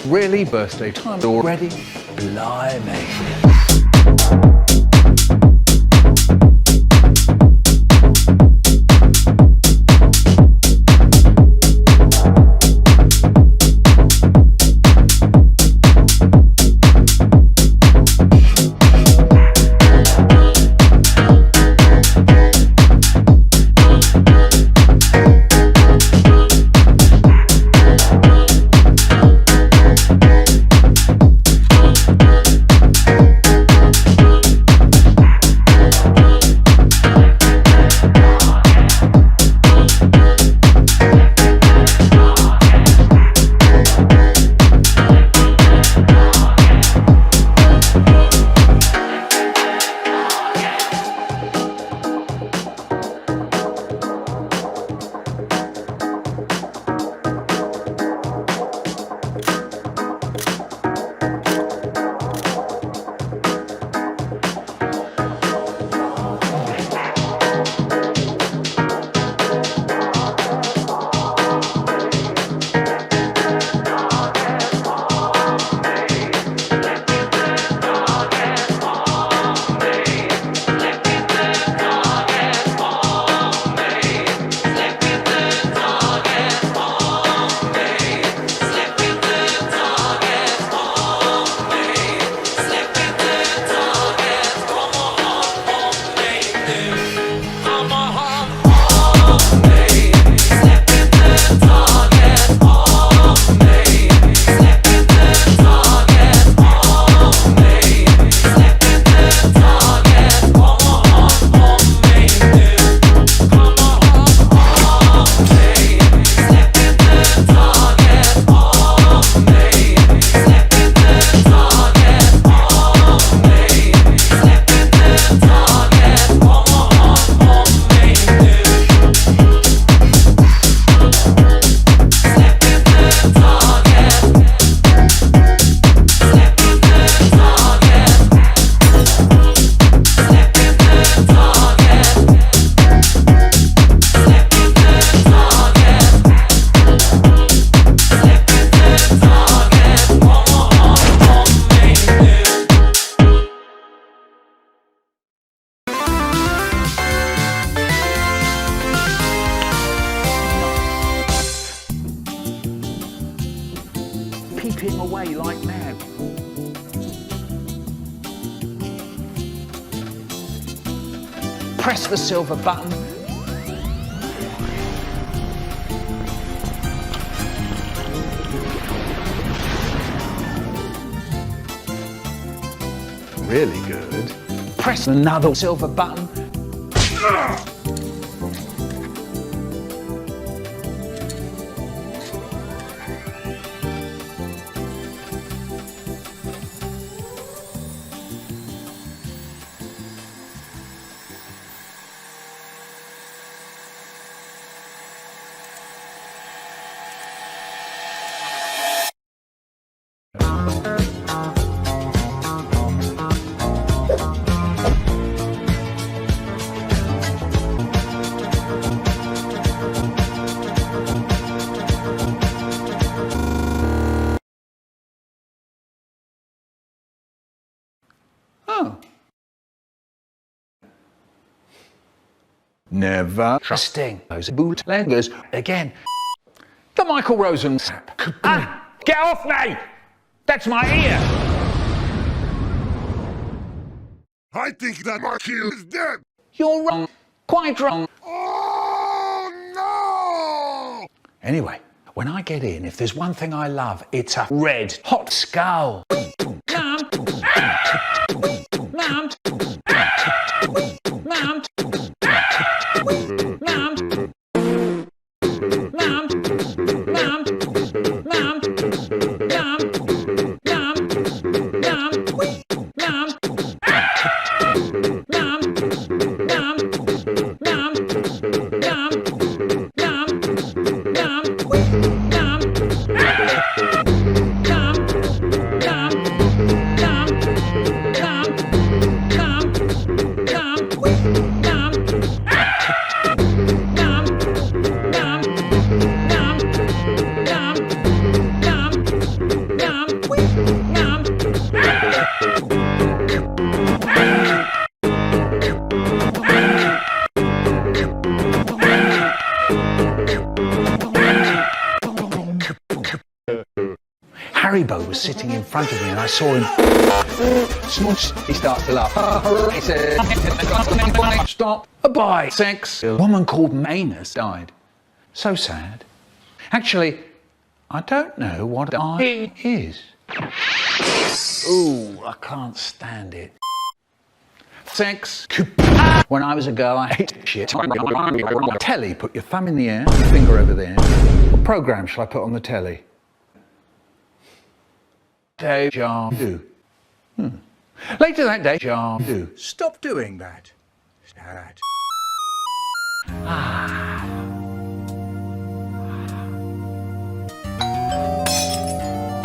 Really, birthday time already? Blimey. Peeping away like mad. Press the silver button. Really good. Press another silver button. Oh. Never trusting those bootleggers again. The Michael Rosen sap. Ah! Get off me! That's my ear! I think that Marquis is dead! You're wrong. Quite wrong. Oh, no! Anyway, when I get in, if there's one thing I love, it's a red hot skull. Mum! Mum! Mum! Mum! Mum! Mum! Mum! Mum! was sitting in front of me and I saw him smooch. He starts to laugh. He said, stop. Bye. Sex. A woman called Manus died. So sad. Actually, I don't know what I is. Ooh, I can't stand it. Sex. When I was a girl, I hated shit. Telly, put your thumb in the air, your finger over there. What program shall I put on the telly? Deja vu. Later that day, deja vu. Stop doing that.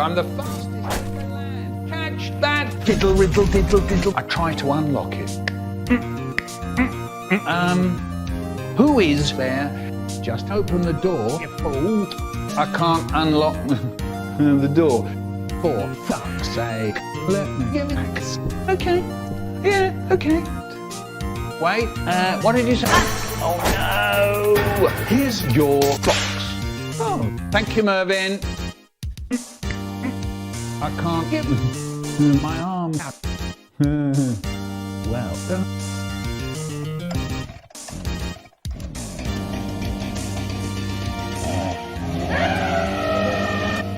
I'm the fastest in the land. Catch that! Diddle, riddle, diddle, diddle. I try to unlock it. Who is there? Just open the door, you fool. I can't unlock the door. For fuck's sake, let me give it back. Okay. Yeah, okay. Wait, what did you say? Oh no! Here's your box. Oh, thank you, Mervyn. I can't get my arm out. Well done.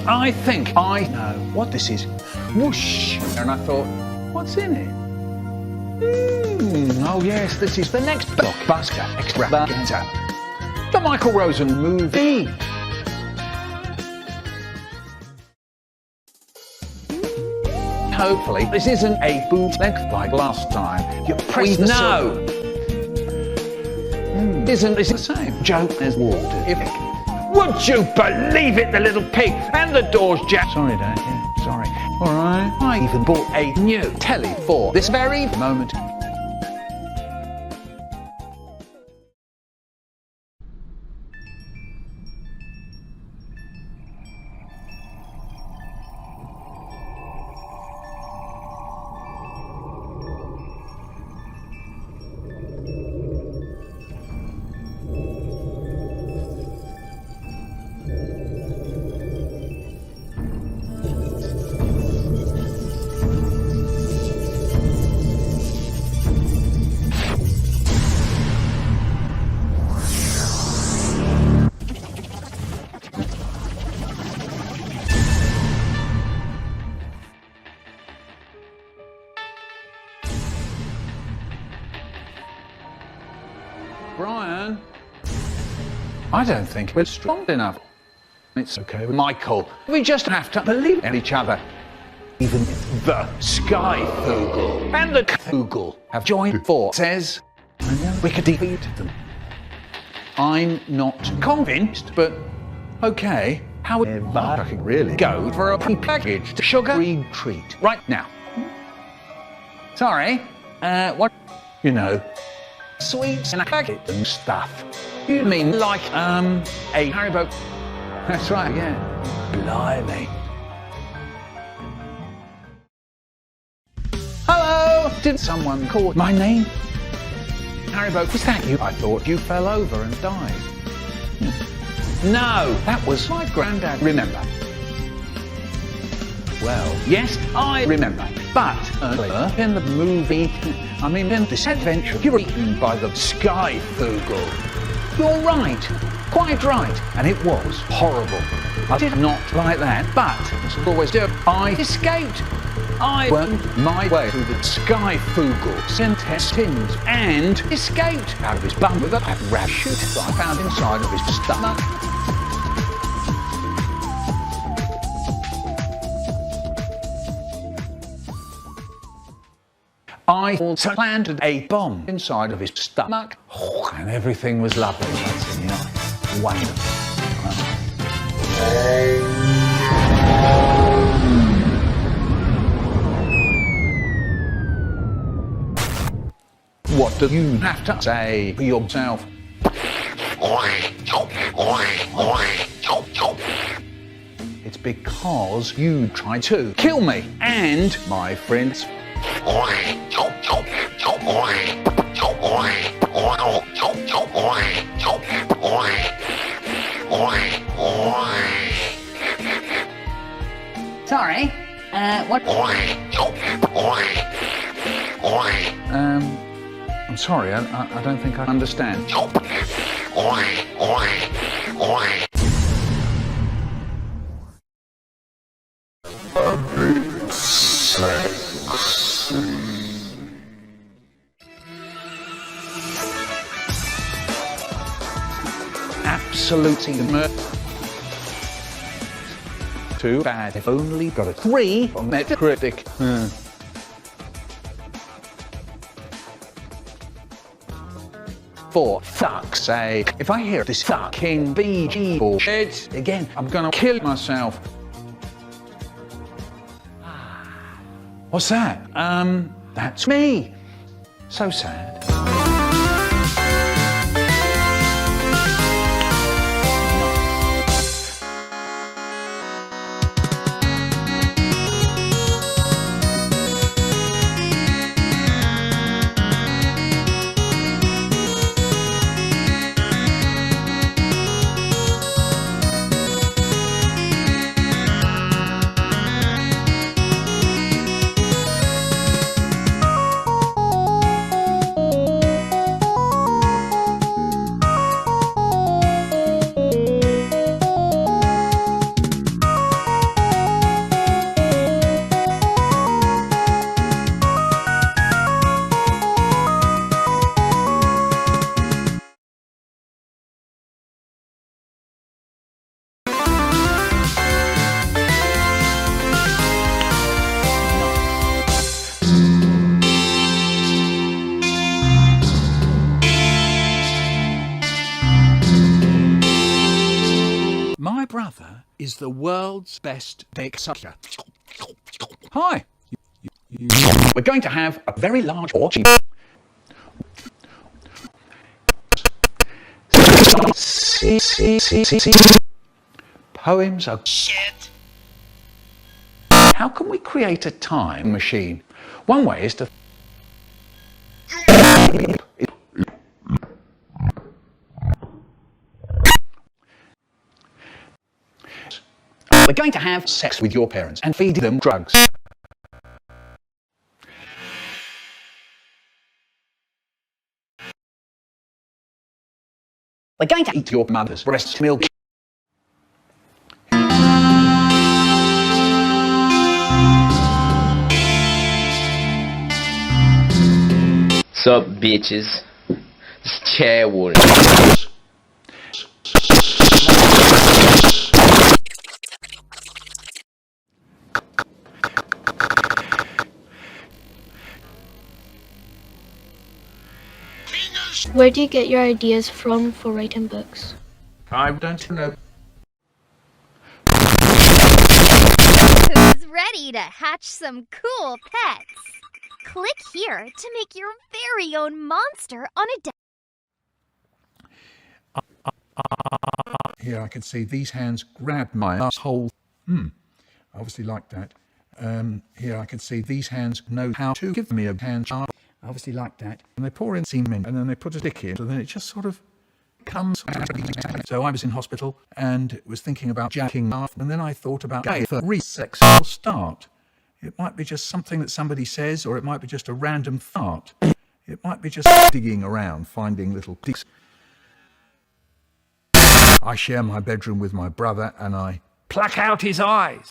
I think I know what this is. Whoosh! And I thought, what's in it? Oh yes, this is the next blockbuster extravaganza. The Michael Rosen movie. Hopefully, this isn't a bootleg like last time. You press the no. Isn't this the same? Joke as water. Would you believe it, the little pig? And the door's jammed. Sorry, Dad. Yeah, sorry. All right. I even bought a new telly for this very moment. Brian, I don't think we're strong enough. It's okay with Michael. We just have to believe in each other. Even the Skyfoogle and the Foogle have joined forces. I know we could defeat them. I'm not convinced, but okay. However, I can really go for a prepackaged sugar-free treat right now. Sorry, what? You know, sweets in a packet and stuff. You mean like, a Haribo? That's right, yeah. Blimey. Hello! Did someone call my name? Haribo, was that you? I thought you fell over and died. No, that was my granddad. Remember? Well, yes, I remember. But earlier in the movie, in this adventure, you were eaten by the Skyfoogle. You're right, quite right, and it was horrible. I did not like that, but as I always do, I escaped. I wormed my way through the Skyfoogle's intestines and escaped out of his bum with a parachute that I found inside of his stomach. I also planted a bomb inside of his stomach, and everything was lovely. That's nice, wonderful. What do you have to say for yourself? It's because you tried to kill me and my friends. Sorry. What? I'm sorry, I don't think I understand. Absolutely too bad. I've only got a 3 on Metacritic. For fuck's sake, if I hear this fucking BG bullshit again, I'm gonna kill myself. What's that? That's me. So sad. My brother is the world's best dick sucker. Hi. We're going to have a very large orgy. Poems are shit. How can we create a time machine? One way is to we're going to have sex with your parents and feed them drugs. We're going to eat your mother's breast milk. Sup, bitches? It's Chadwood. Where do you get your ideas from for writing books? I don't know. Who's ready to hatch some cool pets? Click here to make your very own monster on a Here I can see these hands grab my asshole. Obviously like that. Here I can see these hands know how to give me a hand job. Obviously like that. And they pour in semen and then they put a stick in, so then it just sort of comes. So I was in hospital and was thinking about jacking off, and then I thought about gay for sex will start. It might be just something that somebody says, or it might be just a random thought. It might be just digging around, finding little dicks. I share my bedroom with my brother and I pluck out his eyes.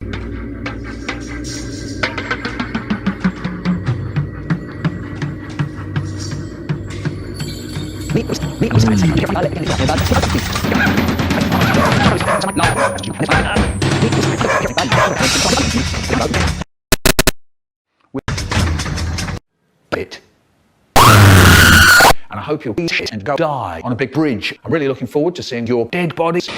Bit. And I hope you'll eat shit and go die on a big bridge. I'm really looking forward to seeing your dead bodies.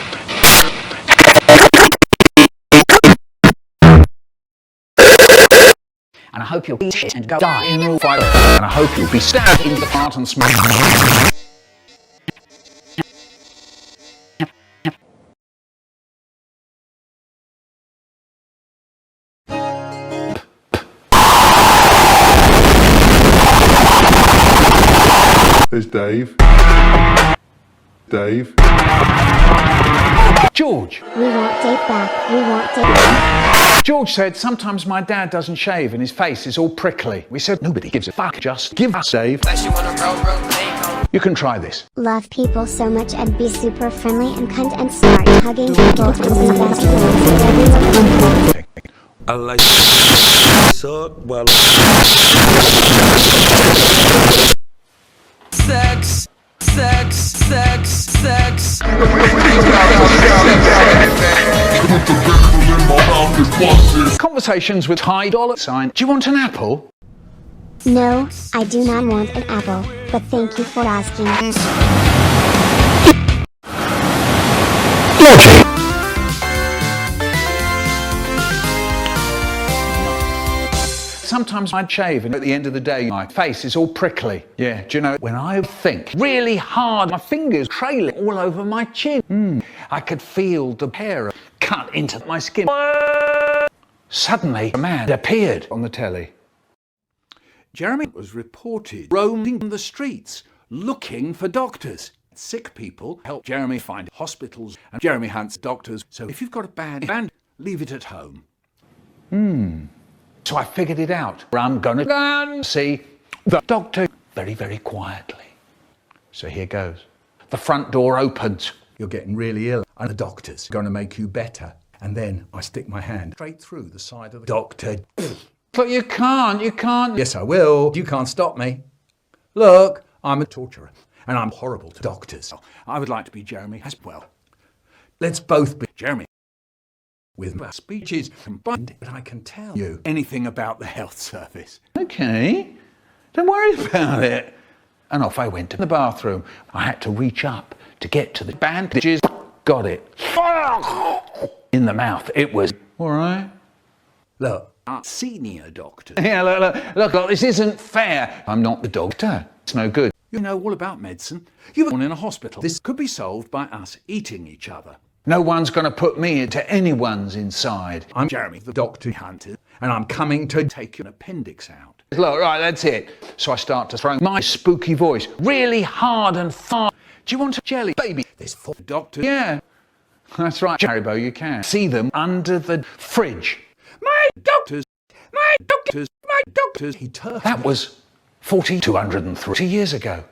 And I hope you'll eat shit and go die in real fire. And I hope you'll be stabbed in the heart and smacked. There's Dave. George. We want date back. We want date back. George said sometimes my dad doesn't shave and his face is all prickly. We said nobody gives a fuck, just give us a shave. You can try this. Love people so much and be super friendly and kind and smart. Hugging people and the best friends. I like suck well. Sex. Conversations with high dollar sign. Do you want an apple? No, I do not want an apple, but thank you for asking. Sometimes I'd shave and at the end of the day my face is all prickly. Yeah, do you know, when I think really hard, my fingers trailing all over my chin. I could feel the hair cut into my skin. Suddenly, a man appeared on the telly. Jeremy was reported roaming the streets, looking for doctors. Sick people help Jeremy find hospitals, and Jeremy hunts doctors. So if you've got a bad band, leave it at home. So I figured it out. I'm gonna go and see the doctor very, very quietly. So here goes. The front door opens. You're getting really ill, and the doctor's gonna make you better. And then I stick my hand straight through the side of the doctor. But you can't. Yes, I will. You can't stop me. Look, I'm a torturer, and I'm horrible to doctors. I would like to be Jeremy as well. Let's both be Jeremy. With my speeches combined, but I can tell you anything about the health service. Okay, don't worry about it. And off I went to the bathroom. I had to reach up to get to the bandages. Got it. In the mouth. It was all right. Look, I'm a senior doctor. Yeah, look, this isn't fair. I'm not the doctor. It's no good. You know all about medicine. You were born in a hospital. This could be solved by us eating each other. No one's going to put me into anyone's inside. I'm Jeremy, the doctor hunter, and I'm coming to take your appendix out. Look, right, that's it. So I start to throw my spooky voice really hard and far. Do you want a jelly baby? There's 4 doctors. Yeah, that's right, Haribo, you can. See them under the fridge. My doctors. He turned. That was 230 years ago.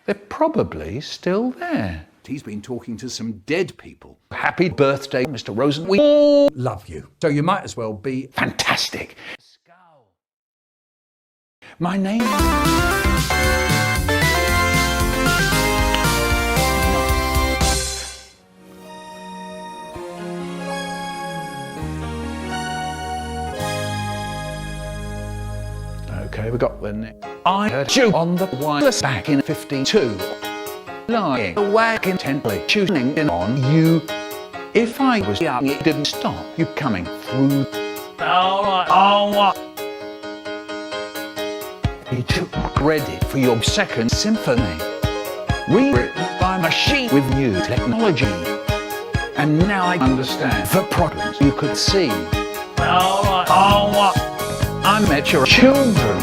They're probably still there. He's been talking to some dead people. Happy birthday, Mr. Rosen. We all love you. So you might as well be fantastic. My name Okay, we got the next. I heard you on the wireless back in 52. Lying away intently, tuning in on you. If I was young, it didn't stop you coming through. He took credit for your second symphony, rewritten by a machine with new technology. And now I understand the problems you could see. I met your children.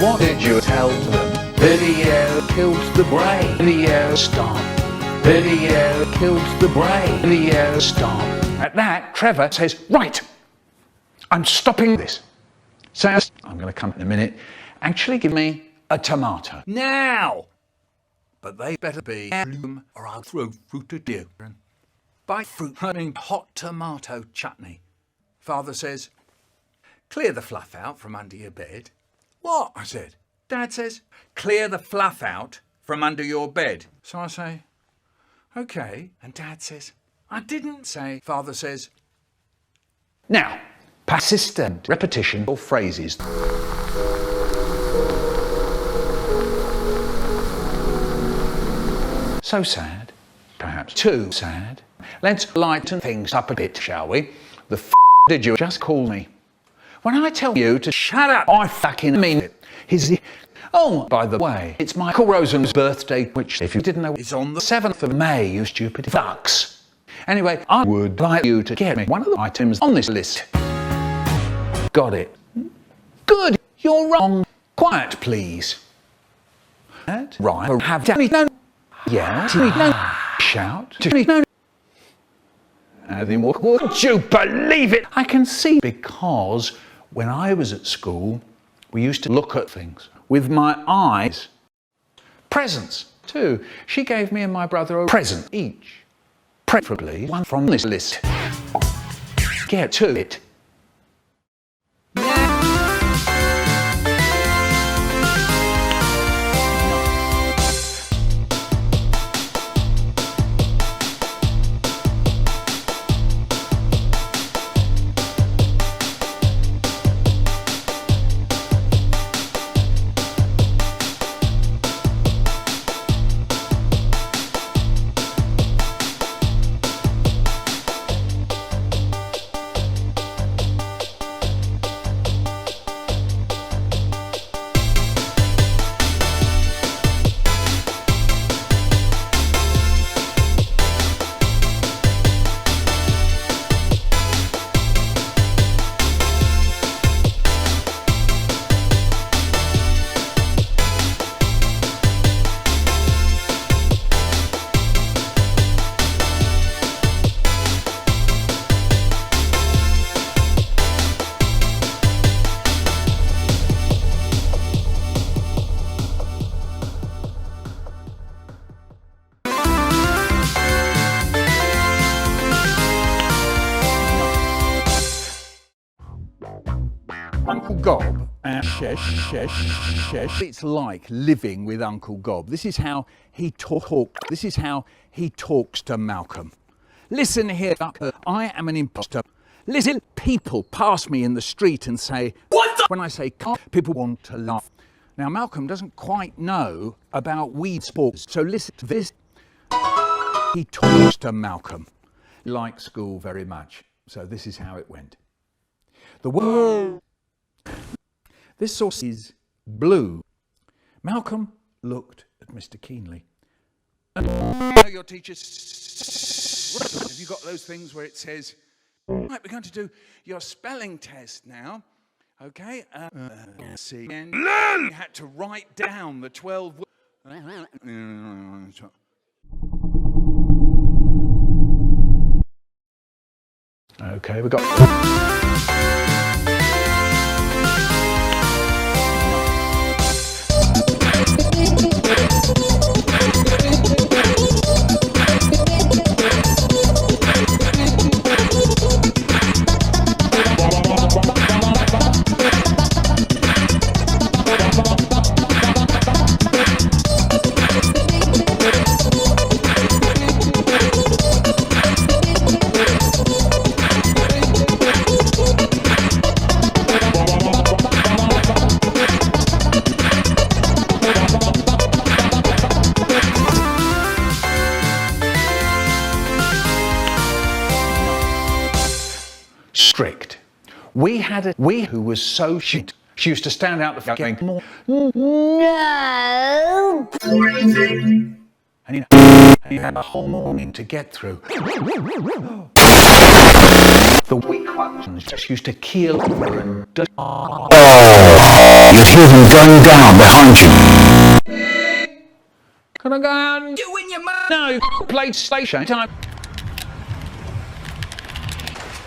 What did you tell them? Video kills the brain. Video stop. Video kills the brain. Video stop. At that, Trevor says, right, I'm stopping this. Says, I'm going to come in a minute. Actually, give me a tomato. Now! But they better be bloom or I'll throw fruit at you. By fruit, I mean hot tomato chutney. Father says, clear the fluff out from under your bed. What? I said. Dad says, clear the fluff out from under your bed. So I say, okay. And Dad says, I didn't say. Father says, now, persistent repetition of phrases. So sad, perhaps too sad. Let's lighten things up a bit, shall we? The did you just call me? When I tell you to shut up, I fucking mean it. Oh, by the way, it's Michael Rosen's birthday, which, if you didn't know, is on the 7th of May, you stupid fucks. Anyway, I would like you to get me one of the items on this list. Got it. Good, you're wrong. Quiet, please. Right, have no. Yeah, no. shout to me. Would you believe it? I can see, because when I was at school, we used to look at things with my eyes. Presents, too. She gave me and my brother a present each. Preferably one from this list. Get to it. Uncle Gob, it's like living with Uncle Gob. This is how he talks to Malcolm. Listen here, I am an imposter. Listen, people pass me in the street and say, "What the?" When I say "can't," people want to laugh. Now, Malcolm doesn't quite know about weed sports, so listen to this. He talks to Malcolm. He likes school very much, so this is how it went. The word. This sauce is blue. Malcolm looked at Mr. Keenly. And your teacher, have you got those things where it says, right, we're going to do your spelling test now, okay? See, and you had to write down the 12 words. Okay, we got. Strict. We had a who was so shit. She used to stand out the going, no. And you had a whole morning to get through. The weak ones just used to keel over and you hear them going down behind you. Can I go out and do in your mouth? No, played station time.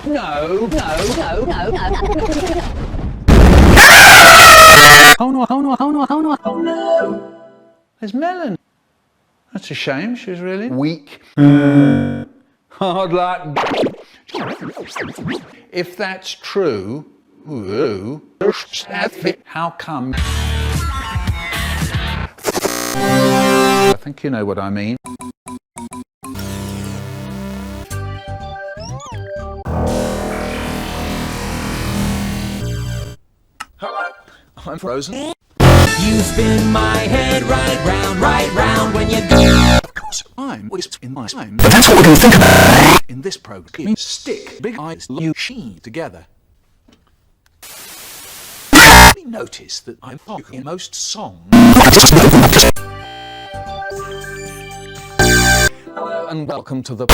No. Oh no. There's Melon. That's a shame, she was really weak. Hard luck. If that's true, how come? I think you know what I mean. I'm frozen. You spin my head right round when you go. Of course, I'm in my time. But that's what we're going to think about in this program. Stick big eyes, you she together. Notice that I'm talking most songs. Hello and welcome to the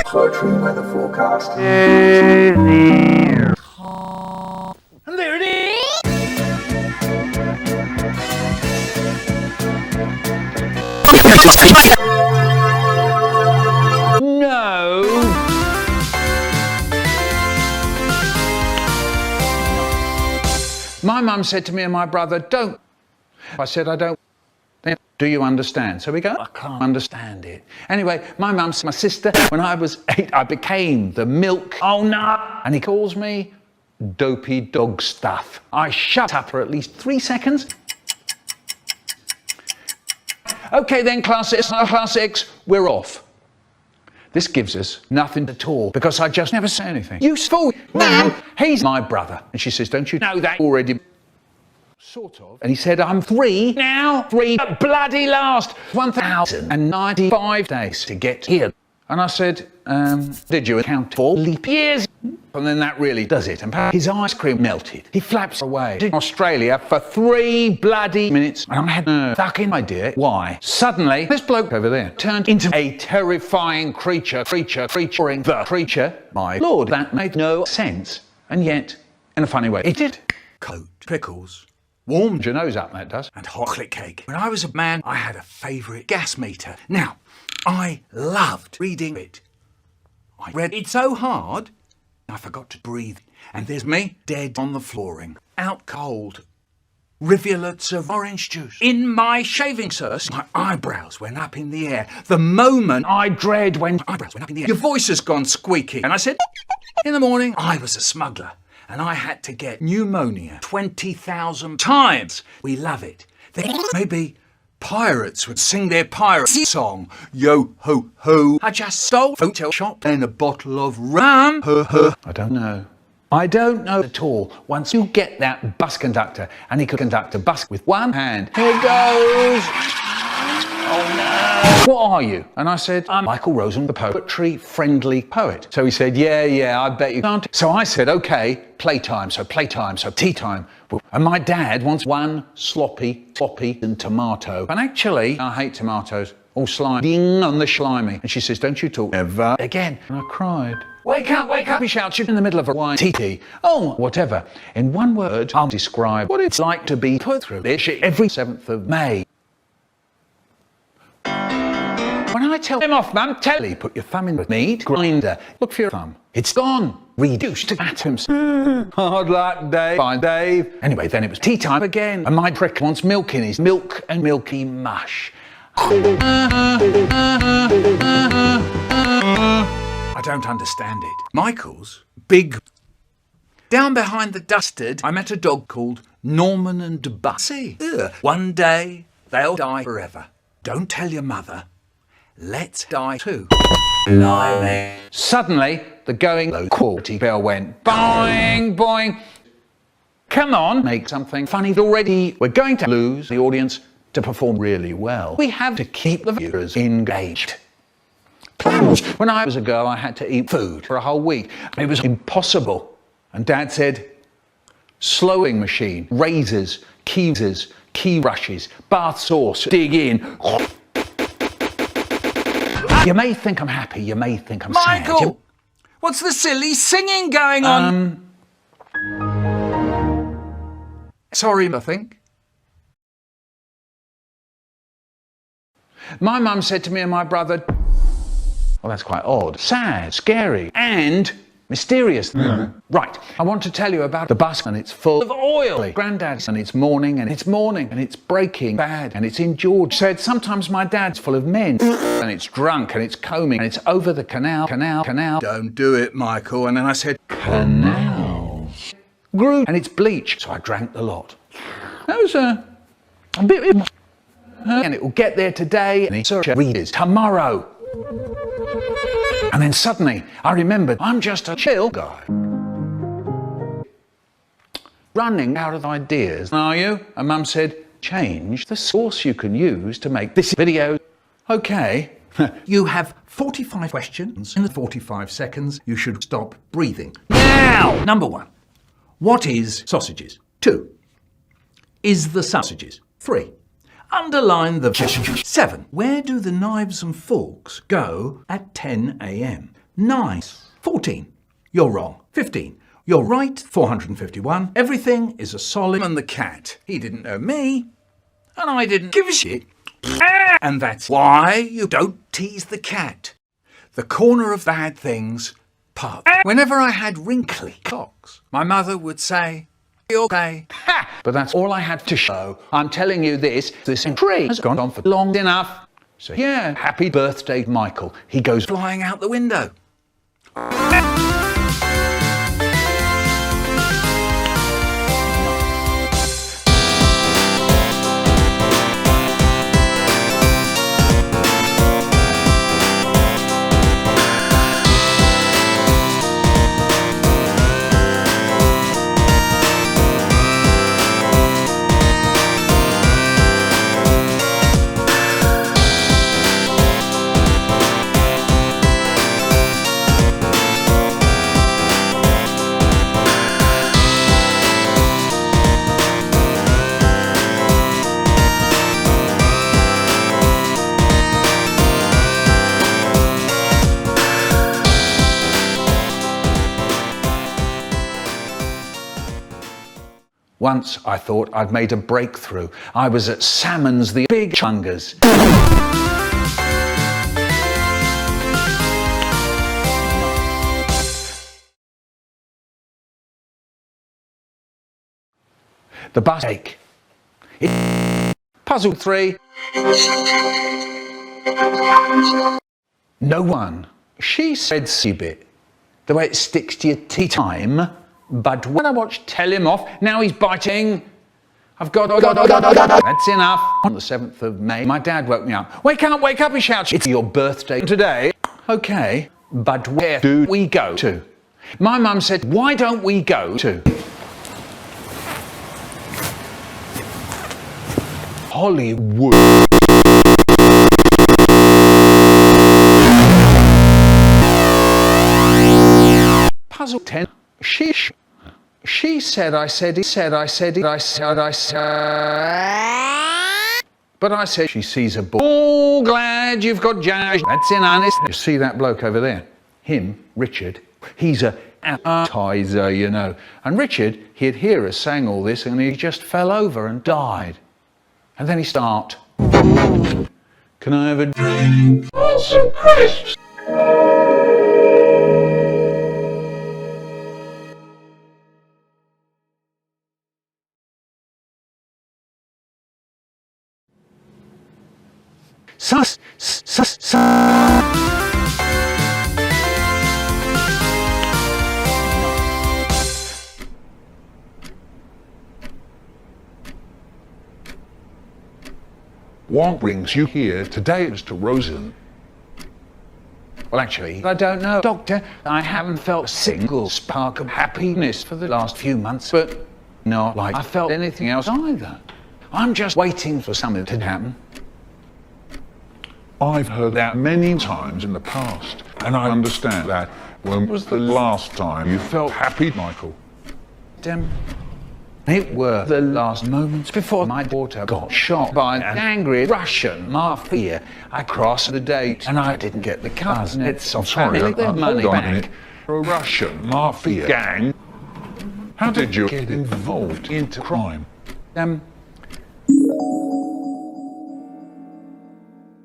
Poetry weather forecast. And there it is. No. My mum said to me and my brother, don't. I said, I don't. Do you understand? So we go, I can't understand it. Anyway, my mum said, my sister, when I was 8, I became the milk. Oh no. And he calls me dopey dog stuff. I shut up for at least 3 seconds. Okay then, class 6, we're off. This gives us nothing at all because I just never say anything. Useful. Now, he's my brother. And she says, don't you know that already? Sort of. And he said, I'm 3 now. 3 bloody last 1,095 days to get here. And I said, did you account for leap years? And then that really does it. And his ice cream melted. He flaps away to Australia for 3 bloody minutes. And I had no fucking idea why. Suddenly, this bloke over there turned into a terrifying creature. The creature. My lord, that made no sense. And yet, in a funny way, it did. Coat, pickles, warmed your nose up, that does. and hot click cake. When I was a man, I had a favourite gas meter. Now, I loved reading it. I read it so hard, I forgot to breathe. And there's me, dead on the flooring, out cold. Rivulets of orange juice in my shaving sauce. My eyebrows went up in the air. The moment I dread when my eyebrows went up in the air. Your voice has gone squeaky. And I said, in the morning, I was a smuggler. And I had to get pneumonia 20,000 times. We love it. Then maybe pirates would sing their pirate song. Yo ho ho. I just stole a photo shop and a bottle of rum. I don't know. I don't know at all. Once you get that bus conductor, and he could conduct a bus with one hand. Here goes. Oh no. What are you? And I said, I'm Michael Rosen, the poetry-friendly poet. So he said, yeah, I bet you can't. So I said, okay, playtime, so tea time. And my dad wants one sloppy and tomato. And actually, I hate tomatoes. All slimy, on the slimy. And she says, don't you talk ever again. And I cried. Wake up, he shouts, you're in the middle of a wine TT. Oh, whatever. In one word, I'll describe what it's like to be put through this shit every 7th of May. When I tell him off, Mum, tell him, put your thumb in the meat grinder. Look for your thumb. It's gone. Reduced to atoms. Hard luck, Dave. Fine, Dave. Anyway, then it was tea time again. And my prick wants milk in his milk and milky mush. I don't understand it. Michael's big. Down behind the dustard, I met a dog called Norman and Bussy. One day, they'll die forever. Don't tell your mother. Let's die too. Blimey. Suddenly, the going low quality bell went boing, boing. Come on, make something funny already. We're going to lose the audience to perform really well. We have to keep the viewers engaged. When I was a girl, I had to eat food for a whole week. It was impossible. And Dad said, slowing machine, razors, keys, key brushes, bath sauce, dig in. You may think I'm happy, you may think I'm sad. Michael! What's the silly singing going on? Sorry, I think. My mum said to me and my brother, well, that's quite odd, sad, scary, and mysterious. Right, I want to tell you about the bus, and it's full of oil. Granddad's, and it's morning, and it's breaking bad, and it's in George. Said sometimes my dad's full of men, and it's drunk, and it's combing, and it's over the canal. Don't do it, Michael. And then I said, Canal. Grew, and it's bleach. So I drank the lot. That was a bit, and it will get there today, and it's readers tomorrow. And then suddenly, I remembered, I'm just a chill guy. Running out of ideas, are you? And Mum said, change the source you can use to make this video. Okay. you have 45 questions. In the 45 seconds, you should stop breathing. Now! Number 1. What is sausages? 2. Is the sausages? 3. Underline the 7. Where do the knives and forks go at 10 a.m? 9. 14. You're wrong. 15. You're right. 451. Everything is a solid. And the cat. He didn't know me. And I didn't give a shit. And that's why you don't tease the cat. The corner of bad things, pub. Whenever I had wrinkly clocks, my mother would say, okay. Ha! But that's all I had to show. I'm telling you this tree has gone on for long enough. So yeah, happy birthday, Michael. He goes Flying out the window. Once I thought I'd made a breakthrough. I was at Salmon's the Big Chungers. The bus ache. Puzzle 3. No one. She said C-bit. The way it sticks to your tea time. But when I watch Tell Him Off, now he's biting. I've got. That's enough. On the 7th of May, my dad woke me up. Wake up, he shouts. It's your birthday today. Okay, but where do we go to? My mum said, why don't we go to Hollywood? Puzzle 10. She said, I said, but I said she sees a ball. Oh, glad you've got jazz. That's in honest. You see that bloke over there? Him, Richard, he's a advertiser, you know. And Richard, he'd hear us saying all this and he just fell over and died. And then he start. Can I have a drink? Oh, some crisps. Sus. What brings you here today, Mr. Rosen? Well, actually, I don't know, Doctor. I haven't felt a single spark of happiness for the last few months, but not like I felt anything else either. I'm just waiting for something to happen. I've heard that many times in the past, and I understand that. When was the last time you felt happy, Michael? It were the last moments before my daughter got shot by an angry Russian mafia. I crossed the date and I didn't get the cars. It's Sorry, the money hold on a back. minute. A Russian mafia gang? How did you get involved into crime?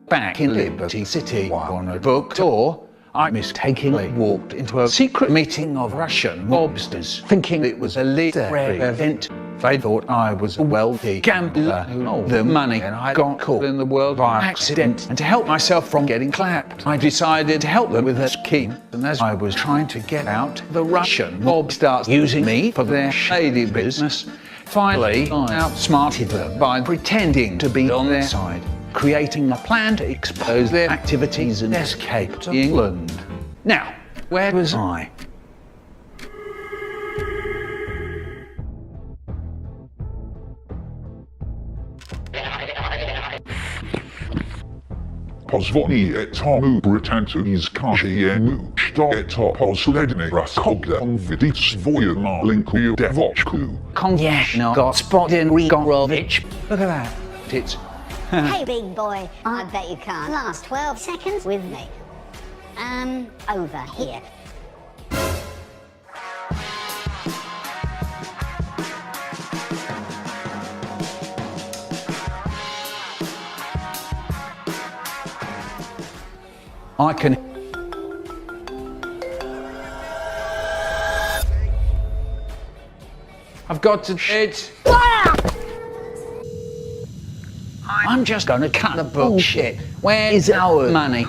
Back in Liberty City on a book tour, I mistakenly walked into a secret meeting of Russian mobsters, thinking it was a literary event. They thought I was a wealthy gambler who owed them money, and I got caught in the world by accident. And to help myself from getting clapped, I decided to help them with a scheme. And as I was trying to get out, the Russian mob started using me for their shady business. Finally, I outsmarted them by pretending to be on their side, creating a plan to expose their activities and escape to England. Now, where was I? Pozwoli tomu Britantu skażejemu, że to poslednie rozkogda widzieć swoje malinkuję dewoczku. Konjashno gospodin Rigorovich. Look at that. It's Hey, big boy, I bet you can't last 12 seconds with me. Over here. I can... I've got to... It's... I'm just gonna cut the bullshit. Where is our money?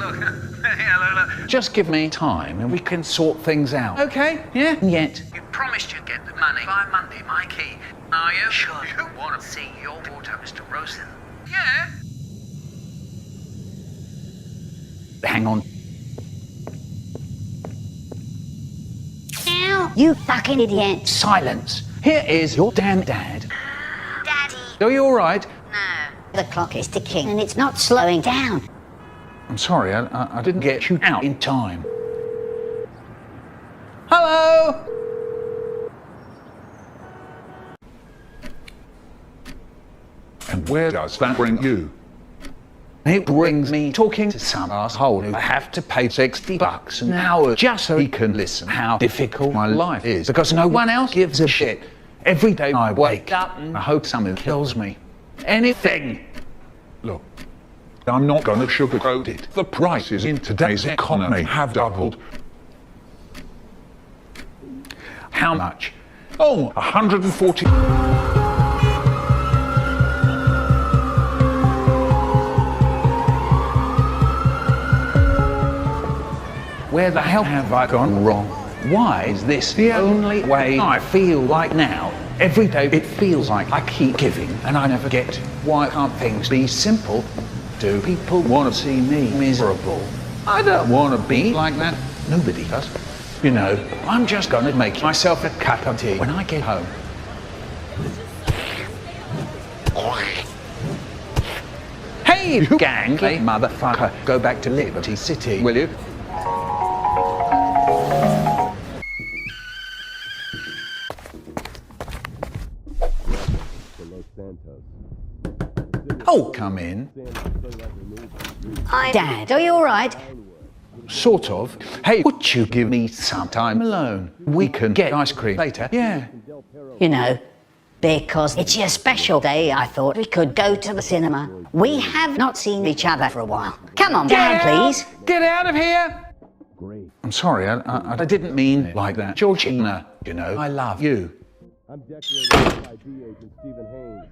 Just give me time and we can sort things out. Okay? Yeah? Yet. You promised you'd get the money by Monday, Mikey. Are you sure you want to see your daughter, Mr. Rosen? Yeah. Hang on. Ow, you fucking idiot. Silence. Here is your damn dad. Daddy. Are you alright? No. The clock is ticking and it's not slowing down. I'm sorry, I didn't get you out in time. Hello? And where does that bring you? It brings me talking to some asshole who I have to pay $60 an hour just so he can listen how difficult my life is, because no one else gives a shit. Every day I wake up and I hope someone kills me. Anything. Look, I'm not going to sugarcoat it. The prices in today's economy have doubled. How much? Oh, 140... Where the hell have I gone wrong? Why is this the only way I feel like now? Every day it feels like I keep giving and I never get. Why can't things be simple? Do people want to see me miserable? I don't want to be like that. Nobody does. You know, I'm just going to make myself a cup of tea when I get home. Hey, you gangly motherfucker. Go back to Liberty City, will you? Oh, come in. Hi, Dad. Are you all right? Sort of. Hey, would you give me some time alone? We can get ice cream later. Yeah. You know, because it's your special day, I thought we could go to the cinema. We have not seen each other for a while. Come on, Dad, please. Get out of here! I'm sorry, I didn't mean it like that. Georgina, you know, I love you. I'm Decorated FIB Agent Stephen Haynes.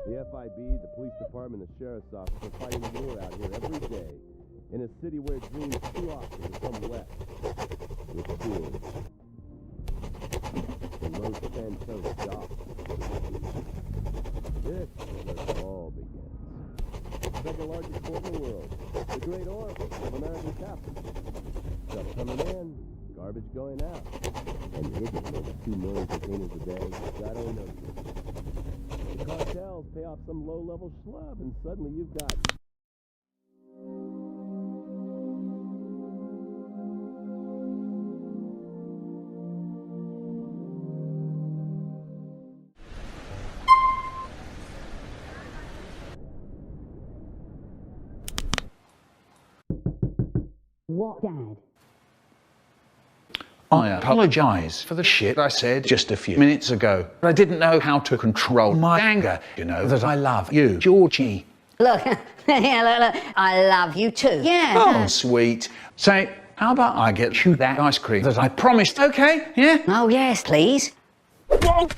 The FIB, the police department, the sheriff's office are fighting the war out here every day in a city where dreams too often become wet with tears. The Los Santos dock. This is where it all begins. The second largest port in the world. The great orifice of American capital. Stuff coming in, garbage going out. And you're getting over 2 million containers a day. God only knows. The cartels pay off some low-level schlub, and suddenly you've got... What, Dad? I apologize for the shit I said just a few minutes ago. I didn't know how to control my anger. You know that I love you, Georgie. Look, yeah, look, I love you too. Yeah. Oh, sweet. Say, how about I get you that ice cream that I promised? Okay, yeah? Oh, yes, please. Whoa.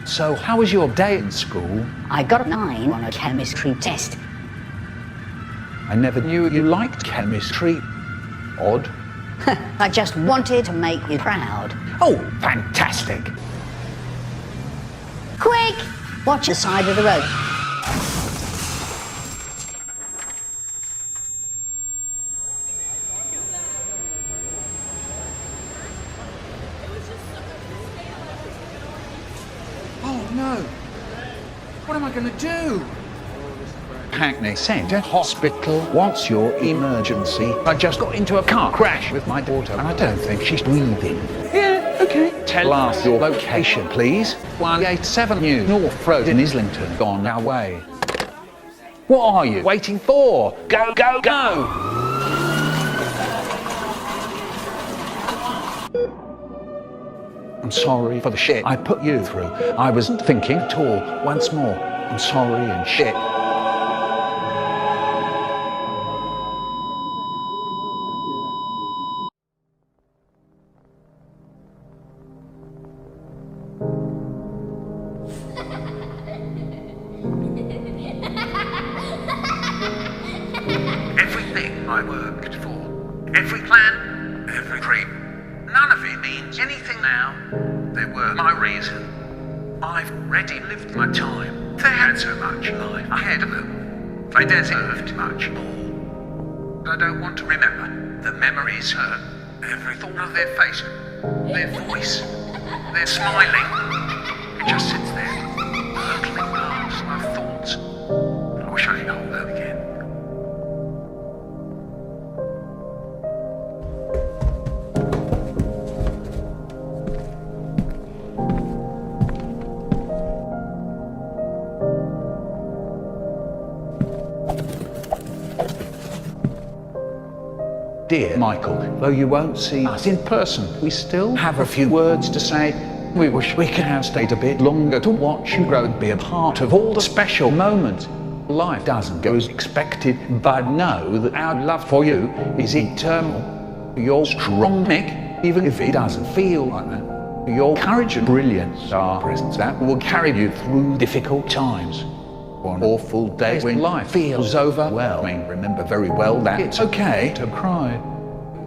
So, how was your day at school? I got a 9 on a chemistry test. I never knew you liked chemistry. Odd. I just wanted to make you proud. Oh, fantastic. Quick! Watch the side of the road. Oh, no. What am I going to do? Hackney sent a hospital. What's your emergency? I just got into a car crash with my daughter and I don't think she's breathing. Yeah, okay. Tell us your location, please. 187 New North Road in Islington. On our way. What are you waiting for? Go, go, go! I'm sorry for the shit I put you through. I wasn't thinking at all. Once more, I'm sorry and shit. Every plan, every dream. None of it means anything now. They were my reason. I've already lived my time. They had so much life ahead of them. They deserved much more. But I don't want to remember. The memories hurt. Every thought of their face, their voice, their smiling. It just sits there, hurtling past my thoughts. I wish I could hold them again. Dear Michael, though you won't see us in person, we still have a few words to say. We wish we could have stayed a bit longer to watch you grow and be a part of all the special moments. Life doesn't go as expected, but know that our love for you is eternal. You're strong, Nick, even if it doesn't feel like that. Your courage and brilliance are presents that will carry you through difficult times. On awful days when life feels overwhelming, remember very well that it's okay to cry.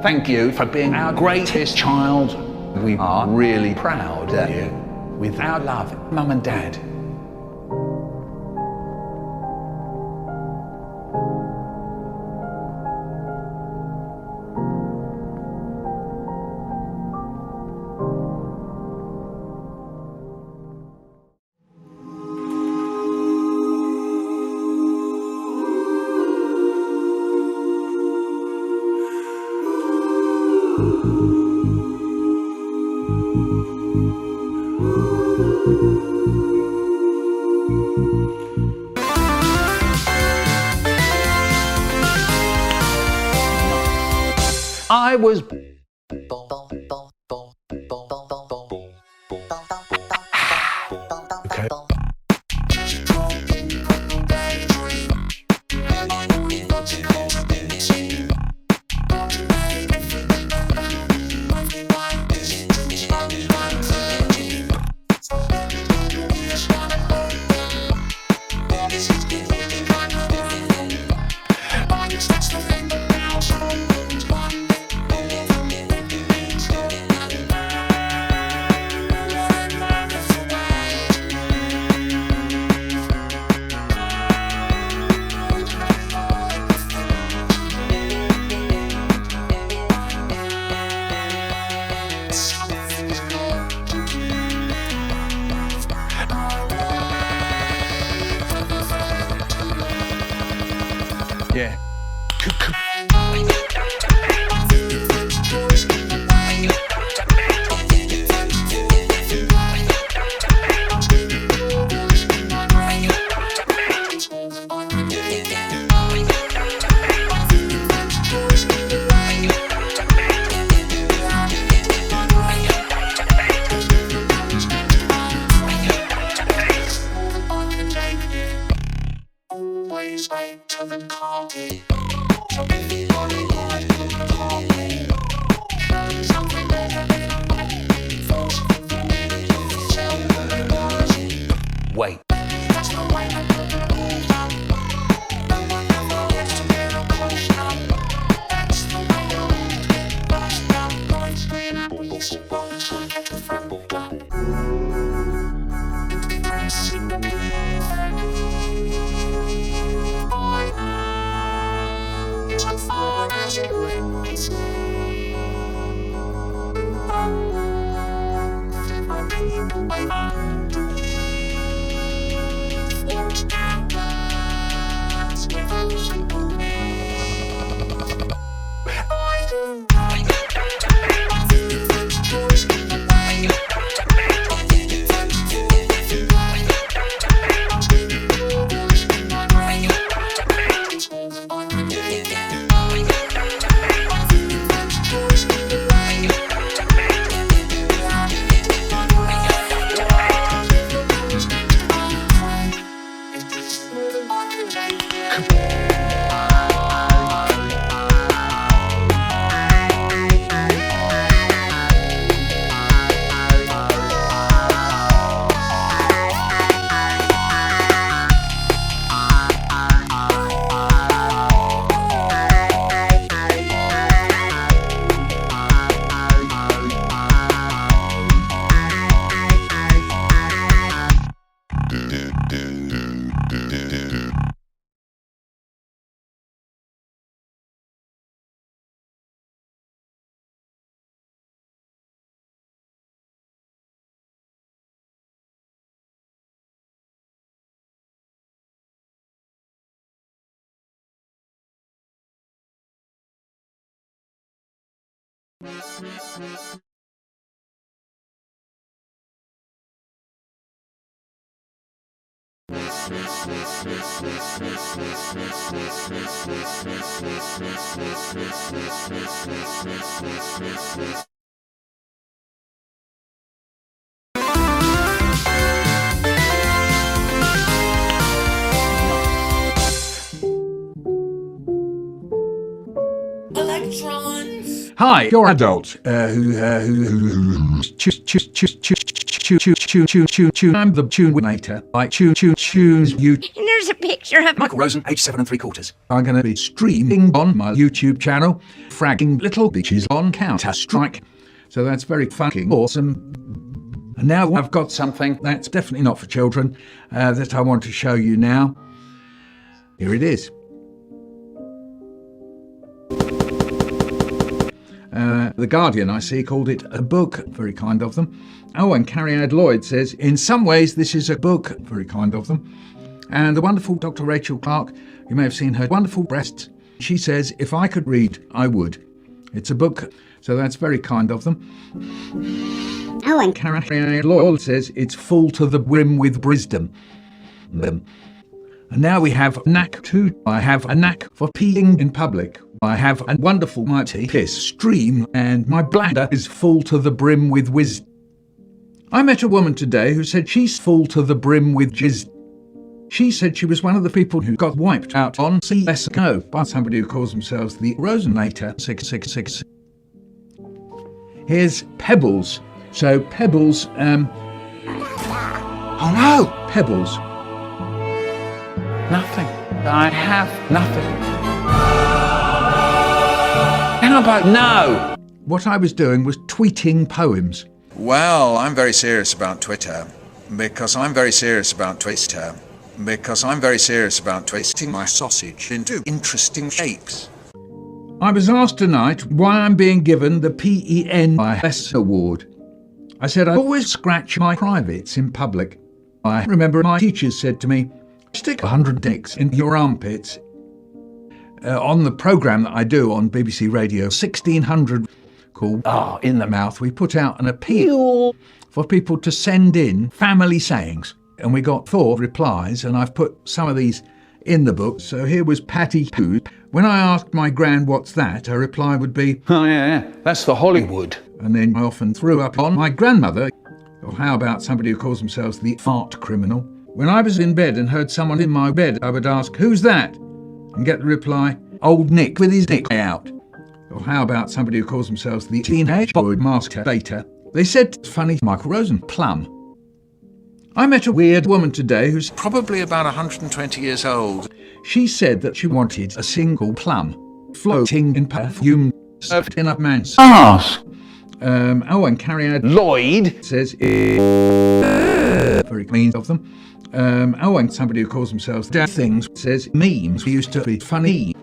Thank you for being our greatest child. We are really proud of you. With our love, Mum and Dad. I was okay. Yeah. Wait. Electrons. Hi, you're adults who I'm the tunator. I choose you. And there's a picture of Michael Rosen, age 7 3/4. I'm going to be streaming on my YouTube channel, fragging little bitches on Counter-Strike. So that's very fucking awesome. And now I've got something that's definitely not for children that I want to show you now. Here it is. The Guardian, I see, called it a book. Very kind of them. Oh, and Carrie Lloyd says, in some ways this is a book. Very kind of them. And the wonderful Dr. Rachel Clark, you may have seen her wonderful breasts. She says, if I could read, I would. It's a book, so that's very kind of them. Oh, and Carrie Lloyd says, it's full to the brim with wisdom. And now we have a knack too. I have a knack for peeing in public. I have a wonderful mighty piss stream, and my bladder is full to the brim with wisdom. I met a woman today who said she's full to the brim with jizz. She said she was one of the people who got wiped out on CSGO by somebody who calls themselves the Rosenator 666. Here's Pebbles. So Pebbles, oh no! Pebbles. Nothing. I have nothing. How about no? What I was doing was tweeting poems. Well, I'm very serious about Twitter because I'm very serious about twisting my sausage into interesting shapes. I was asked tonight why I'm being given the pNsB award. I said I always scratch my privates in public. I remember my teachers said to me, stick 100 dicks in your armpits. On the programme that I do on BBC Radio 1600 called In the Mouth, we put out an appeal for people to send in family sayings. And we got 4 replies, and I've put some of these in the book. So here was Patty Poo. When I asked my gran what's that, her reply would be, oh yeah, that's the Hollywood. And then I often threw up on my grandmother. Or how about somebody who calls themselves the fart criminal? When I was in bed and heard someone in my bed, I would ask, who's that? And get the reply, old Nick with his dick out. Or how about somebody who calls themselves the teenage boy masturbator? They said, it's funny, Michael Rosen, plum. I met a weird woman today who's Probably about 120 years old. She said that she wanted a single plum, floating in perfume, served in a man's ass. Oh, and Carrie Lloyd says, very mean of them. Oh, and somebody who calls themselves dead things says memes used to be funny.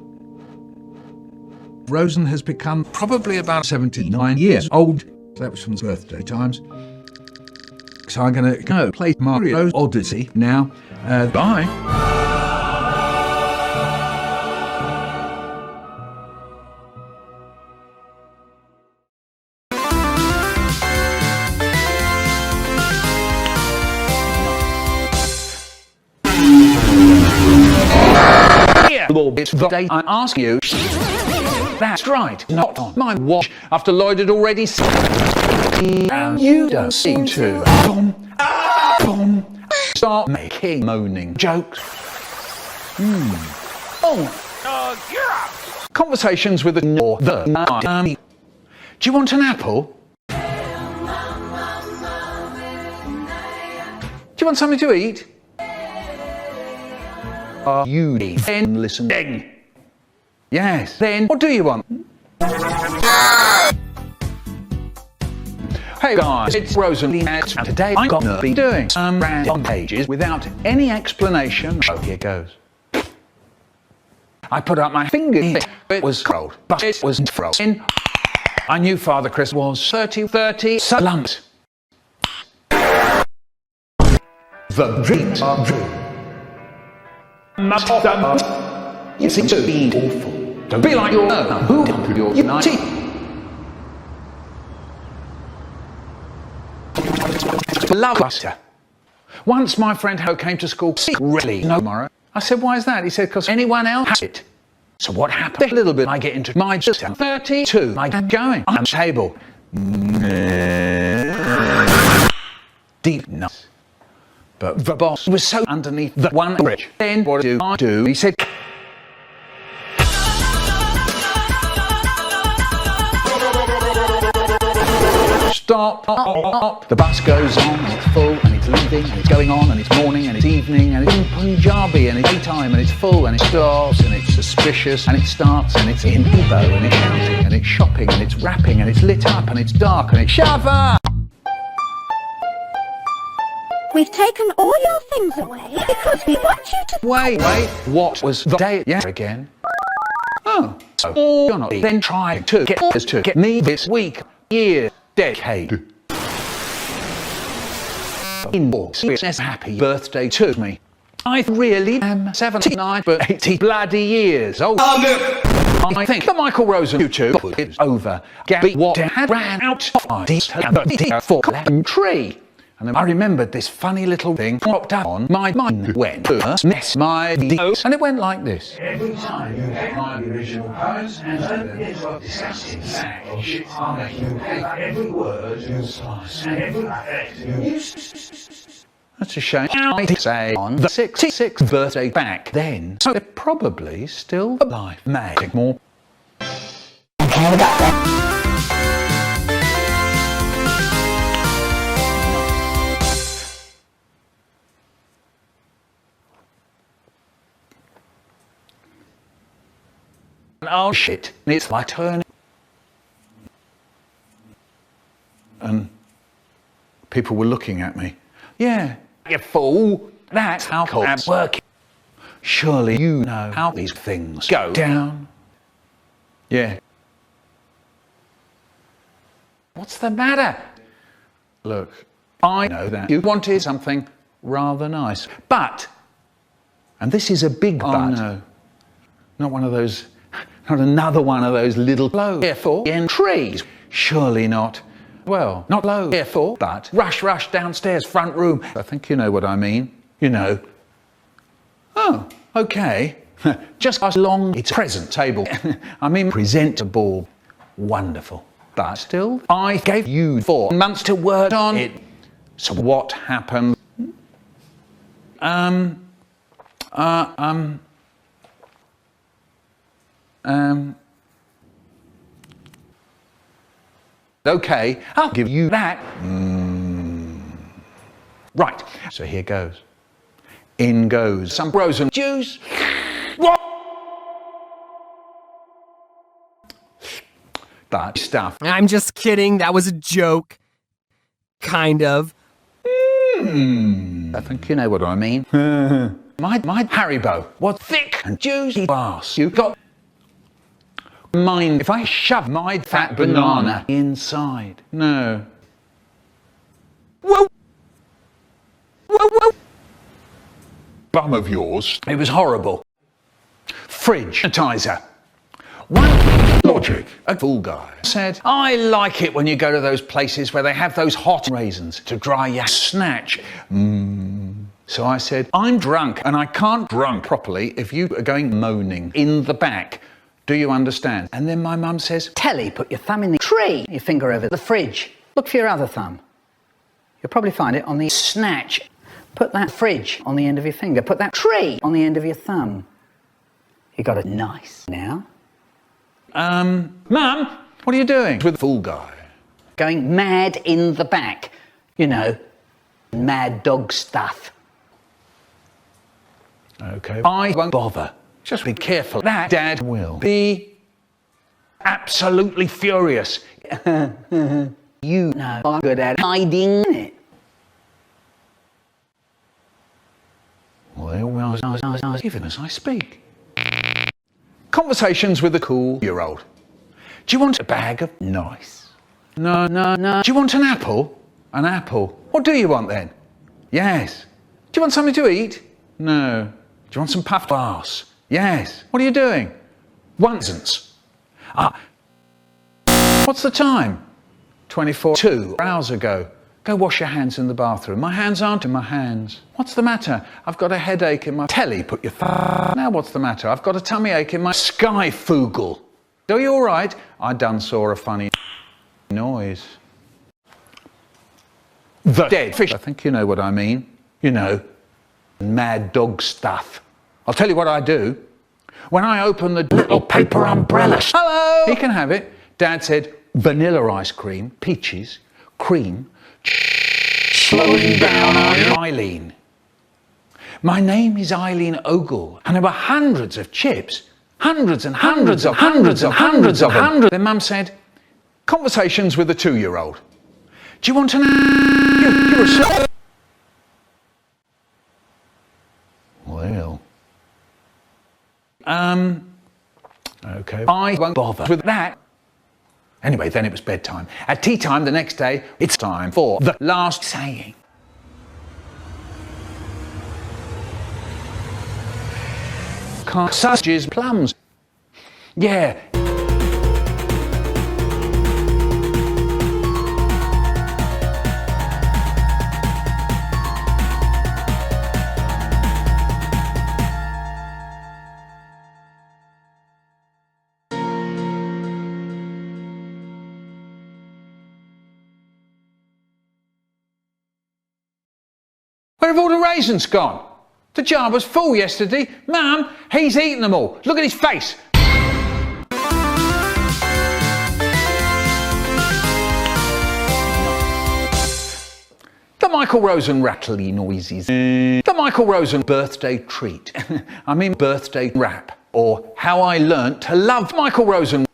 Rosen has become Probably about 79 years old. That was from his birthday times. So I'm going to go play Mario's Odyssey now. Bye. It's the day I ask you. That's right, not on my watch, after Lloyd had already and you don't seem to start making moaning jokes. You're up. Conversations with the Do you want an apple? Do you want something to eat? Are you then listening? Yes. Then what do you want? Hey guys, it's Rosen and today I'm gonna be doing some random pages without any explanation. So here goes. I put up my finger. It was cold, but it wasn't frozen. I knew Father Chris was 30 lumps. The dreams are true. Must of them. You seem to be awful. Don't be like your who your teeth. love buster. Once my friend Ho came to school secretly tomorrow. I said, why is that? He said, because anyone else has it. So what happened? A little bit I get into my system. 32. I'm going. I'm table. Deep nuts. But the boss was so underneath the one bridge. Then what do I do? He said, stop. The bus goes on and it's full and it's leaving and it's going on and it's morning and it's evening and it's in Punjabi and it's daytime and it's full and it stops and it's suspicious and it starts and it's in Igbo and it's shouting and it's shopping and it's rapping and it's lit up and it's dark and it's shava. We've taken all your things away because we want you to... Wait, what was the day again? Oh, so you're not then trying to get us to get me this week, year, decade. Happy birthday to me. I really am 79 but 80 bloody years old. I think the Michael Rosen YouTube is over. Gabby what had ran out of ideas for Collab tree. And then I remembered this funny little thing popped up on my mind when first mess my videos, and it went like this. Every time you get my original poems and it's a disgusting sack of shit, I'll make you hate every word you slice and every effect you use. That's a shame. I say on the 66th birthday back then, so they're probably still alive. May take more. Okay, we got that. Oh shit, it's my turn. And people were looking at me. Yeah, you fool, that's how Collab's working. Surely you know how these things go down. Yeah. What's the matter? Look, I know that you wanted something rather nice, but, and this is a big but. Oh no, not one of those. Not another one of those little low therefore trees. Surely not. Well, not low therefore, but rush downstairs front room. I think you know what I mean. You know. Oh, okay. Just as long it's present table. I mean presentable. Wonderful. But still, I gave you 4 months to work on it. So what happened? Okay, I'll give you that. Right, so here goes. In goes some frozen juice. What? But stuff. I'm just kidding, that was a joke. Kind of. I think you know what I mean. My Haribo was thick and juicy ass. You got mind if I shove my fat banana inside? No. Whoa! Bum of yours. It was horrible. Fridge sanitizer. One logic, a fool guy, said, I like it when you go to those places where they have those hot raisins to dry your snatch. So I said, I'm drunk and I can't drunk properly if you are going moaning in the back. Do you understand? And then my mum says, Telly, put your thumb in the tree, your finger over the fridge. Look for your other thumb. You'll probably find it on the snatch. Put that fridge on the end of your finger. Put that tree on the end of your thumb. You got it nice now. Mum, what are you doing with the fool guy? Going mad in the back. You know, mad dog stuff. Okay, I won't bother. Just be careful. That Dad will be absolutely furious. You know I'm good at hiding it. Well, even as I speak. Conversations with a cool-year-old. Do you want a bag of nice? No. Do you want an apple? An apple. What do you want then? Yes. Do you want something to eat? No. Do you want some puffed glass? Yes. What are you doing? Once. What's the time? 2 hours ago. Go wash your hands in the bathroom. My hands aren't in my hands. What's the matter? I've got a headache in my telly. Put your Now what's the matter? I've got a tummy ache in my skyfoogle. Are you all right? I done saw a funny noise. The dead fish. I think you know what I mean. You know, mad dog stuff. I'll tell you what I do. When I open the little paper umbrella. Hello! He can have it. Dad said vanilla ice cream, peaches, cream, slowing down Eileen. My name is Eileen Ogle, and there were hundreds of chips, hundreds and hundreds of hundreds of hundreds of hundreds. Then Mum said, conversations with a 2-year-old. Do you want to know? You're a well. Okay. I won't bother with that. Anyway, then it was bedtime. At tea time the next day, it's time for the last saying. Sausages, plums. Yeah. Where have all the raisins gone? The jar was full yesterday. Mum, he's eaten them all. Look at his face. The Michael Rosen rattly noises. The Michael Rosen birthday treat. I mean birthday rap. Or how I learnt to love Michael Rosen.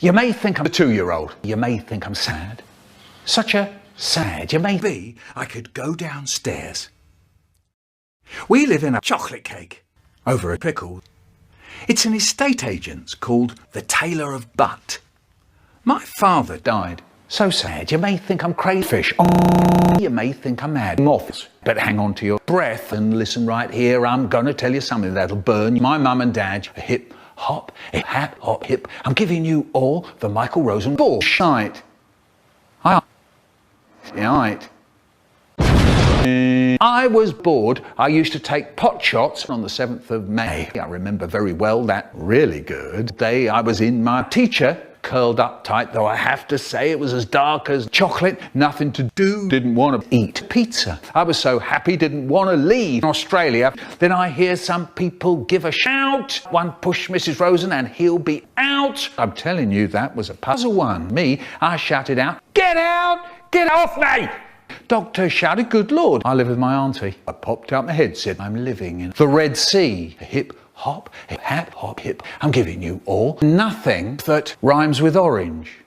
You may think I'm a 2-year-old. You may think I'm sad. Such a sad. You may be. I could go downstairs. We live in a chocolate cake over a pickle. It's an estate agent's called the Tailor of Butt. My father died. So sad. You may think I'm crayfish. Oh, you may think I'm mad. Moths. But hang on to your breath and listen right here. I'm going to tell you something that'll burn my mum and dad. A hip, hop, a hap, hop, hip. I'm giving you all the Michael Rosen bullshit. Right. I was bored. I used to take pot shots on the 7th of May. I remember very well that really good day I was in my teacher, curled up tight, though I have to say it was as dark as chocolate, nothing to do, didn't want to eat pizza. I was so happy, didn't want to leave Australia. Then I hear some people give a shout. One push Mrs. Rosen and he'll be out. I'm telling you, that was a puzzle one. Me, I shouted out, get out! Get off me! Doctor shouted, good Lord. I live with my auntie. I popped out my head, said, I'm living in the Red Sea. A hip, hop, a hap, hop, hip. I'm giving you all nothing that rhymes with orange.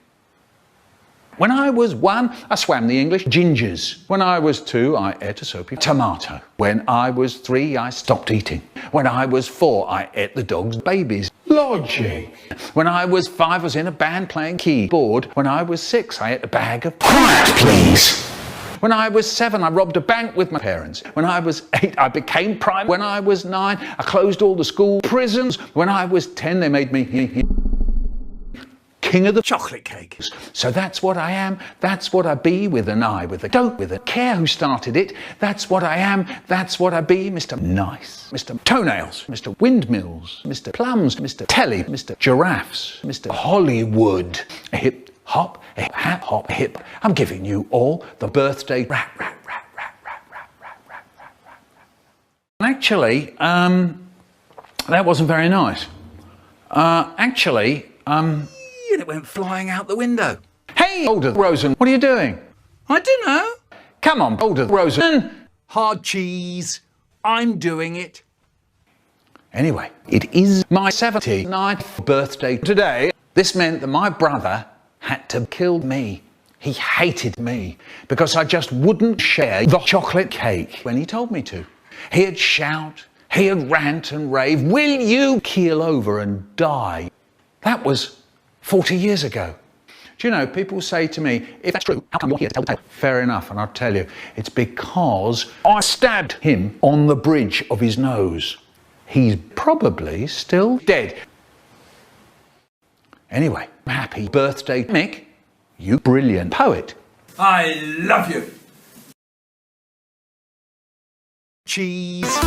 When I was 1, I swam the English gingers. When I was 2, I ate a soapy tomato. When I was 3, I stopped eating. When I was 4, I ate the dog's babies. Logic. When I was 5, I was in a band playing keyboard. When I was 6, I ate a bag of quiet, please. When I was 7, I robbed a bank with my parents. When I was 8, I became prime. When I was 9, I closed all the school prisons. When I was 10, they made me king of the chocolate cake. So that's what I am. That's what I be with an I, with a don't, with a care who started it. That's what I am. That's what I be, Mr. Nice, Mr. Toenails, Mr. Windmills, Mr. Plums, Mr. Telly, Mr. Giraffes, Mr. Hollywood. A hip, hop, a hap, hop, a hip. I'm giving you all the birthday rat, rat, rat, rat, rat, rat, rat, rat, rat, rat, rat. Actually, that wasn't very nice. And it went flying out the window. Hey, older Rosen, what are you doing? I don't know. Come on, older Rosen. Hard cheese. I'm doing it. Anyway, it is my 79th birthday today. This meant that my brother had to kill me. He hated me because I just wouldn't share the chocolate cake when he told me to. He'd shout, he'd rant and rave, will you keel over and die? That was 40 years ago. Do you know, people say to me, if that's true, how come you're here to tell the tale? Fair enough, and I'll tell you, it's because I stabbed him on the bridge of his nose. He's probably still dead. Anyway, happy birthday, Mick, you brilliant poet. I love you. Cheese.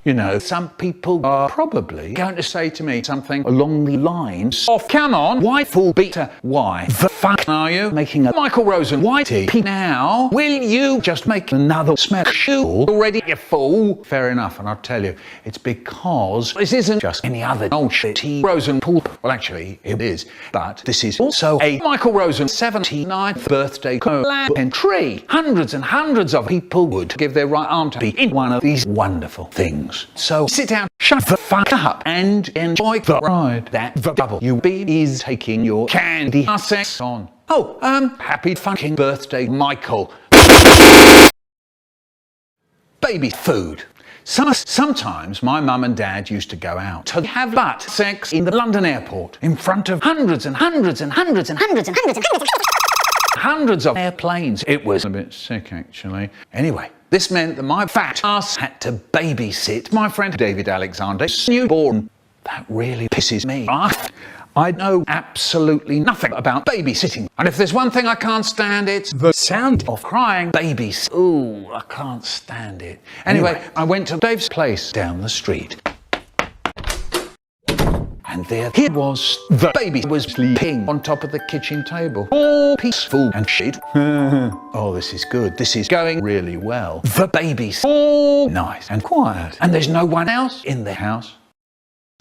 You know, some people are probably going to say to me something along the lines of, come on, Waifu Beater, why the fuck are you making a Michael Rosen YTP now? Will you just make another smash shoe already, you fool? Fair enough, and I'll tell you, it's because this isn't just any other old shitty Rosen pool. Well, actually, it is, but this is also a Michael Rosen 79th birthday collab entry. Hundreds and hundreds of people would give their right arm to be in one of these wonderful things. So sit down, shut the fuck up, and enjoy the ride that the DaKeYoob is taking your candy sex on. Oh, happy fucking birthday, Michael. Baby food. Sometimes my mum and dad used to go out to have butt sex in the London airport in front of hundreds and hundreds and hundreds and hundreds and hundreds and hundreds and hundreds of airplanes. It was a bit sick, actually. Anyway, this meant that my fat ass had to babysit my friend David Alexander's newborn. That really pisses me off. I know absolutely nothing about babysitting. And if there's one thing I can't stand, it's the sound of crying babies. Ooh, I can't stand it. Anyway, I went to Dave's place down the street. And there he was. The baby was sleeping on top of the kitchen table. All peaceful and shit. Oh, this is good. This is going really well. The baby's all nice and quiet. And there's no one else in the house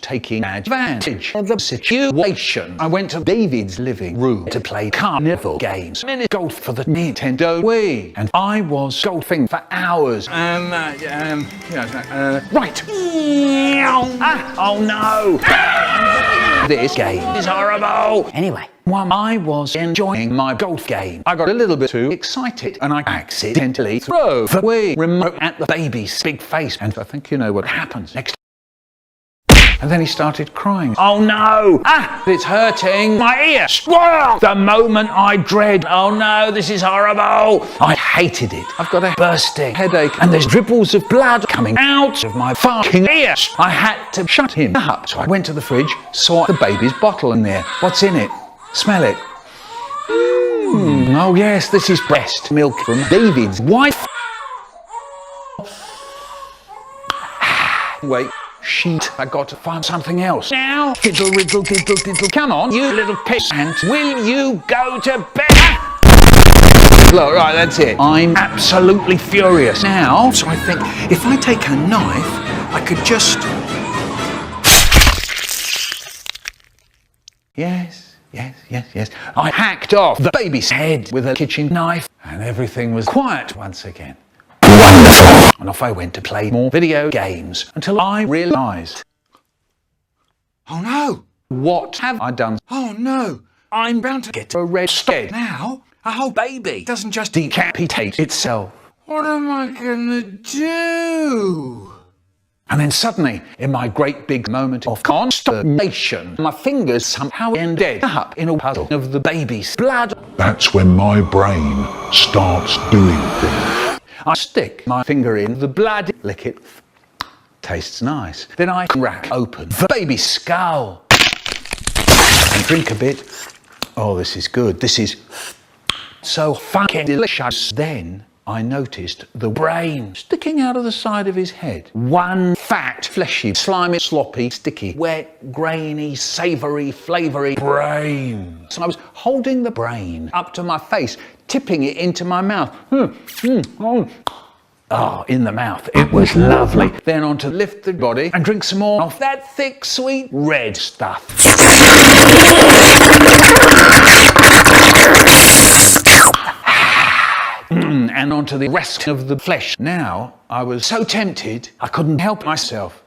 taking advantage of the situation. I went to David's living room to play carnival games, mini golf for the Nintendo Wii, and I was golfing for hours. Right. Oh no! This game is horrible. Anyway, while I was enjoying my golf game, I got a little bit too excited and I accidentally threw the Wii remote at the baby's big face, and I think you know what happens next. And then he started crying. Oh no! It's hurting my ear! The moment I dread. Oh no, this is horrible! I hated it. I've got a bursting headache and there's dribbles of blood coming out of my fucking ear. I had to shut him up. So I went to the fridge, saw the baby's bottle in there. What's in it? Smell it. Oh yes, this is breast milk from David's wife. Wait. Shit, I got to find something else. Now, diddle, riddle, diddle, diddle. Come on, you little piss ant. Will you go to bed? Look, right, that's it. I'm absolutely furious now. So I think if I take a knife, I could just... Yes, yes. I hacked off the baby's head with a kitchen knife, and everything was quiet once again. Wonderful! And off I went to play more video games until I realised. Oh no! What have I done? Oh no! I'm bound to get arrested. Now, a whole baby doesn't just decapitate itself. What am I gonna do? And then suddenly, in my great big moment of consternation, my fingers somehow ended up in a puddle of the baby's blood. That's when my brain starts doing things. I stick my finger in the blood, lick it, tastes nice. Then I crack open the baby's skull and drink a bit. Oh, this is good. This is so fucking delicious. Then I noticed the brain sticking out of the side of his head. One fat, fleshy, slimy, sloppy, sticky, wet, grainy, savoury, flavoury brain. So I was holding the brain up to my face, tipping it into my mouth. Oh, in the mouth. It was lovely. Then on to lift the body and drink some more of that thick, sweet, red stuff. And onto the rest of the flesh. Now, I was so tempted, I couldn't help myself.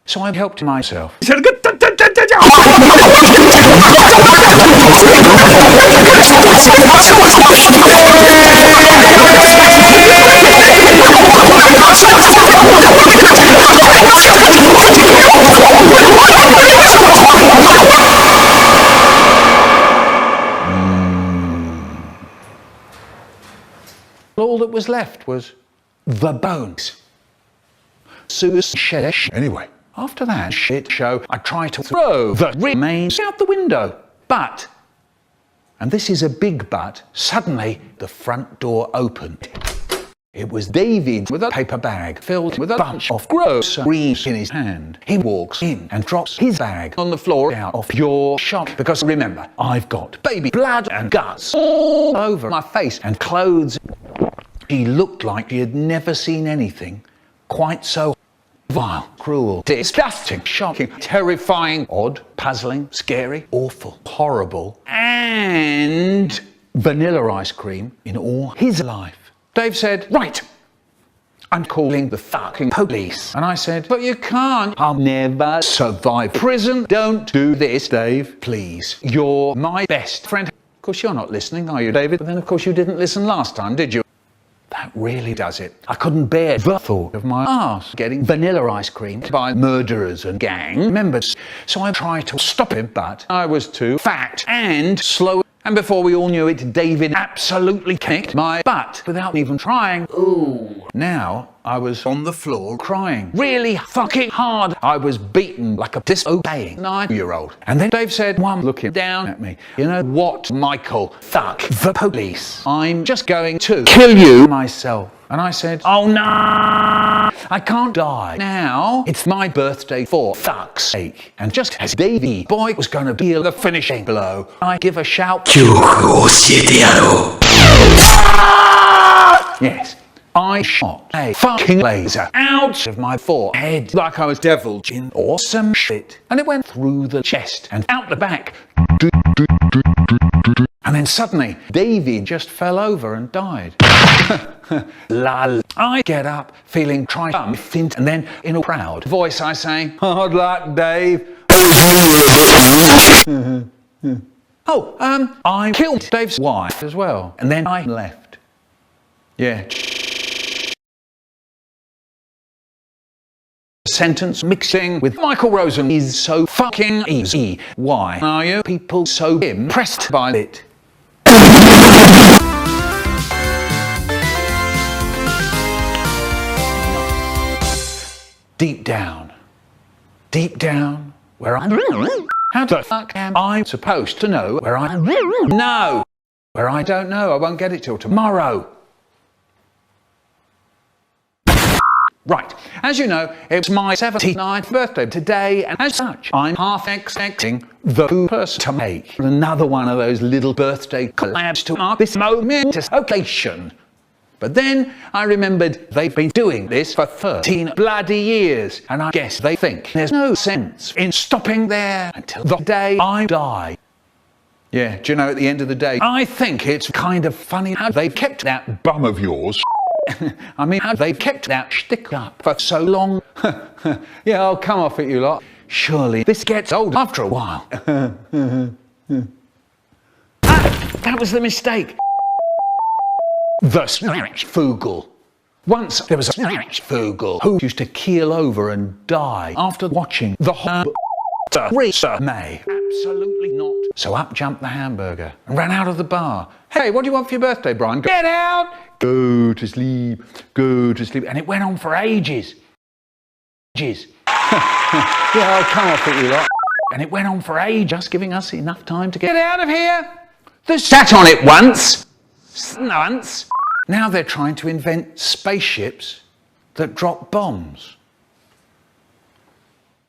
So I helped myself. All that was left was the bones. Anyway, after that shit show, I tried to throw the remains out the window. But, and this is a big but, suddenly the front door opened. It was David with a paper bag filled with a bunch of gross greens in his hand. He walks in and drops his bag on the floor out of your shop. Because remember, I've got baby blood and guts all over my face and clothes. He looked like he had never seen anything quite so vile, cruel, disgusting, shocking, terrifying, odd, puzzling, scary, awful, horrible, and vanilla ice cream in all his life. Dave said, right, I'm calling the fucking police. And I said, but you can't. I'll never survive prison. Don't do this, Dave, please. You're my best friend. Of course, you're not listening, are you, David? But then, of course, you didn't listen last time, did you? That really does it. I couldn't bear the thought of my ass getting vanilla ice cream by murderers and gang members. So I tried to stop him, but I was too fat and slow. And before we all knew it, David absolutely kicked my butt without even trying. Ooh. Now I was on the floor crying really fucking hard. I was beaten like a disobeying 9-year-old. And then Dave said, one looking down at me, you know what, Michael? Fuck the police. I'm just going to kill you myself. And I said, oh no, I can't die now. It's my birthday for fuck's sake. And just as Davey boy was going to deal the finishing blow, I give a shout. Yes, I shot a fucking laser out of my forehead like I was deviled in awesome shit. And it went through the chest and out the back. And then suddenly, Davey just fell over and died. Lol. I get up, feeling triumphant, and then in a proud voice I say, hard luck, Dave. I killed Dave's wife as well. And then I left. Yeah. Sentence mixing with Michael Rosen is so fucking easy. Why are you people so impressed by it? Deep down, where I how the fuck am I supposed to know where I know? Where I don't know, I won't get it till tomorrow. Right, as you know, it's my 79th birthday today, and as such, I'm half expecting the person to make another one of those little birthday collabs to mark this momentous occasion. But then I remembered they've been doing this for 13 bloody years, and I guess they think there's no sense in stopping there until the day I die. Yeah, do you know, at the end of the day, I think it's kind of funny how they've kept that Bum of yours. I mean, how they've kept that shtick up for so long. Yeah, I'll come off it, you lot. Surely this gets old after a while. That was the mistake. The Snatchfugel. Once there was a Snatchfugel who used to keel over and die after watching the May. Absolutely not. So up jumped the hamburger and ran out of the bar. Hey, what do you want for your birthday, Brian? Get out! Go to sleep. Go to sleep. And it went on for ages. Ages. Yeah, I'll come off it, you lot. And it went on for ages, just giving us enough time to get out of here. They sat on it once. Now they're trying to invent spaceships that drop bombs.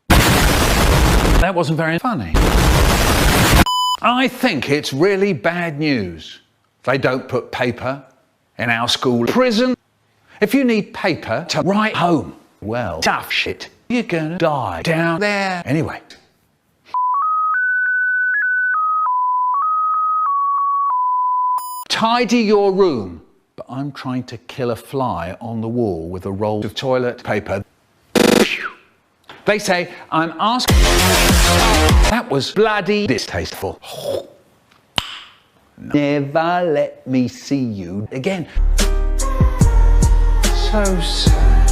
That wasn't very funny. I think it's really bad news. They don't put paper in our school prison. If you need paper to write home, well, tough shit. You're gonna die down there. Anyway. Tidy your room. But I'm trying to kill a fly on the wall with a roll of toilet paper. They say I'm asking. That was bloody distasteful. Never let me see you again. So sad.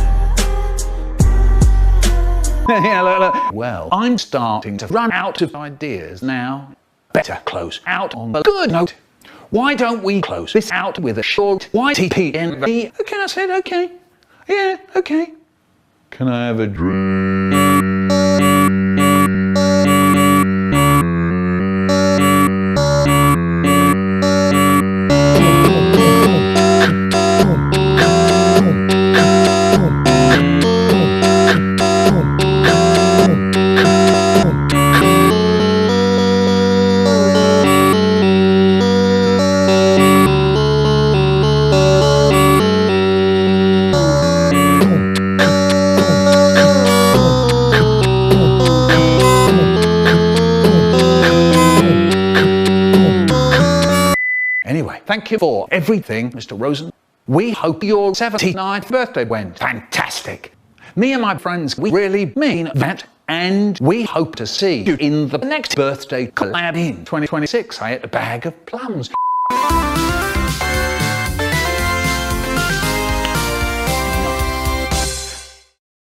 Yeah, look. Well, I'm starting to run out of ideas now. Better close out on a good note. Why don't we close this out with a short pNsB? Okay, I said okay. Yeah, okay. Can I have a drink? Thank you for everything, Mr. Rosen. We hope your 79th birthday went fantastic. Me and my friends, we really mean that, and we hope to see you in the next birthday collab in 2026. I ate a bag of plums.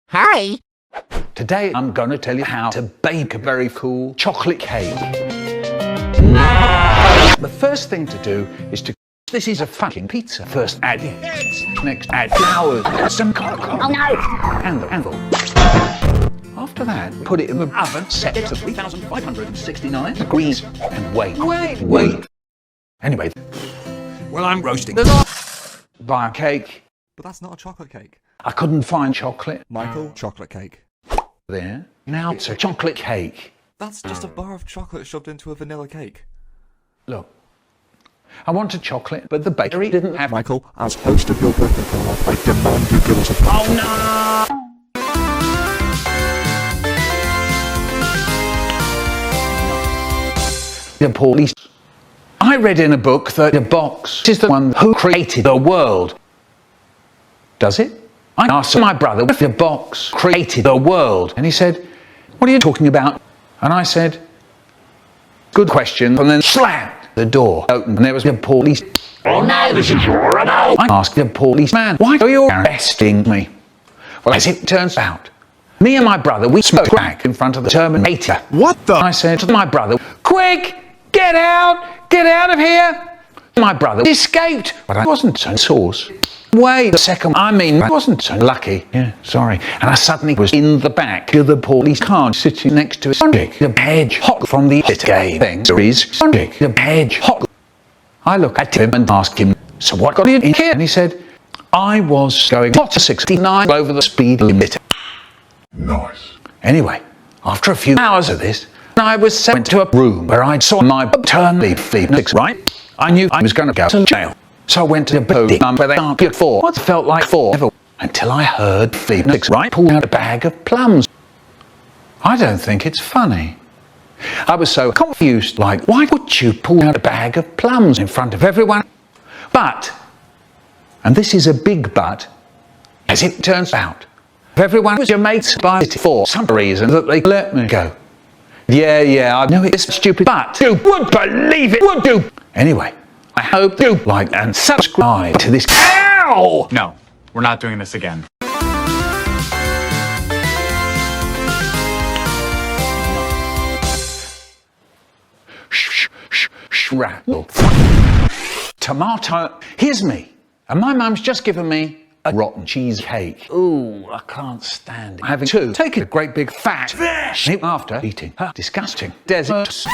Hi. Today I'm going to tell you how to bake a very cool chocolate cake. The first thing to do is to... This is a fucking pizza. First add eggs, next add flour, some cocoa. Oh no! And the anvil. After that, put it in the oven set to 3,569 degrees and wait. Anyway. Well, I'm roasting. Buy a cake. But that's not a chocolate cake. I couldn't find chocolate. Michael, chocolate cake. There. Now it's a chocolate cake. That's just a bar of chocolate shoved into a vanilla cake. Look, I wanted chocolate, but the bakery didn't have... Michael, as host of your birthday collab, I demand you give us a... Oh no! The police. I read in a book that the box is the one who created the world. Does it? I asked my brother if the box created the world, and he said, "What are you talking about?" And I said, "Good question," and then slam! The door opened and there was the police. Oh no, this is your remote! I asked the policeman, "Why are you arresting me?" Well, as it turns out, me and my brother, we smoked crack in front of the Terminator. What the? I said to my brother, "Quick, get out! Get out of here!" My brother escaped, but I wasn't so sauce. Wait a second, I wasn't so lucky. Yeah, sorry. And I suddenly was in the back of the police car sitting next to a Sonic the Hedgehog from the game thing series. Sonic the Hedgehog. I look at him and ask him, "So what got you in here?" And he said, "I was going 69 over the speed limit." Nice. Anyway, after a few hours of this, I was sent to a room where I saw my paternity feelings, right? I knew I was going to go to jail. So I went to the building where they argued for what felt like forever, until I heard Phoenix Wright pull out a bag of plums. I don't think it's funny. I was so confused, like, why would you pull out a bag of plums in front of everyone? But, and this is a big but, as it turns out, everyone was your mates by it for some reason that they let me go. Yeah, I know it's stupid, but you would believe it, would you? Anyway, I hope you like and subscribe to this. Ow! No, we're not doing this again. Rattle. Tomato. Here's me. And my mum's just given me a rotten cheesecake. Ooh, I can't stand it. Having to take a great big fat shit after eating her disgusting dessert.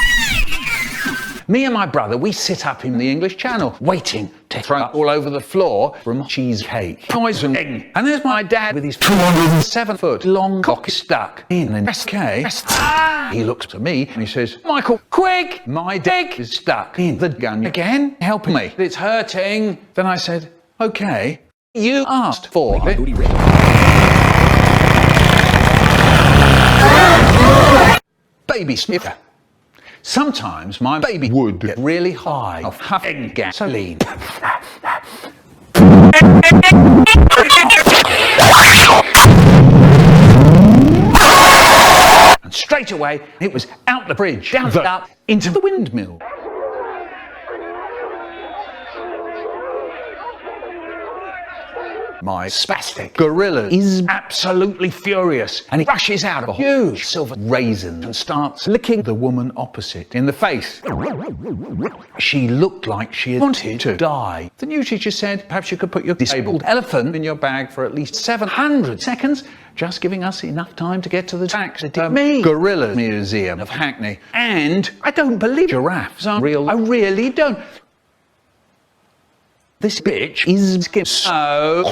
Me and my brother, we sit up in the English Channel, waiting to throw up all over the floor from cheesecake. Poisoning. And there's my dad with his 207-foot long cock stuck in an SK. He looks at me and he says, Michael, quick! My dick is stuck in the gun again. Help me. It's hurting. Then I said, okay, you asked for it. Baby sniffer. Sometimes my baby would get really high off huffing gasoline. And straight away, it was out the bridge, down the up, into the windmill. My spastic gorilla is absolutely furious, and he rushes out of a huge silver raisin and starts licking the woman opposite in the face. She looked like she wanted to die. The news teacher said, perhaps you could put your disabled elephant in your bag for at least 700 seconds, just giving us enough time to get to the taxidermy gorilla museum of Hackney. And I don't believe giraffes are real. I really don't. This bitch is skip. So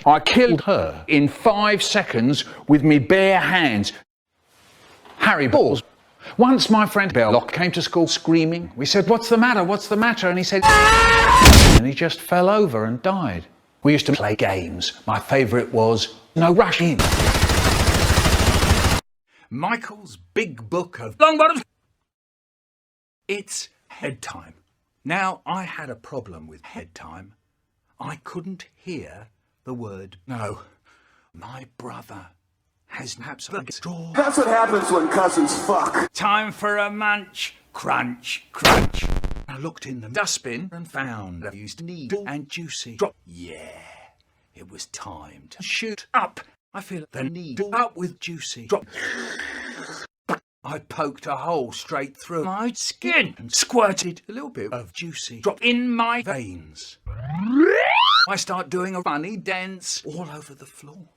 I killed her in 5 seconds with me bare hands. Harry Balls. Once my friend Belloc came to school screaming. We said, what's the matter? What's the matter? And he said, and he just fell over and died. We used to play games. My favourite was No Rush In. Michael's big book of long bottoms. It's head time. Now, I had a problem with head time. I couldn't hear the word no. My brother has perhaps a straw. That's what happens when cousins fuck. Time for a munch. Crunch, crunch. I looked in the dustbin and found a used needle and juicy drop. Yeah, it was time to shoot up. I feel the needle up with juicy drop. I poked a hole straight through my skin and squirted a little bit of juicy drop in my veins. I start doing a funny dance all over the floor.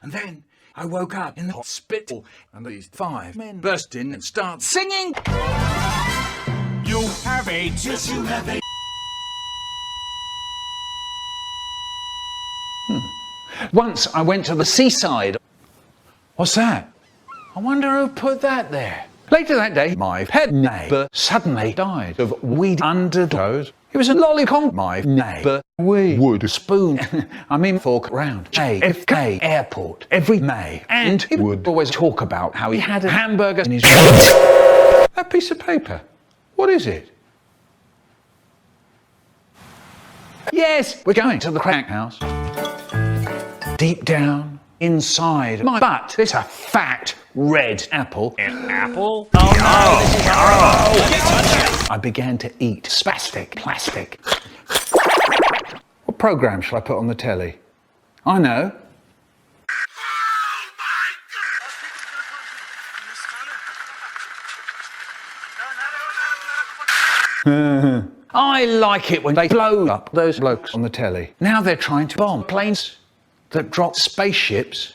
And then I woke up in the hospital and these 5 men burst in and start singing. You have AIDS, yes you have AIDS. Once I went to the seaside. What's that? I wonder who put that there. Later that day, my pet neighbour suddenly died of weed undertows. It was a lollipop. My neighbour would spoon, fork round JFK Airport every May. And he would always talk about how he had a hamburger in his mouth. That piece of paper, what is it? Yes, we're going to the crack house. Deep down, inside my butt, there's a fat red apple. An apple? Oh no, this is horrible. I began to eat spastic plastic. What programme shall I put on the telly? I know. I like it when they blow up those blokes on the telly. Now they're trying to bomb planes that drop spaceships.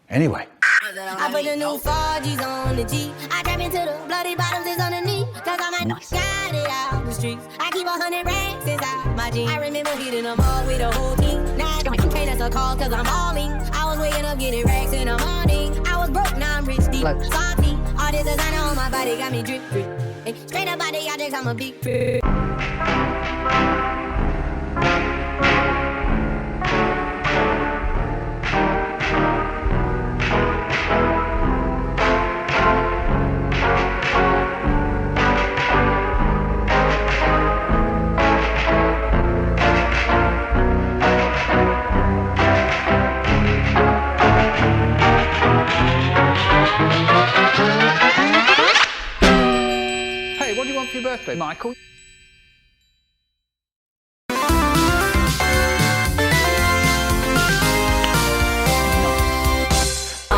Anyway. I put the new 4Gs on the G. I trap into the bloody bottoms is underneath. Cause I'm nice. Got it out the streets. I keep 100 racks inside my jeans. I remember hitting them all with a whole team. Now I can't pay that's a call cause I'm balling. I was waking up getting racks in the morning. I was broke, now I'm rich, deep, salty. All this designer on my body got me drip, drip. Hey, straight up body objects, I'm a big trip. birthday, Michael.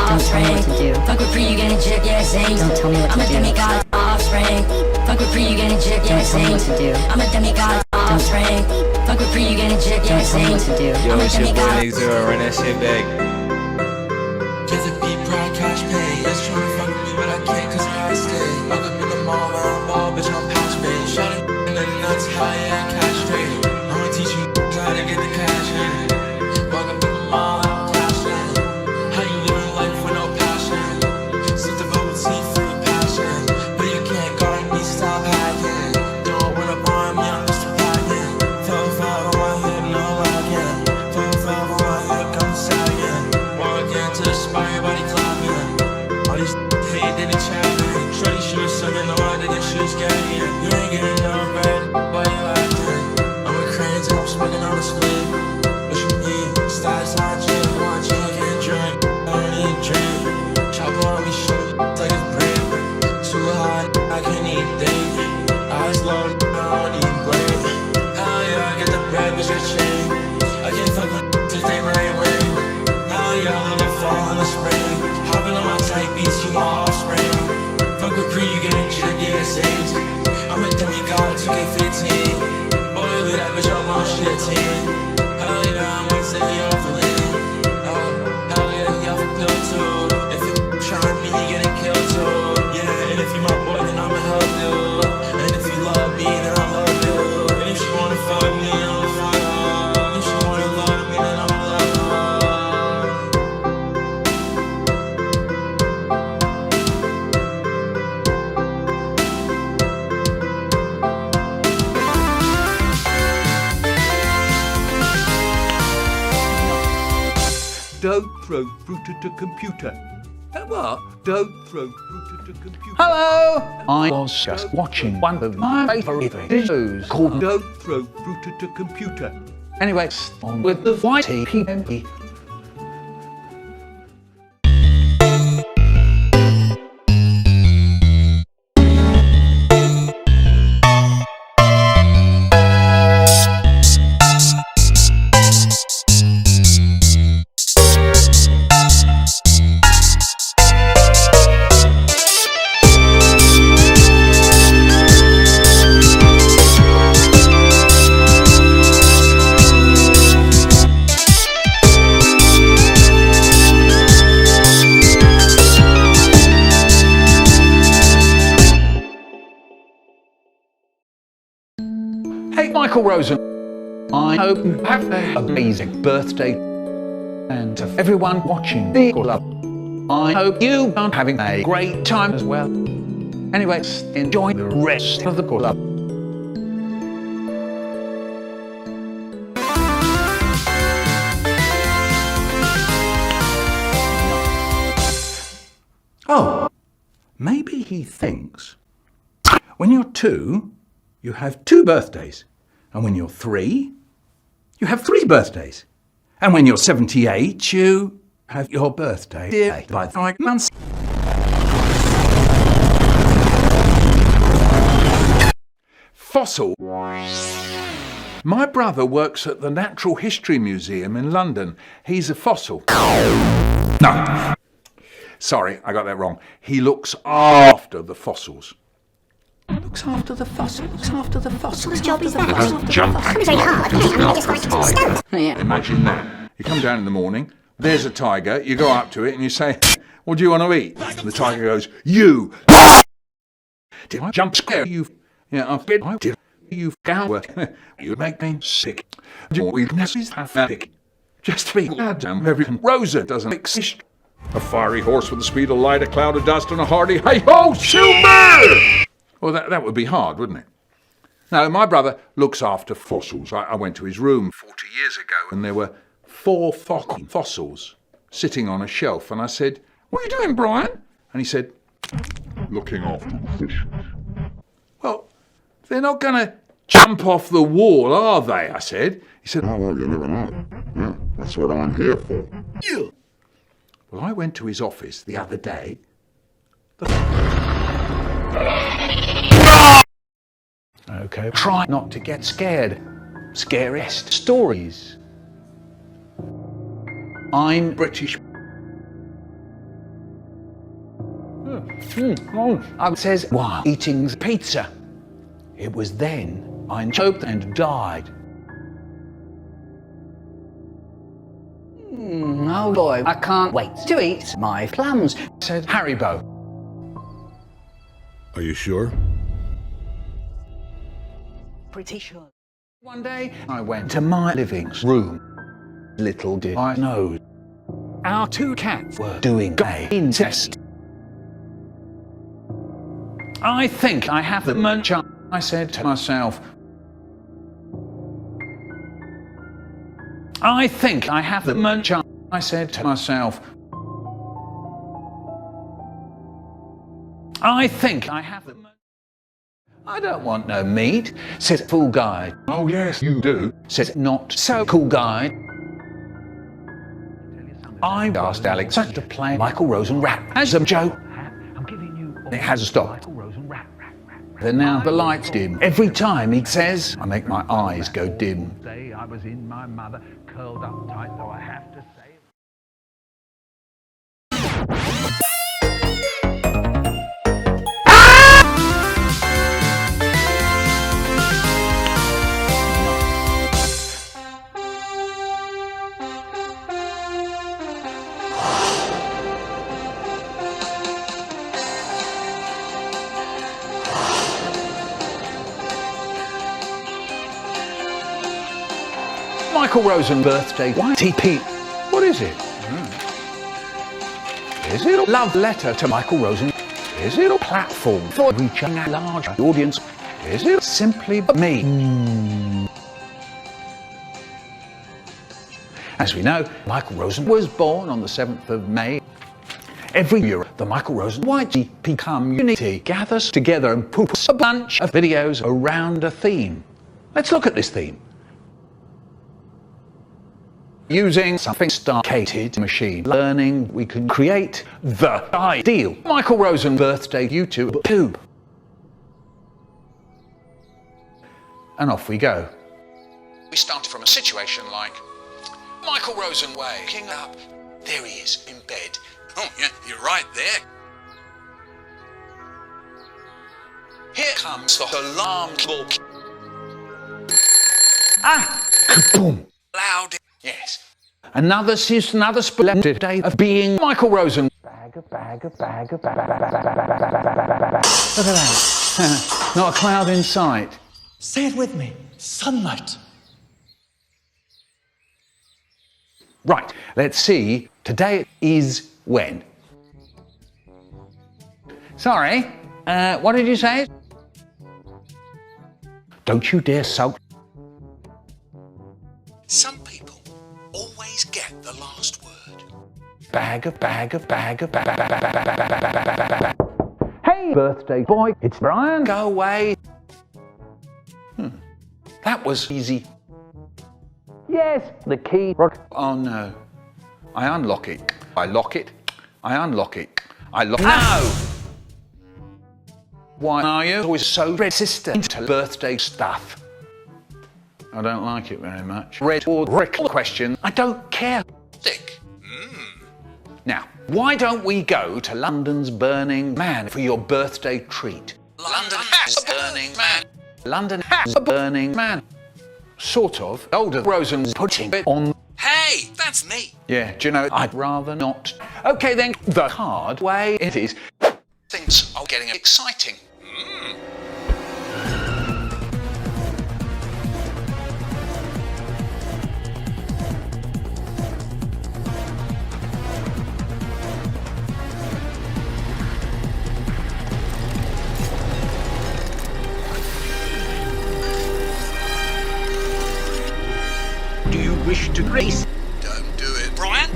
Don't tell me what to do. Fuck with free, you getting chipped, yeah, same. Don't tell me what to do. I'm a demigod, offspring. Fuck with free, you getting chipped, yeah, same. Don't tell me what to do. I'm a demigod, offspring. Fuck with free, you getting chipped, yeah, same. Don't tell me what to do. Yo, it's your boy Nate Craven, run that shit back. Just a beat, pride, cash pay. Just tryna fuck with me, but I can't cause I gotta stay. Fuck up in the mall, where I'm ball, bitch, I'm patch paid. Shot it in the nuts, high and cash straight. I'ma teach you how to get the cash in. Fuck up in the mall, I'm cash in. How you living life with no passion? Sit the vote, see for the passion. But you can't guard me, stop hacking. Don't wanna buy me, I'm just packing. 4-5 on my hip, no lagging. 4-5 on my hip, come sagging. Walk into the spot, your body clapping. All these fade in the chatting. Shorty shoes, sucking the water, their shoes getting. You ain't getting no bread, why you acting? I'm with cranes and I'm smoking on the split. What you need? Status logic, watch you can't drink. I don't need drink. Chopper on me, shoot like it's bread. Too hot, I can't eat thing. Eyes low, I don't need bread. Hell yeah, I get the bread, bitch, get chain. I can't fuck with since they rain, rain. Hell yeah, let it fall in the spring. Hopping on my tight beats, you my offspring. Fuck with pre, you getting shit, yeah, same. I'm a demigod, 2K15. Boy, leave that bitch up on shit, team. Hell yeah, I'm gonna send you off the lane. Hell yeah, y'all for pill too. If you trying me, you getting killed too. Yeah, and if you my boy, then I'ma help you. And if you love me, then I love you. And if you wanna fuck me, I'ma fuck her. If you wanna love me, then I'ma love her. Don't throw fruit at a computer. What? Don't throw fruit at a computer. Hello! I was just watching one of my favorite videos called Don't throw fruit at a computer. Anyway, on with the YTP. Hey, Michael Rosen. I hope you have an amazing birthday. And to everyone watching the Collab, I hope you are having a great time as well. Anyway, enjoy the rest of the Collab. Oh, maybe he thinks when you're 2, you have 2 birthdays. And when you're 3, you have 3 birthdays. And when you're 78, you have your birthday by 5 months. Fossil. My brother works at the Natural History Museum in London. He's a fossil. No. Sorry, I got that wrong. He looks after the fossils. Looks after the fossils. Looks after the fossils. Whose job is that? It's very hard. I just like to stand. Yeah. Imagine that. You come down in the morning, there's a tiger, you go up to it and you say, what do you want to eat? And the tiger goes, you! Did I jump scare you? Yeah, I've been, I did. You coward. You make me sick. We pathetic. Just to be goddamn everything. Rosa doesn't exist. A fiery horse with the speed of light, a cloud of dust, and a hearty hey-ho, Silver! Well, that would be hard, wouldn't it? Now, my brother looks after fossils. I went to his room 40 years ago, and there were 4 fossils sitting on a shelf. And I said, what are you doing, Brian? And he said, looking after the fish. Well, they're not going to jump off the wall, are they? I said. He said, oh, well, you never know. Yeah, that's what I'm here for. Yeah. Well, I went to his office the other day. Okay, try not to get scared. Scariest stories. I'm British. I says while eating pizza. It was then I choked and died. Oh boy, I can't wait to eat my plums, said Haribo. Are you sure? Pretty sure. One day I went to my living room. Little did I know, our two cats were doing gay incest. I think I have the munch, I said to myself. I think I have the munch, I said to myself. I think I have the munch. I don't want no meat, said Fool Guy. Oh yes, you do, said Not So Cool Guy. I asked Alex to play Michael Rosen rap as a joke. It has a stop. Then now the lights dim. Every time he says, I make my eyes go dim. I was in my mother, curled up tight, though I have to say. Michael Rosen birthday YTP. What is it? Is it a love letter to Michael Rosen? Is it a platform for reaching a larger audience? Is it simply me? As we know, Michael Rosen was born on the 7th of May. Every year, the Michael Rosen YTP community gathers together and puts a bunch of videos around a theme. Let's look at this theme. Using something sophisticated machine learning, we can create the ideal Michael Rosen birthday YouTube tube. And off we go. We start from a situation like Michael Rosen waking up. There he is in bed. Oh yeah, you're right there. Here comes the alarm clock. Ah! Kaboom! Loud. Yes. Another splendid day of being Michael Rosen. Bag. Look at that. Not a cloud in sight. Say it with me. Sunlight. Right, let's see. Today is when? Sorry, what did you say? Don't you dare sulk. Some people always get the last word. Bag. Hey, birthday boy, it's Brian. Go away. That was easy. Yes, the key. Oh no. I unlock it. I lock it. I unlock it. I lock it. No! Why are you always so resistant to birthday stuff? I don't like it very much. Red or brick question, I don't care. Stick. Now, why don't we go to London's Burning Man for your birthday treat? London has a burning man. London has a burning man. Sort of. Older Rosen's putting it on. Hey, that's me. Yeah, do you know, I'd rather not. Okay then, the hard way it is. Things are getting exciting. Do you wish to grace? Don't do it, Brian.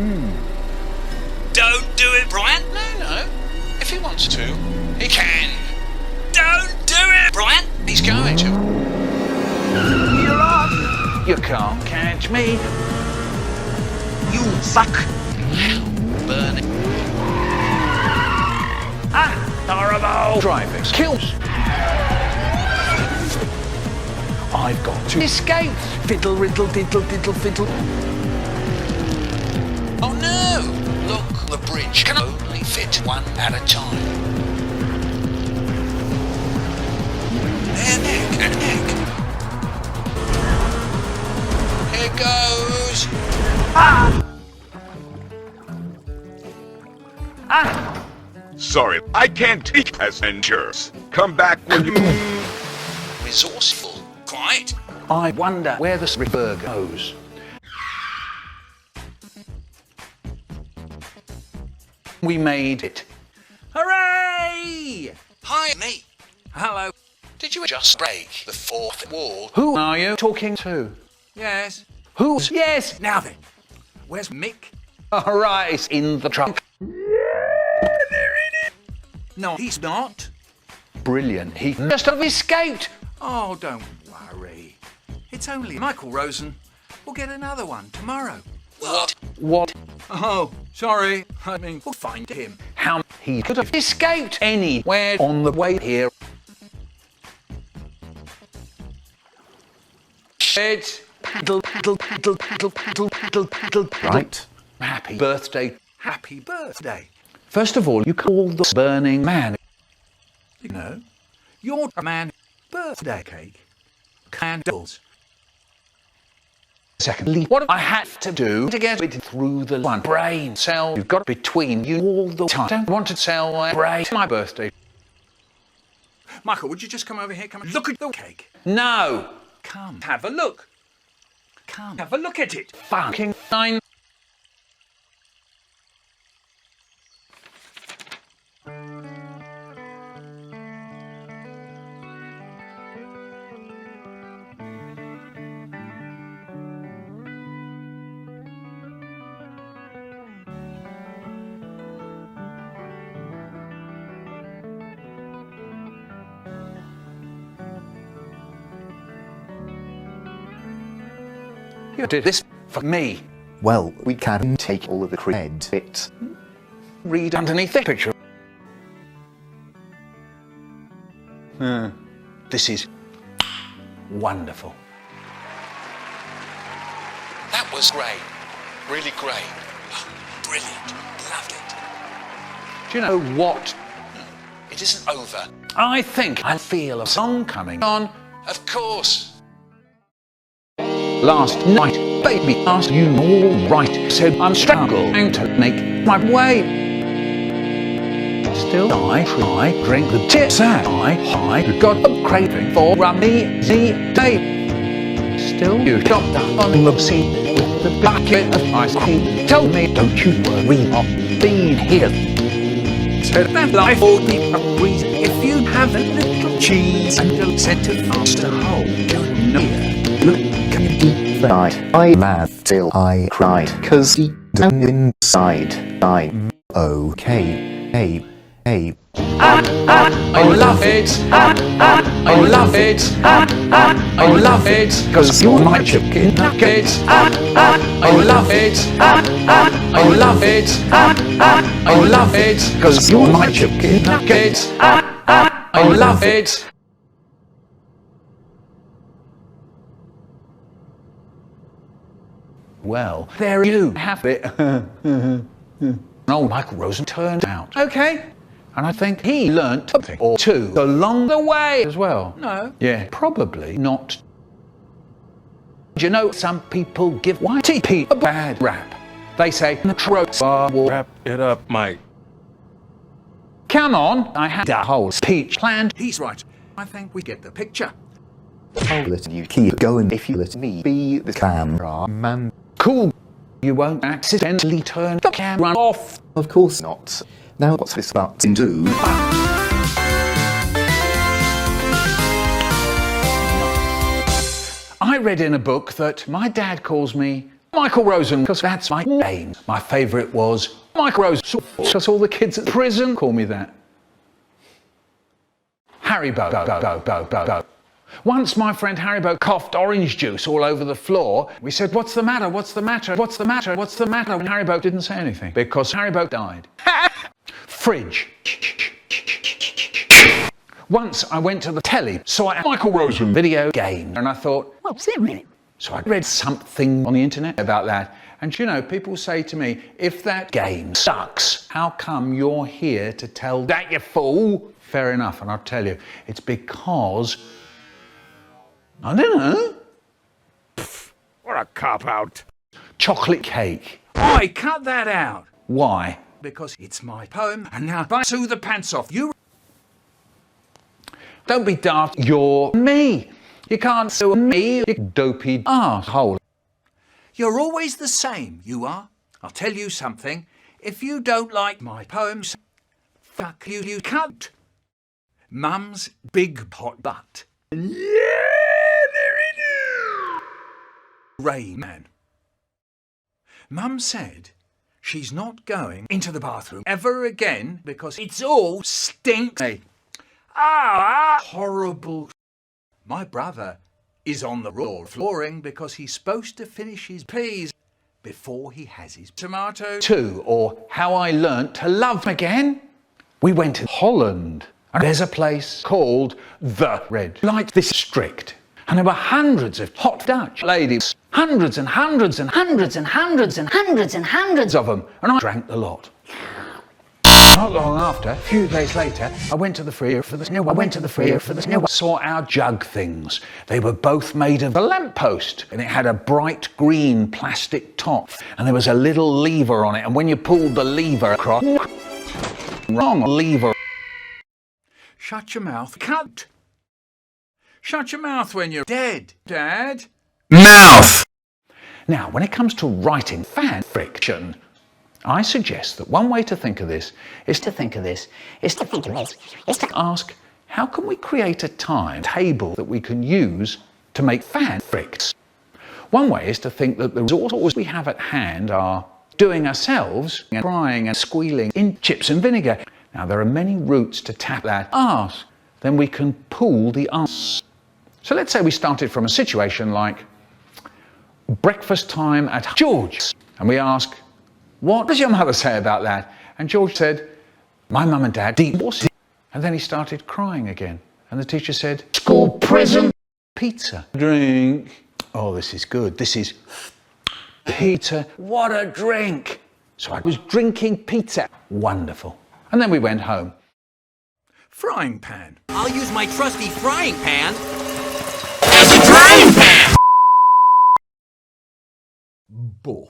Don't do it, Brian. No. If he wants to, he can. Don't do it, Brian. He's going to. You're on. You can't catch me. You suck. Burning. Ah, horrible. Driving skills. I've got to escape. Fiddle, riddle, diddle, diddle, fiddle. Oh no! Look, the bridge can only fit one at a time. Nick. Here goes. Sorry, I can't teach passengers. Come back when you... Resourceful. Quite. I wonder where the river goes. We made it. Hooray! Hi, me. Hello. Did you just break the fourth wall? Who are you talking to? Yes. Who's? Yes. Now then, where's Mick? All right, it's in the trunk. No, he's not. Brilliant. He just have escaped. Oh, don't worry. It's only Michael Rosen. We'll get another one tomorrow. What? Oh, sorry. I mean, we'll find him. How he could have escaped anywhere on the way here. It's paddle, paddle, paddle, paddle, paddle, paddle, paddle, paddle. Right. Happy birthday. Happy birthday. First of all, you call the burning man. You know, your man birthday cake. Candles. Secondly, what I had to do to get it through the one brain cell you've got between you all the time. I don't want to sell my brain to my birthday. Michael, would you just come over here? Come and look at the cake. No. Come, have a look. Come, have a look at it. Fucking fine. You did this for me. Well, we can take all of the credit. Read underneath the picture. This is wonderful. That was great. Really great. Brilliant. Loved it. Do you know what? It isn't over. I think I feel a song coming on. Of course. Last night, baby asked you all right. Said I'm struggling to make my way. Still I try, drink the tears I got a craving for rummy day. Still you stopped up on the seat with the bucket of ice cream. Tell me, don't you worry, I've been here. Said that life would be a breeze if you have a little cheese and a set of faster hold. You know. I laughed till I cried, 'cause deep down inside I'm okay. Hey. I love it. I love it. I love it. 'Cause you're my chicken nugget. I love it. I love it. I love it. 'Cause you're my chicken nugget. I love it. Well, there you have it. Old Michael Rosen turned out okay. And I think he learnt something or two along the way as well. No. Yeah, probably not. Do you know some people give YTP a bad rap? They say the tropes are Wrap it up, Mike. Come on, I had a whole speech planned. He's right. I think we get the picture. I'll let you keep going if you let me be the camera man. Cool. You won't accidentally turn the camera off. Of course not. Now what's this button do? I read in a book that my dad calls me Michael Rosen because that's my name. My favourite was Michael Rosen because all the kids at prison call me that. Haribo. Once my friend Haribo coughed orange juice all over the floor. We said, what's the matter? What's the matter? What's the matter? What's the matter? And Haribo didn't say anything because Haribo died. Fridge. Once I went to the telly, saw a Michael Rosen video game, and I thought, what's that really? So I read something on the internet about that. And you know, people say to me, if that game sucks, how come you're here to tell that, you fool? Fair enough, and I'll tell you, it's because, I don't know. What a cop-out. Chocolate cake. Oi, cut that out. Why? Because it's my poem, and now I sue the pants off you. Don't be daft, you're me. You can't sue me, you dopey arsehole. You're always the same, you are. I'll tell you something. If you don't like my poems, fuck you, you cunt. Mum's big hot butt. Yeah, there it is. Rayman. Mum said she's not going into the bathroom ever again because it's all stinky. Ah, horrible. My brother is on the raw flooring because he's supposed to finish his peas before he has his tomatoes. 2, or How I Learnt to Love Again. We went to Holland, and there's a place called the Red Light District. And there were hundreds of hot Dutch ladies, hundreds and hundreds and hundreds and hundreds and hundreds and hundreds of them, and I drank the lot. Not long after, a few days later, I went to the freezer for the saw our jug things. They were both made of a lamppost, and it had a bright green plastic top, and there was a little lever on it, and when you pulled the lever across, wrong lever. Shut your mouth, cunt. Shut your mouth when you're dead, Dad. Mouth! Now, when it comes to writing fan fiction, I suggest that one way to think of this is to ask, how can we create a timetable that we can use to make fanfics? One way is to think that the resources we have at hand are doing ourselves and crying and squealing in chips and vinegar. Now, there are many routes to tap that arse. Then we can pool the arse. So let's say we started from a situation like breakfast time at George's, and we ask, what does your mother say about that? And George said, my mum and dad divorced. And then he started crying again. And the teacher said, school, prison, pizza, drink. Oh, this is good. This is pizza. What a drink. So I was drinking pizza. Wonderful. And then we went home. Frying pan. I'll use my trusty frying pan as a drying pan. Boff.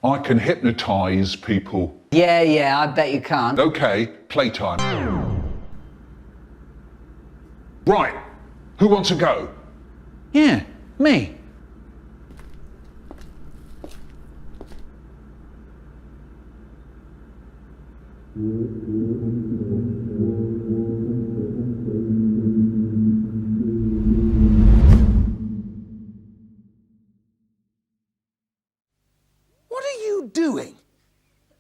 I can hypnotise people. Yeah, I bet you can't. Okay, playtime. Right, who wants to go? Yeah, me. What are you doing?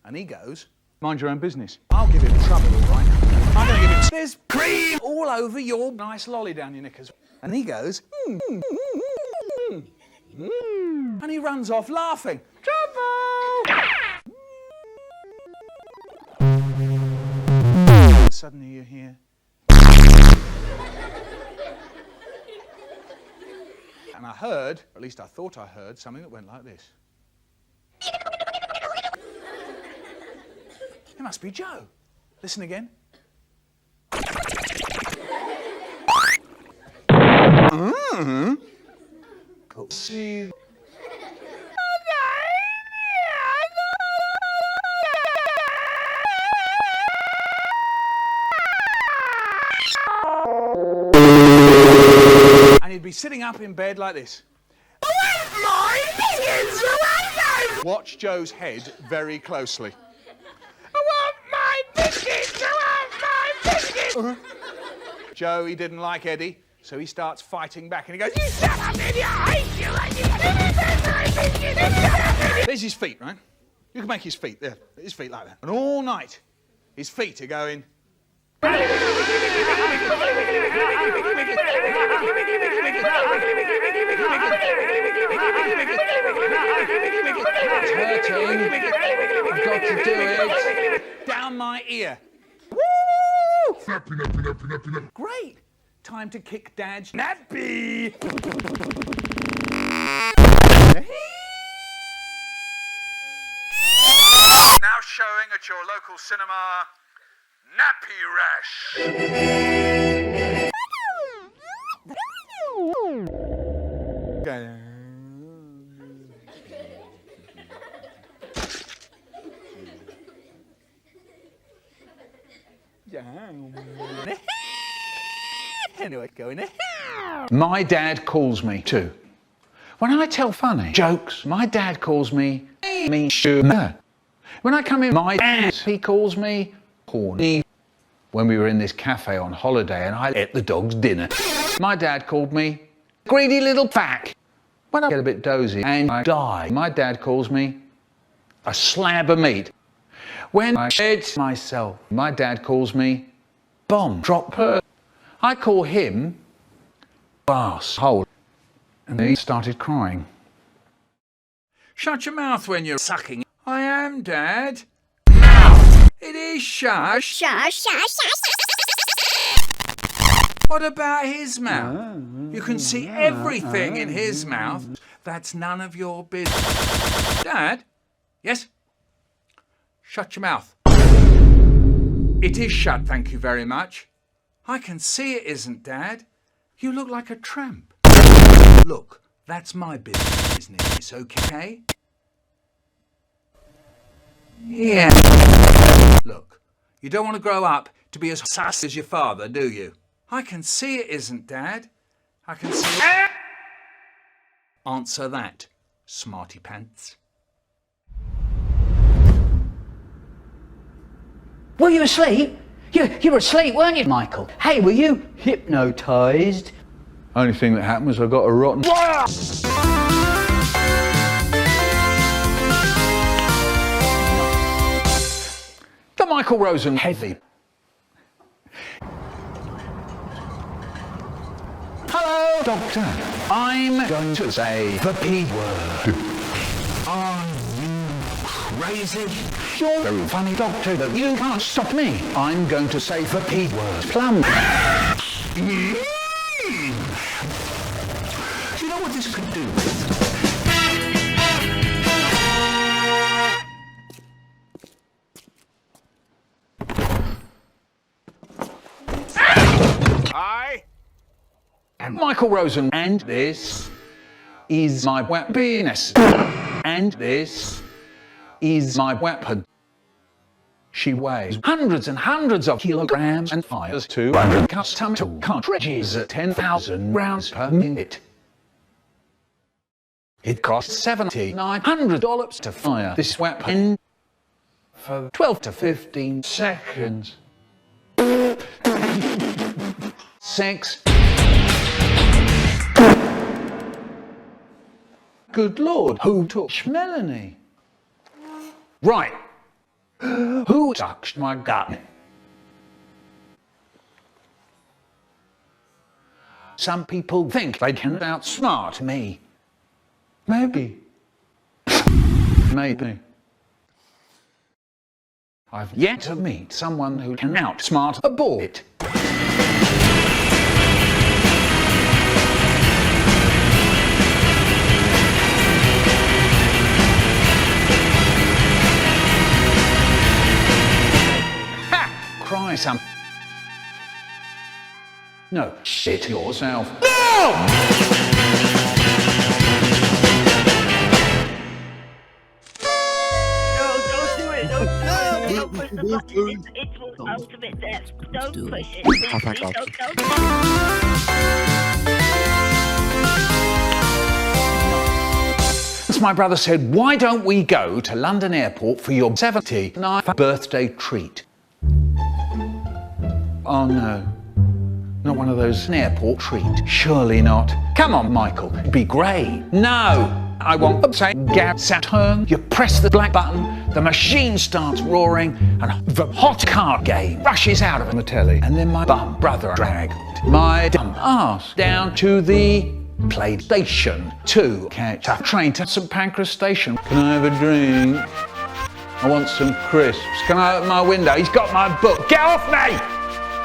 And he goes, mind your own business. I'll give him trouble, all right? I'm going to give him... There's cream all over your nice lolly down your knickers. And he goes, and he runs off laughing. Trouble! sudden you hear... And I heard, or at least I thought I heard, something that went like this. It must be Joe. Listen again. Cool. See. And he'd be sitting up in bed like this. Watch Joe's head very closely. Joe, he didn't like Eddie, so he starts fighting back and he goes, "You shut up, idiot! I hate you!" There's his feet, right? You can make his feet, there, his feet like that. And all night, his feet are going... It's hurting. I've got to do it. Down my ear. Woo! Great. Time to kick Dad's nappy. Now showing at your local cinema, Nappy Rash. Anyway, going in. My dad calls me too. When I tell funny jokes, my dad calls me sugar. When I come in, my dad, he calls me horny. When we were in this cafe on holiday and I ate the dog's dinner, my dad called me greedy little fuck. When I get a bit dozy and I die, my dad calls me a slab of meat. When I shit myself, my dad calls me bomb dropper. I call him asshole. And he started crying. Shut your mouth when you're sucking. I am, Dad. Mouth! It is shush. Shush, shush, shush. What about his mouth? You can see everything in his mouth. That's none of your business. Dad? Yes? Shut your mouth. It is shut, thank you very much. I can see it isn't, Dad. You look like a tramp. Look, that's my business, isn't it? It's okay? Yeah. Look, you don't want to grow up to be as sus as your father, do you? I can see it isn't, Dad. I can see it. Answer that, smarty pants. Were you asleep? You were asleep, weren't you, Michael? Hey, were you hypnotised? Only thing that happened was I got a rotten... The Michael Rosen heavy. Hello, Doctor. I'm going to say the P word. Are you crazy? You're a very funny, Doctor, but you can't stop me. I'm going to say the P word. Plum. Do you know what this could do? I am Michael Rosen, and this is my penis. And this is my weapon. She weighs hundreds and hundreds of kilograms and fires 200 custom tool cartridges at 10,000 rounds per minute. It costs $7,900 to fire this weapon for 12 to 15 seconds. 6. Good Lord, who touched Melanie? Right. Who touched my gut? Some people think they can outsmart me. Maybe. Maybe. I've yet to meet someone who can outsmart a bullet. Ha! Cry some. No, shit yourself. No! It's ultimate death. Don't push it. Please, don't. As my brother said, why don't we go to London Airport for your 79th birthday treat? Oh no. Not one of those airport treats. Surely not. Come on, Michael. Be great. No. I want say Saturn. You press the black button, the machine starts roaring, and the hot car game rushes out of the telly. And then my bum brother dragged my dumb ass down to the PlayStation to catch a train to St Pancras Station. Can I have a drink? I want some crisps. Can I open my window? He's got my book. Get off me!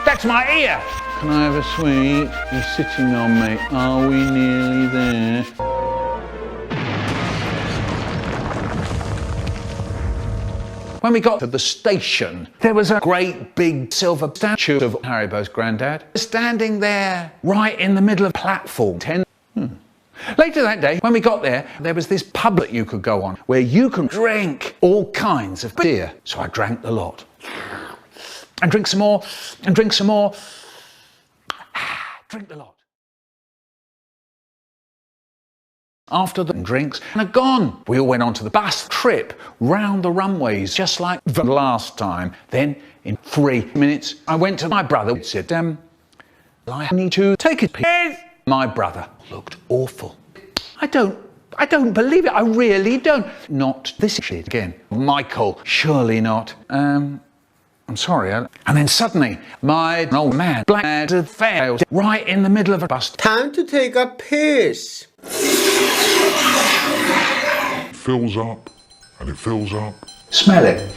That's my ear! Can I have a sweet? He's sitting on me. Are we nearly there? When we got to the station, there was a great big silver statue of Haribo's granddad standing there right in the middle of platform 10. Later that day, when we got there, there was this pub that you could go on where you can drink all kinds of beer. So I drank a lot. And drink some more, and drink some more. Drink a lot. After the drinks and are gone, we all went on to the bus trip round the runways just like the last time. Then in 3 minutes I went to my brother and said, I need to take a piss. My brother looked awful. I don't believe it. I really don't. Not this shit again. Michael, surely not. I'm sorry. And then suddenly, my old man, black failed right in the middle of a bus. Time to take a piss. It fills up, and it fills up. Smell it.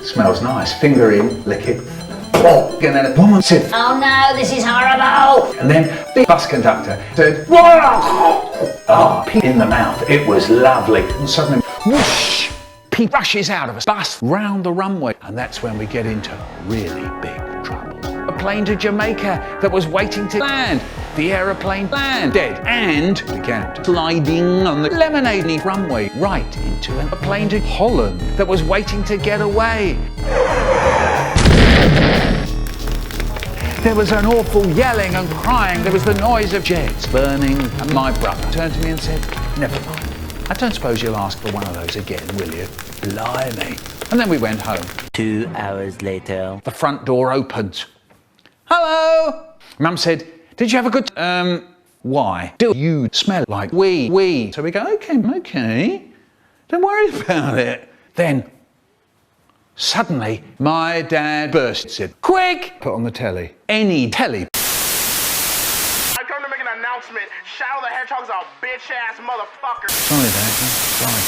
Smells nice. Finger in, lick it. And then a woman said, Oh no, this is horrible! And then the bus conductor said, oh, pee in the mouth. It was lovely. And suddenly, whoosh! Pee rushes out of a bus round the runway, and that's when we get into really big trouble. A plane to Jamaica that was waiting to land. The aeroplane landed and began sliding on the lemonade runway right into a plane to Holland that was waiting to get away. There was an awful yelling and crying. There was the noise of jets burning, and my brother turned to me and said, never mind. I don't suppose you'll ask for one of those again, will you? Blimey. And then we went home. 2 hours later. The front door opened. Hello! Mum said, did you have a good... why? Do you smell like we? So we go, okay. Don't worry about it. Then, suddenly, my dad burst and said, quick! Put on the telly. Any telly. I come to make an announcement. Shadow the Hedgehog's a bitch-ass motherfucker. Sorry, Dad. Sorry.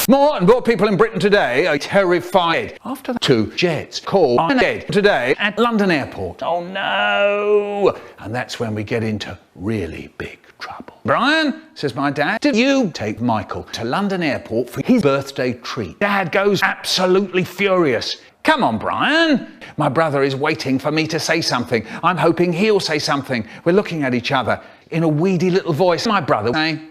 More and more people in Britain today are terrified after the 2 jets called dead today at London Airport. Oh no! And that's when we get into really big trouble. Brian, says my dad, did you take Michael to London Airport for his birthday treat? Dad goes absolutely furious. Come on, Brian. My brother is waiting for me to say something. I'm hoping he'll say something. We're looking at each other in a weedy little voice. My brother saying,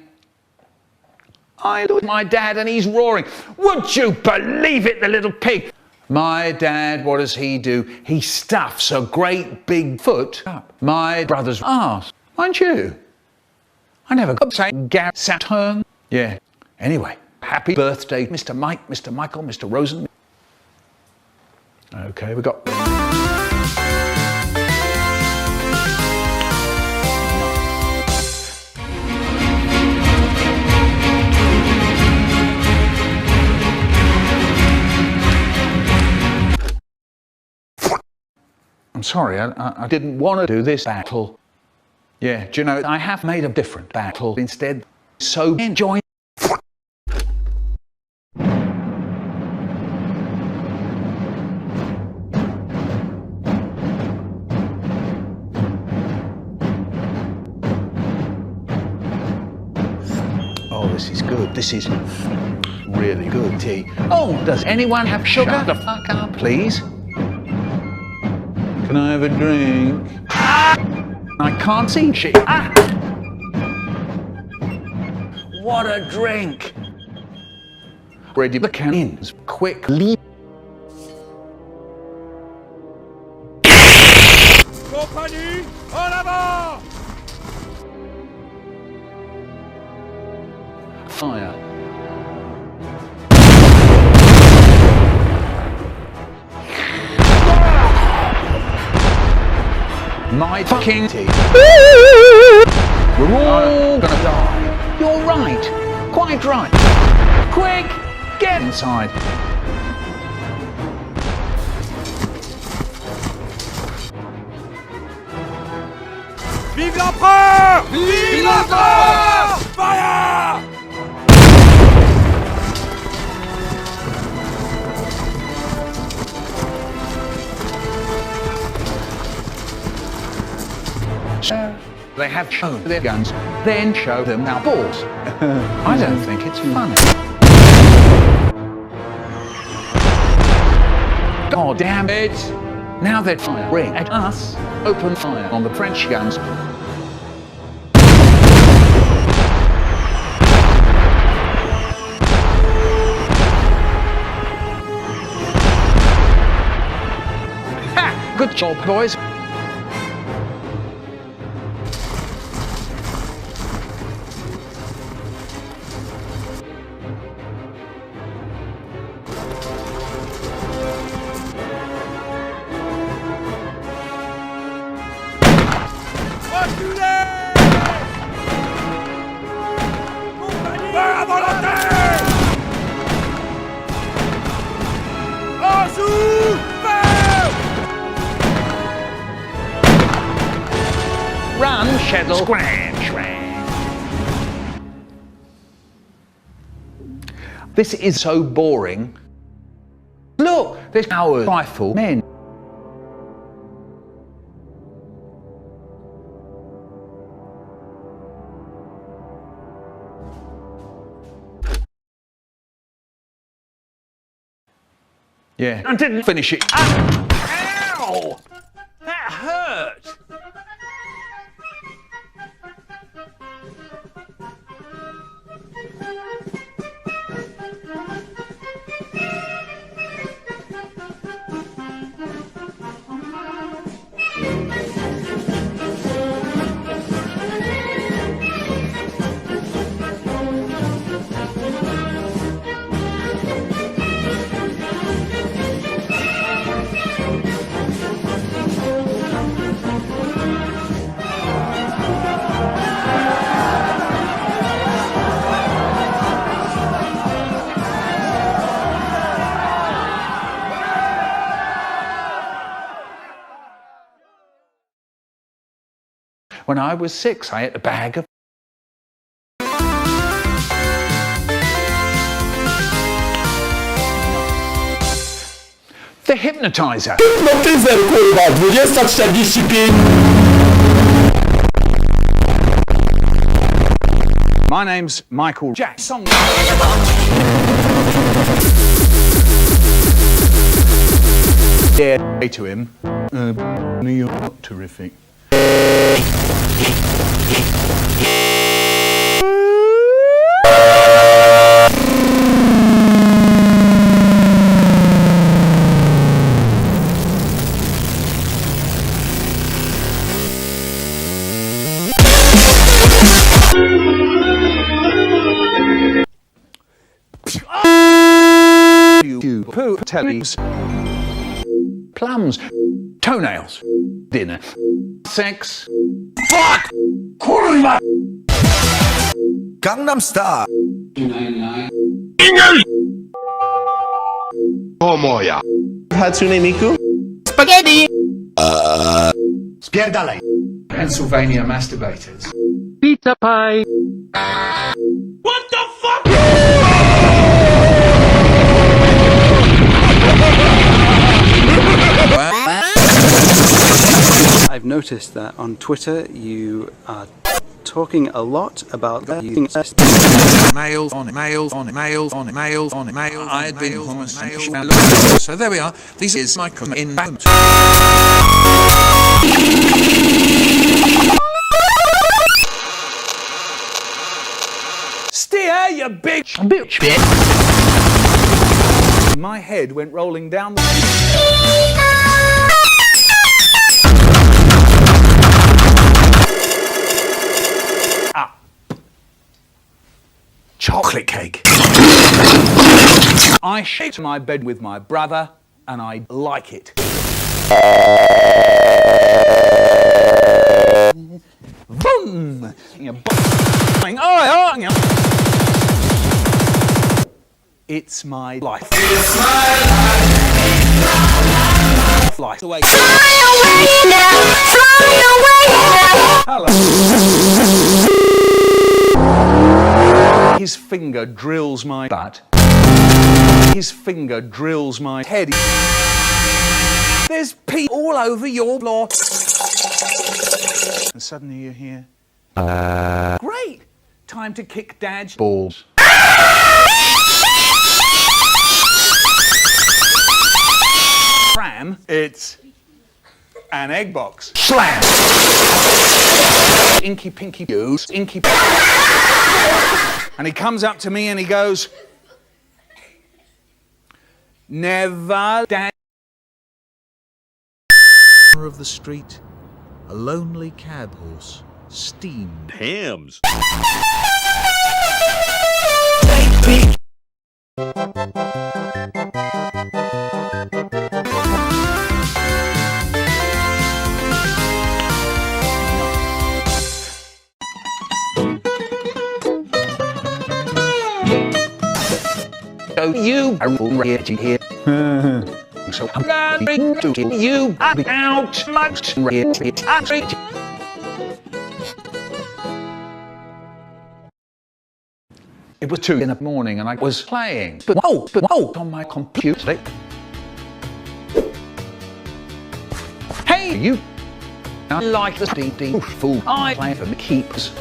I look at my dad and he's roaring, would you believe it, the little pig? My dad, what does he do? He stuffs a great big foot up my brother's arse. Mind you, I never got to say Saturn. Yeah. Anyway, happy birthday, Mr. Mike, Mr. Michael, Mr. Rosen. Okay, we got... I'm sorry, I didn't want to do this battle. Yeah, do you know, I have made a different battle instead. So enjoy. good. This is really good tea. Oh, does anyone have sugar? Shut the fuck up, please. Can I have a drink? I can't see shit. What a drink! Ready the cannons quickly. Compagnie, en avant! Fire. My fucking tea. We're all gonna die. You're right. Quite right. Quick, get inside. Vive l'empereur! Vive l'empereur! Fire! So, they have shown their guns, then show them our balls. I don't think it's funny. God damn it! Now they're firing at us. Open fire on the French guns. Ha! Good job, boys. Run, Shedle. This is so boring. Look, there's our rifle men. Yeah, I didn't finish it. Ow! That hurt! When I was 6, I ate a bag of The Hypnotizer. Hypnotyzer, kurwa, 20:45. My name's Michael Jackson. Yeah, to him. You're not terrific. Poo, tellies, plums, toenails, dinner, sex, fuck, kurwa, Gangnam Style. 299. Moja. Hatsune Miku? Spaghetti. Spierdalaj. Pennsylvania masturbators. Pizza pie. What the fuck? I've noticed that on Twitter you are talking a lot about using Males on it, males on it, males on it, males on it, males. I had been homosexual. So there we are. This is my inbound. Steer, you bitch! Bitch! My head went rolling down the... Chocolate cake. I shake my bed with my brother and I like it. Boom! It's my life. It's my life. Fly away now! Fly away now! Hello. His finger drills my butt. His finger drills my head. There's pee all over your floor. And suddenly you hear... Great! Time to kick Dad's balls. Pram, it's an egg box. Slam! Inky pinky goose, inky... And he comes up to me and he goes, never Dad. Of the street, a lonely cab horse, steamed hams. So you are already here. So I'm going to kill you out much. It was 2 in the morning and I was playing. But whoa, on my computer. Hey, you! I like the DD fool. I play for the keeps.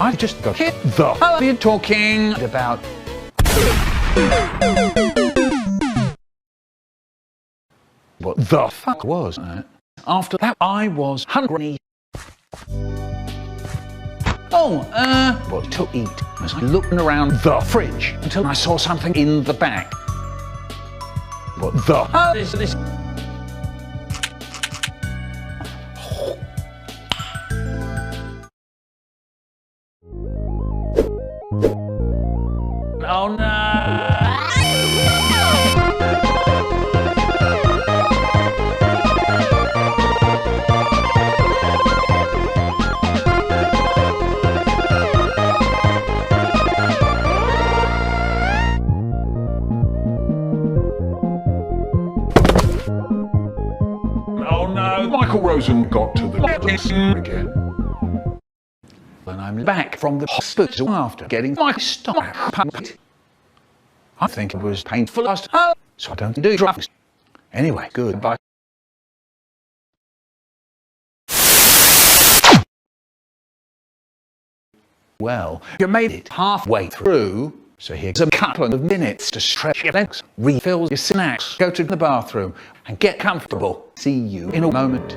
I just got hit the hell are you talking about? What the fuck was that? After that, I was hungry. What to eat? As I looked around the fridge until I saw something in the back. What the hell is this? Oh no! Michael Rosen got to the again. And I'm back from the hospital after getting my stomach pumped. I think it was painful last time, so I don't do drugs. Anyway, goodbye. Well, you made it halfway through, so here's a couple of minutes to stretch your legs, refill your snacks, go to the bathroom, and get comfortable. See you in a moment.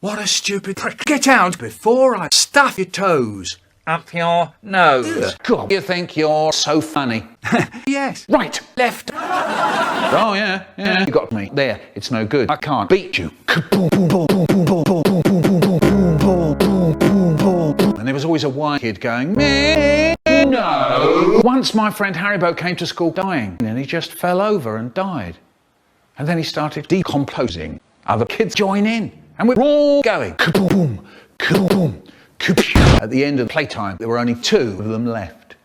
What a stupid prick. Get out before I stuff your toes up your nose. God, you think you're so funny. Yes. Right, left. Oh, yeah. You got me. There, it's no good. I can't beat you. And there was always a white kid going, me, no. Once my friend Haribo came to school dying, and he just fell over and died. And then he started decomposing. Other kids join in, and we're all going, kaboom, kaboom, kaboom. At the end of playtime, there were only 2 of them left.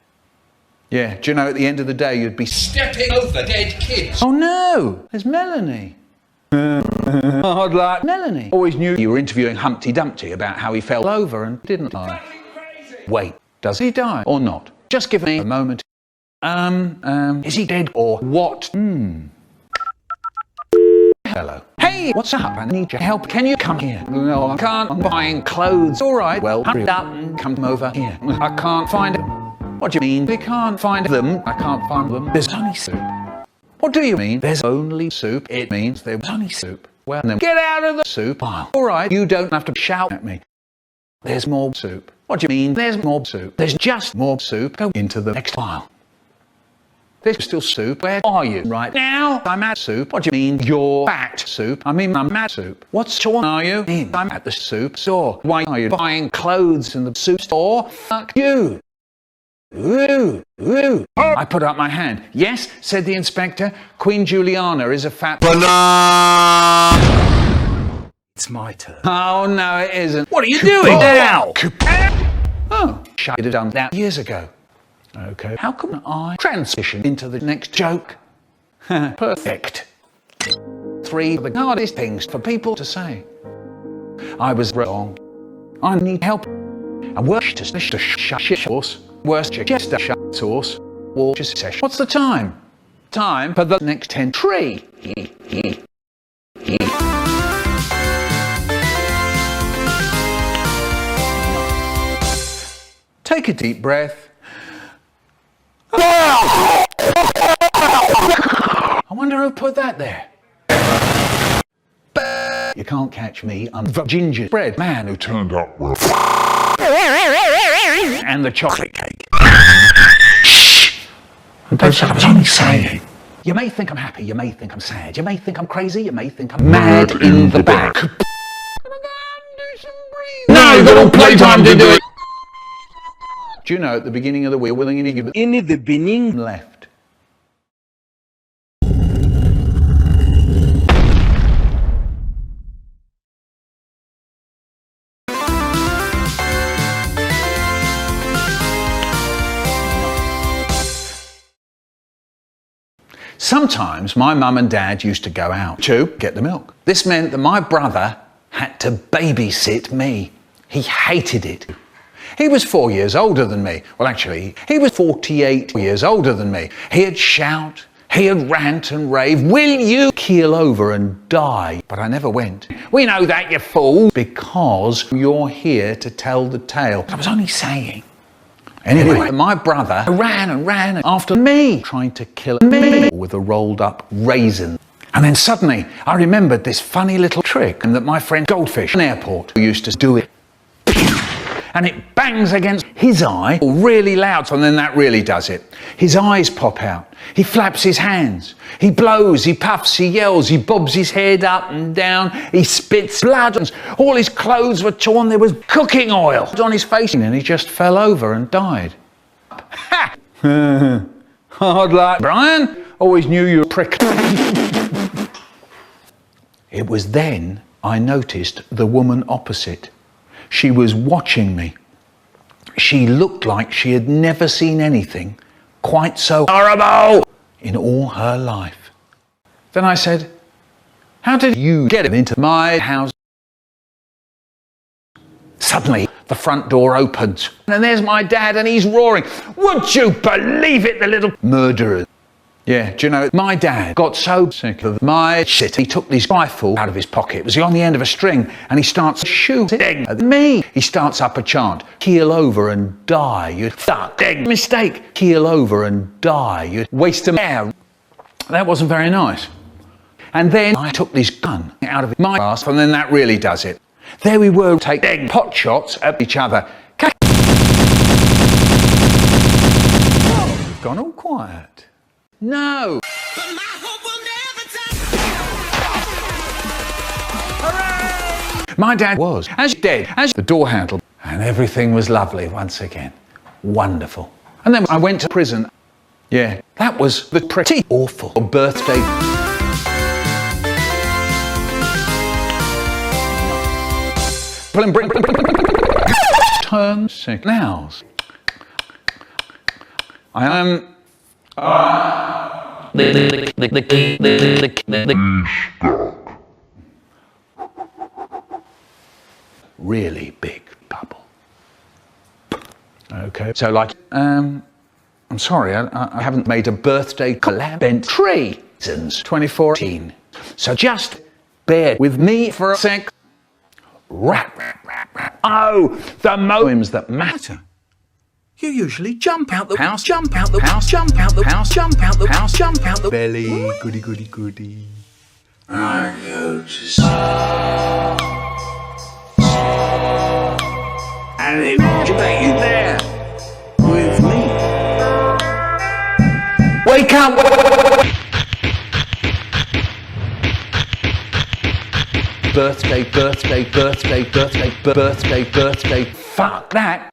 Yeah, do you know, at the end of the day, you'd be stepping over dead kids. Oh no, there's Melanie. I'd like Melanie. Always knew you were interviewing Humpty Dumpty about how he fell over and didn't die. Wait, does he die or not? Just give me a moment. Is he dead or what? Hello. Hey, what's up? I need your help. Can you come here? No, I can't. I'm buying clothes. All right, well, hurry up and come over here. I can't find them. What do you mean? They can't find them. I can't find them. There's only soup. What do you mean? There's only soup. It means there's only soup. Well, then get out of the soup pile. All right, you don't have to shout at me. There's more soup. What do you mean? There's more soup. There's just more soup. Go into the next pile. There's still soup. Where are you right now? I'm at soup. What do you mean you're at soup? I mean I'm at soup. What store are you in? I'm at the soup store. Why are you buying clothes in the soup store? Fuck you. Ooh. I put up my hand. Yes, said the inspector. Queen Juliana is a fat banana. It's my turn. Oh, no, it isn't. What are you doing now? Oh, should have done that years ago. Okay, how can I transition into the next joke? Perfect. 3 of the hardest things for people to say. I was wrong. I need help. And worst sauce. Worst sauce. What's the time? Time for the next 10 tree. Take a deep breath. I wonder who put that there. You can't catch me. I'm the gingerbread man who turned up with and the chocolate cake. And don't say I was only saying. You may think I'm happy, you may think I'm sad, you may think I'm crazy, you may think I'm mad in the back. No, you've got all playtime to do it. Do you know at the beginning of the wheel, willing in the beginning left. Sometimes my mum and dad used to go out to get the milk. This meant that my brother had to babysit me. He hated it. He was 4 years older than me. Well, actually, he was 48 years older than me. He'd shout, he'd rant and rave, will you keel over and die? But I never went. We know that, you fool, because you're here to tell the tale. I was only saying. Anyway, my brother ran and ran after me, trying to kill me with a rolled up raisin. And then suddenly, I remembered this funny little trick that my friend Goldfish in the airport used to do it. And it bangs against his eye really loud, and then that really does it. His eyes pop out. He flaps his hands. He blows, he puffs, he yells, he bobs his head up and down. He spits blood, and all his clothes were torn. There was cooking oil on his face, and he just fell over and died. Ha! Hard luck, Brian. Always knew you were a prick. It was then I noticed the woman opposite. She was watching me. She looked like she had never seen anything quite so horrible in all her life. Then I said, how did you get into my house? Suddenly, the front door opens, and there's my dad, and he's roaring, would you believe it, the little murderer? Yeah, do you know, my dad got so sick of my shit, he took this rifle out of his pocket. It was on the end of a string, and he starts shooting at me. He starts up a chant, keel over and die, you fucking mistake. Keel over and die, you waste of air. That wasn't very nice. And then I took this gun out of my ass, and then that really does it. There we were, taking pot shots at each other. Oh, we've gone all quiet. No. Hooray! My dad was as dead as the door handle, and everything was lovely once again. Wonderful. And then I went to prison. Yeah, that was the pretty awful birthday. Turn signals. I am. Really big bubble. Okay, so like, I'm sorry, I haven't made a birthday collab tree since 2014. So just bear with me for a sec. Oh, the moments that matter. You usually jump out the house, jump out the house, jump out the house, jump out the house, jump out the belly. Goody, goody, goody. Are you just... And they incubate you there with me. Wake up! Birthday, birthday, birthday, birthday, birthday, birthday. Fuck that.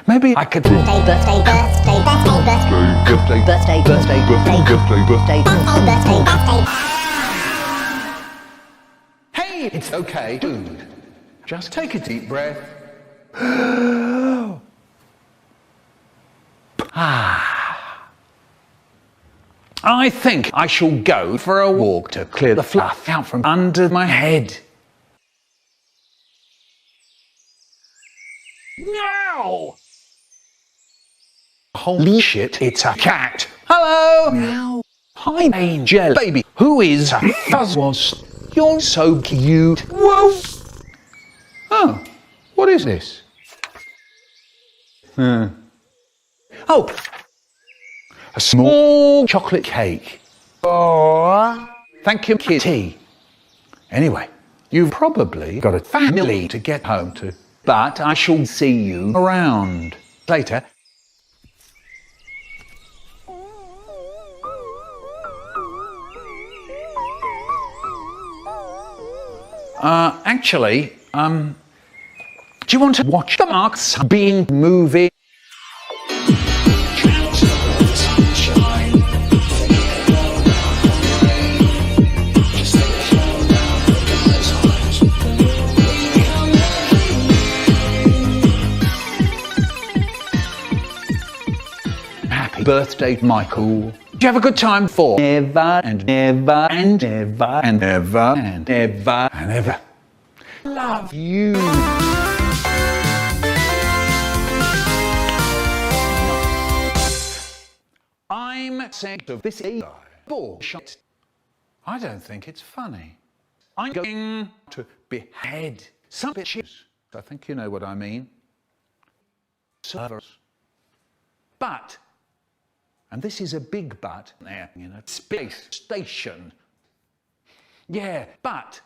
Maybe I could. Birthday, birthday, birthday, birthday, birthday, birthday, birthday, birthday, birthday, birthday, birthday. Hey, it's okay, dude. Just take a deep breath. I think I shall go for a walk to clear the fluff out from under my head. No! Holy shit, it's a cat. Hello! Meow. Hi, Angel, baby. Who is a fuzzwas? You're so cute. Whoa! Oh, what is this? Oh, a small chocolate cake. Oh, thank you, kitty. Anyway, you've probably got a family to get home to, but I shall see you around later. Actually, do you want to watch the Marks Being movie? Happy birthday, Michael. Did you have a good time for never and never and never and never and never and ever? Love you. I'm sick of this bullshit. I don't think it's funny. I'm going to behead some bitches. I think you know what I mean. Servers. But, and this is a big but, there, you know, space station. Yeah, but,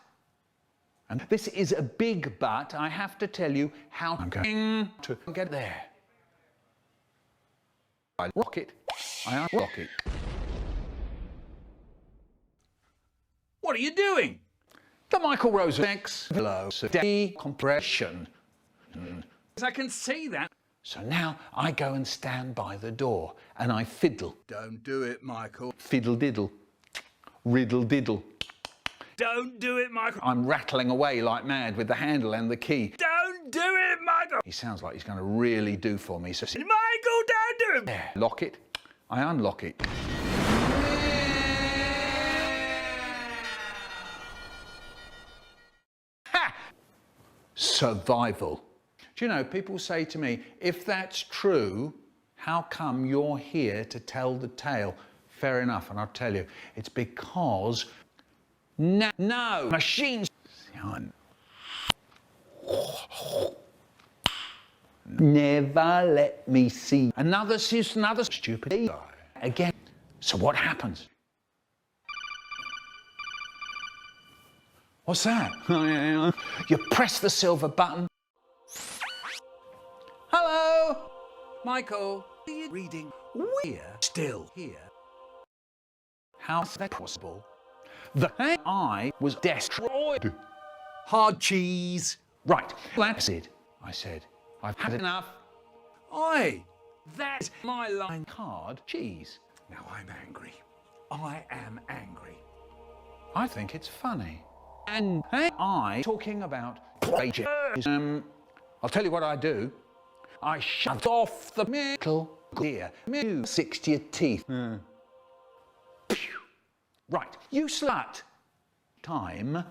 and this is a big but, I have to tell you how I'm going to get there. I rock it. I unlock it. What are you doing? The Michael Rosen X decompression. I can see that. So now I go and stand by the door and I fiddle. Don't do it, Michael. Fiddle diddle. Riddle diddle. Don't do it, Michael. I'm rattling away like mad with the handle and the key. Don't do it, Michael. He sounds like he's going to really do for me. So Michael, don't do it. There, lock it. I unlock it. Ha! Survival. Do you know, people say to me, if that's true, how come you're here to tell the tale? Fair enough, and I'll tell you, it's because no machines never let me see another stupid guy again. So what happens? What's that? You press the silver button. Hello? Michael, are you reading? We're still here. How's that possible? The AI was destroyed. Hard cheese. Right, that's it. I said, I've had enough. Oi, that's my line. Hard cheese. Now I'm angry. I am angry. I think it's funny. And AI talking about plagiarism. I'll tell you what I do. I shoved off the middle ear. Six to your teeth. Right, you slut. Time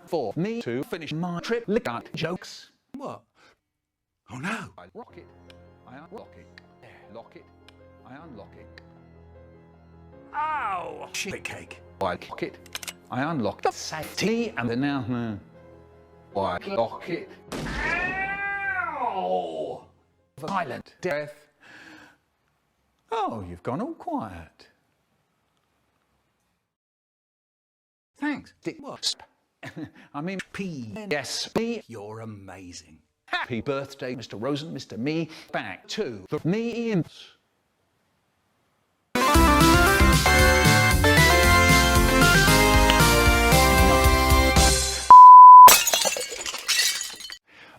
for me to finish my trip. Lick out jokes. What? Oh no! I rock it. I unlock it. There, lock it. I unlock it. Ow! Shit cake. I lock it. I unlock the safety and then now. I lock it. Ow! Violent death. Oh, you've gone all quiet. Thanks. I mean, pNsB. You're amazing. Happy birthday, Mr. Rosen, Mr. Me. Back to the me.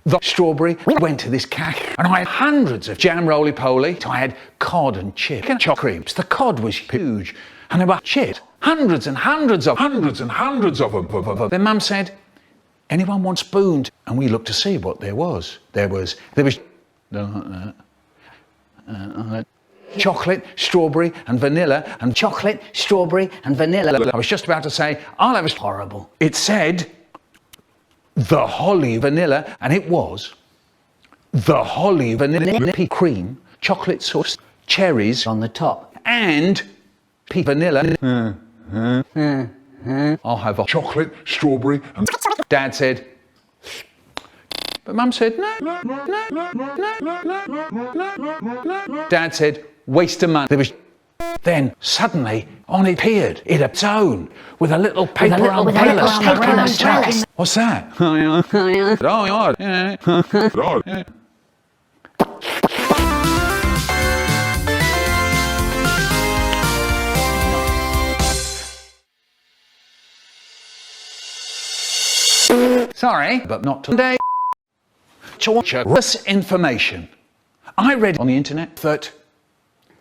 The strawberry went to this cache, and I had hundreds of jam roly-poly. I had cod and chip and chocolate creams. The cod was huge, and there were chip. Hundreds and hundreds of them. Then Mum said, anyone want spoons? And we looked to see what there was. There was chocolate, strawberry and vanilla, and chocolate, strawberry and vanilla. I was just about to say, I'll have a horrible. It said, the holly vanilla, and it was the holly vanilla cream, chocolate sauce, cherries on the top, and vanilla. I'll have a chocolate, strawberry, and Dad said, but Mum said, no. Dad said, waste of money. There was. Then suddenly on it appeared in its own with a little paper umbrella. What's that? Sorry, but not today. To watch this information. I read on the internet that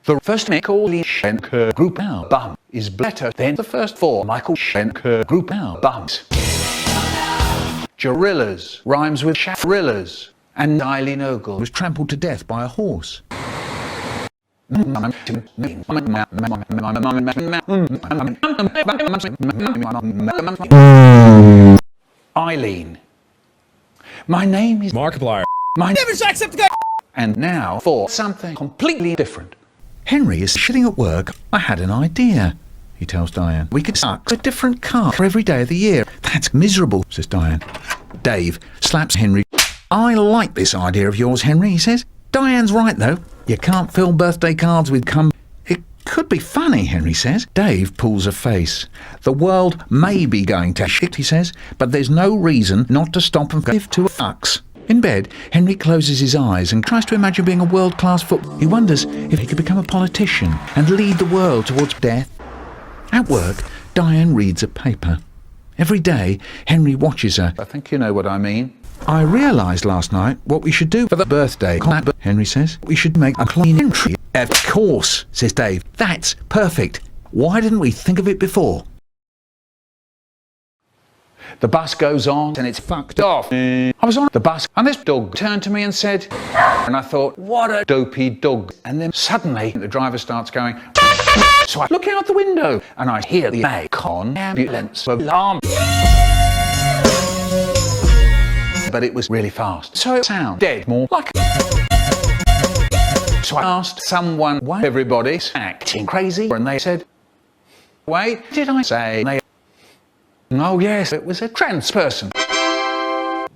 the first Michael Schenker group album is better than the first 4 Michael Schenker group albums. Gorillas rhymes with Sharillas, and Eileen Ogle was trampled to death by a horse. Eileen. My name is Markiplier. My never accept the guy. And now for something completely different. Henry is sitting at work. I had an idea, he tells Diane. We could suck a different car for every day of the year. That's miserable, says Diane. Dave slaps Henry. I like this idea of yours, Henry, he says. Diane's right, though. You can't fill birthday cards with cum. It could be funny, Henry says. Dave pulls a face. The world may be going to shit, he says, but there's no reason not to stop and give 2 fucks. In bed, Henry closes his eyes and tries to imagine being a world-class footballer. He wonders if he could become a politician and lead the world towards death. At work, Diane reads a paper. Every day, Henry watches her. I think you know what I mean. I realised last night what we should do for the birthday. Henry says. We should make a clean entry. Of course, says Dave. That's perfect. Why didn't we think of it before? The bus goes on and it's fucked off. I was on the bus and this dog turned to me and said, and I thought, what a dopey dog. And then suddenly the driver starts going, so I look out the window and I hear the Macon ambulance alarm. But it was really fast, so it sounded dead, more like. So I asked someone why everybody's acting crazy, and they said, wait, did I say? And they, oh yes, it was a trans person.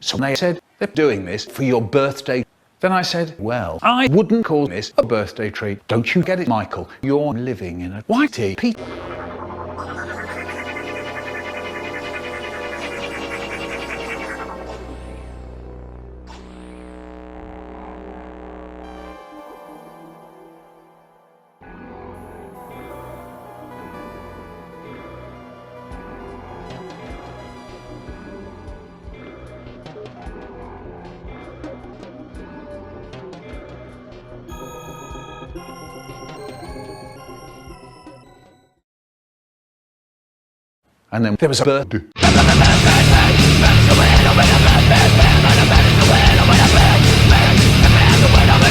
So they said, they're doing this for your birthday. Then I said, well, I wouldn't call this a birthday treat. Don't you get it, Michael? You're living in a whitey. And then there was a bird.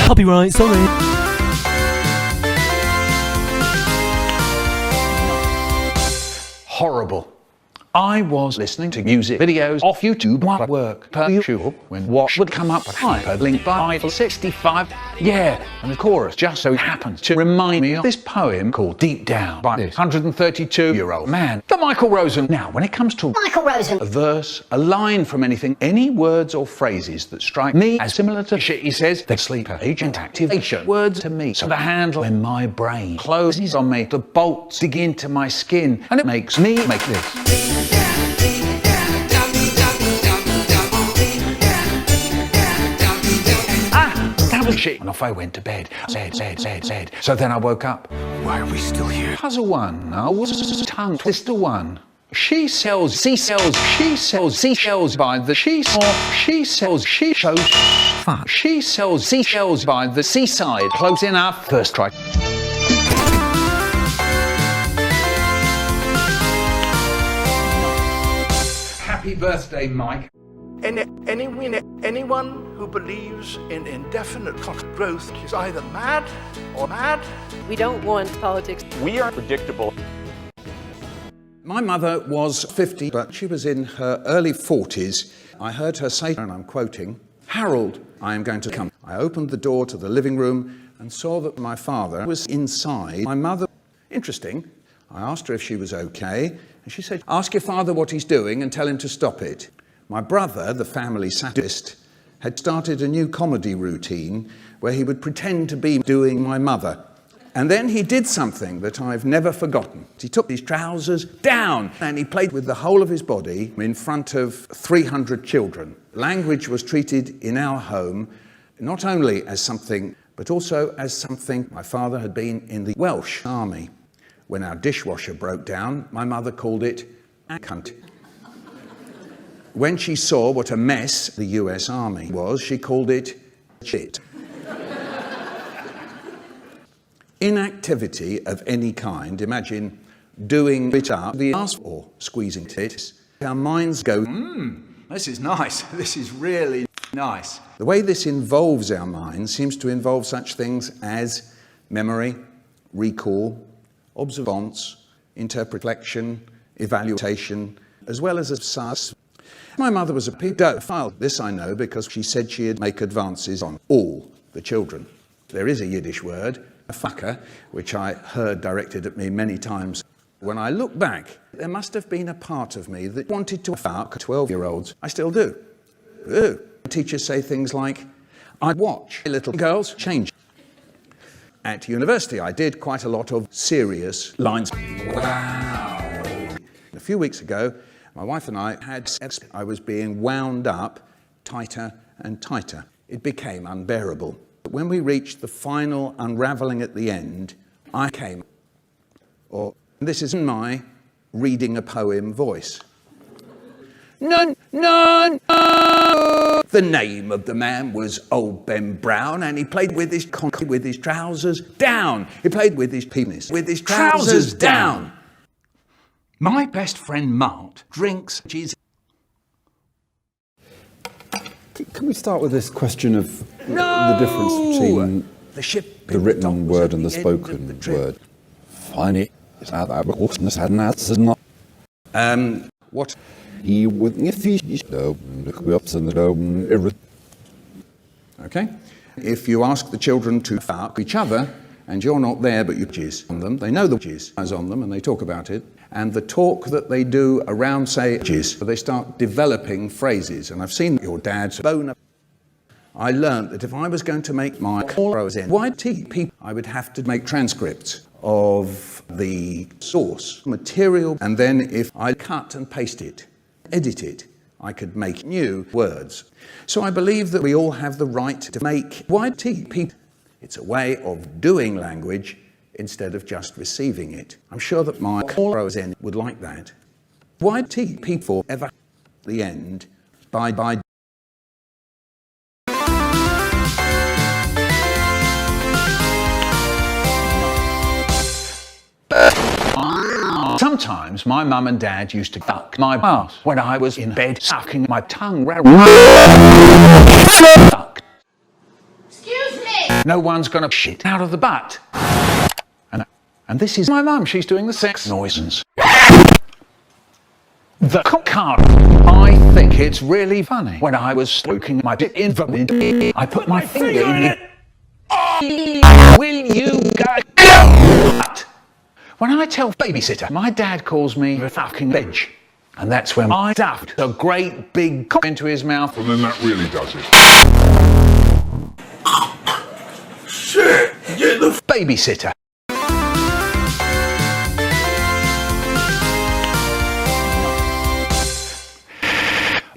Copyright, sorry. Horrible. I was listening to music videos off YouTube while at work per usual when what would come up hyperlinked by 65. Yeah, and the chorus just so happened to remind me of this poem called Deep Down by this 132-year-old man, the Michael Rosen. Now, when it comes to Michael Rosen, a verse, a line from anything, any words or phrases that strike me as similar to shit he says, the sleeper agent activation words to me. So the handle when my brain closes on me, the bolts dig into my skin, and it makes me make this. Shit. And off I went to bed. Said. So then I woke up. Why are we still here? Puzzle one. I was tongue twister one. She sells seashells. She sells seashells by the seashore. She sells seashells. Fuck. She sells seashells by the seaside. Close enough. First try. Happy birthday, Mike. Anyone who believes in indefinite growth is either mad or mad. We don't want politics. We are predictable. My mother was 50, but she was in her early 40s. I heard her say, and I'm quoting, "Harold, I am going to come." I opened the door to the living room and saw that my father was inside. My mother, interesting. I asked her if she was okay, and she said, "Ask your father what he's doing and tell him to stop it." My brother, the family satirist, had started a new comedy routine where he would pretend to be doing my mother. And then he did something that I've never forgotten. He took his trousers down and he played with the whole of his body in front of 300 children. Language was treated in our home not only as something, but also as something. My father had been in the Welsh army. When our dishwasher broke down, my mother called it a cunt. When she saw what a mess the US Army was, she called it shit. Inactivity of any kind, imagine doing it up the ass or squeezing tits, our minds go, This is nice. This is really nice. The way this involves our minds seems to involve such things as memory, recall, observance, interpretation, evaluation, as well as sus. My mother was a pedophile. This I know because she said she'd make advances on all the children. There is a Yiddish word, a fucker, which I heard directed at me many times. When I look back, there must have been a part of me that wanted to fuck 12-year-olds. I still do. Teachers say things like, "I watch little girls change." At university, I did quite a lot of serious lines. Wow. A few weeks ago, my wife and I had sex. I was being wound up tighter and tighter. It became unbearable. But when we reached the final unraveling at the end, I came. Or this is my reading a poem voice. None. The name of the man was Old Ben Brown, and he played with his trousers down. He played with his penis with his trousers down. My best friend Mart drinks cheese. Can we start with this question of the difference between the written word and the spoken word? Funny. What? Okay. If you ask the children to fuck each other, and you're not there, but you jizz on them, they know the jizz is on them, and they talk about it. And the talk that they do around, say, jizz, they start developing phrases. And I've seen your dad's boner. I learned that if I was going to make my ChemoYTP, I would have to make transcripts of the source material, and then if I cut and paste it, edit it, I could make new words. So I believe that we all have the right to make YTP. It's a way of doing language instead of just receiving it. I'm sure that my Rosen would like that. YTP forever the end by sometimes my mum and dad used to duck my ass when I was in bed sucking my tongue round. Excuse me! No one's gonna shit out of the butt. And this is my mum, she's doing the sex noises. The card. I think it's really funny. When I was stroking my dick in the I put my finger in it. Will you go? When I tell babysitter, my dad calls me the fucking bitch. And that's when I stuffed a great big cock into his mouth. And then that really does it. Shit! Get the babysitter.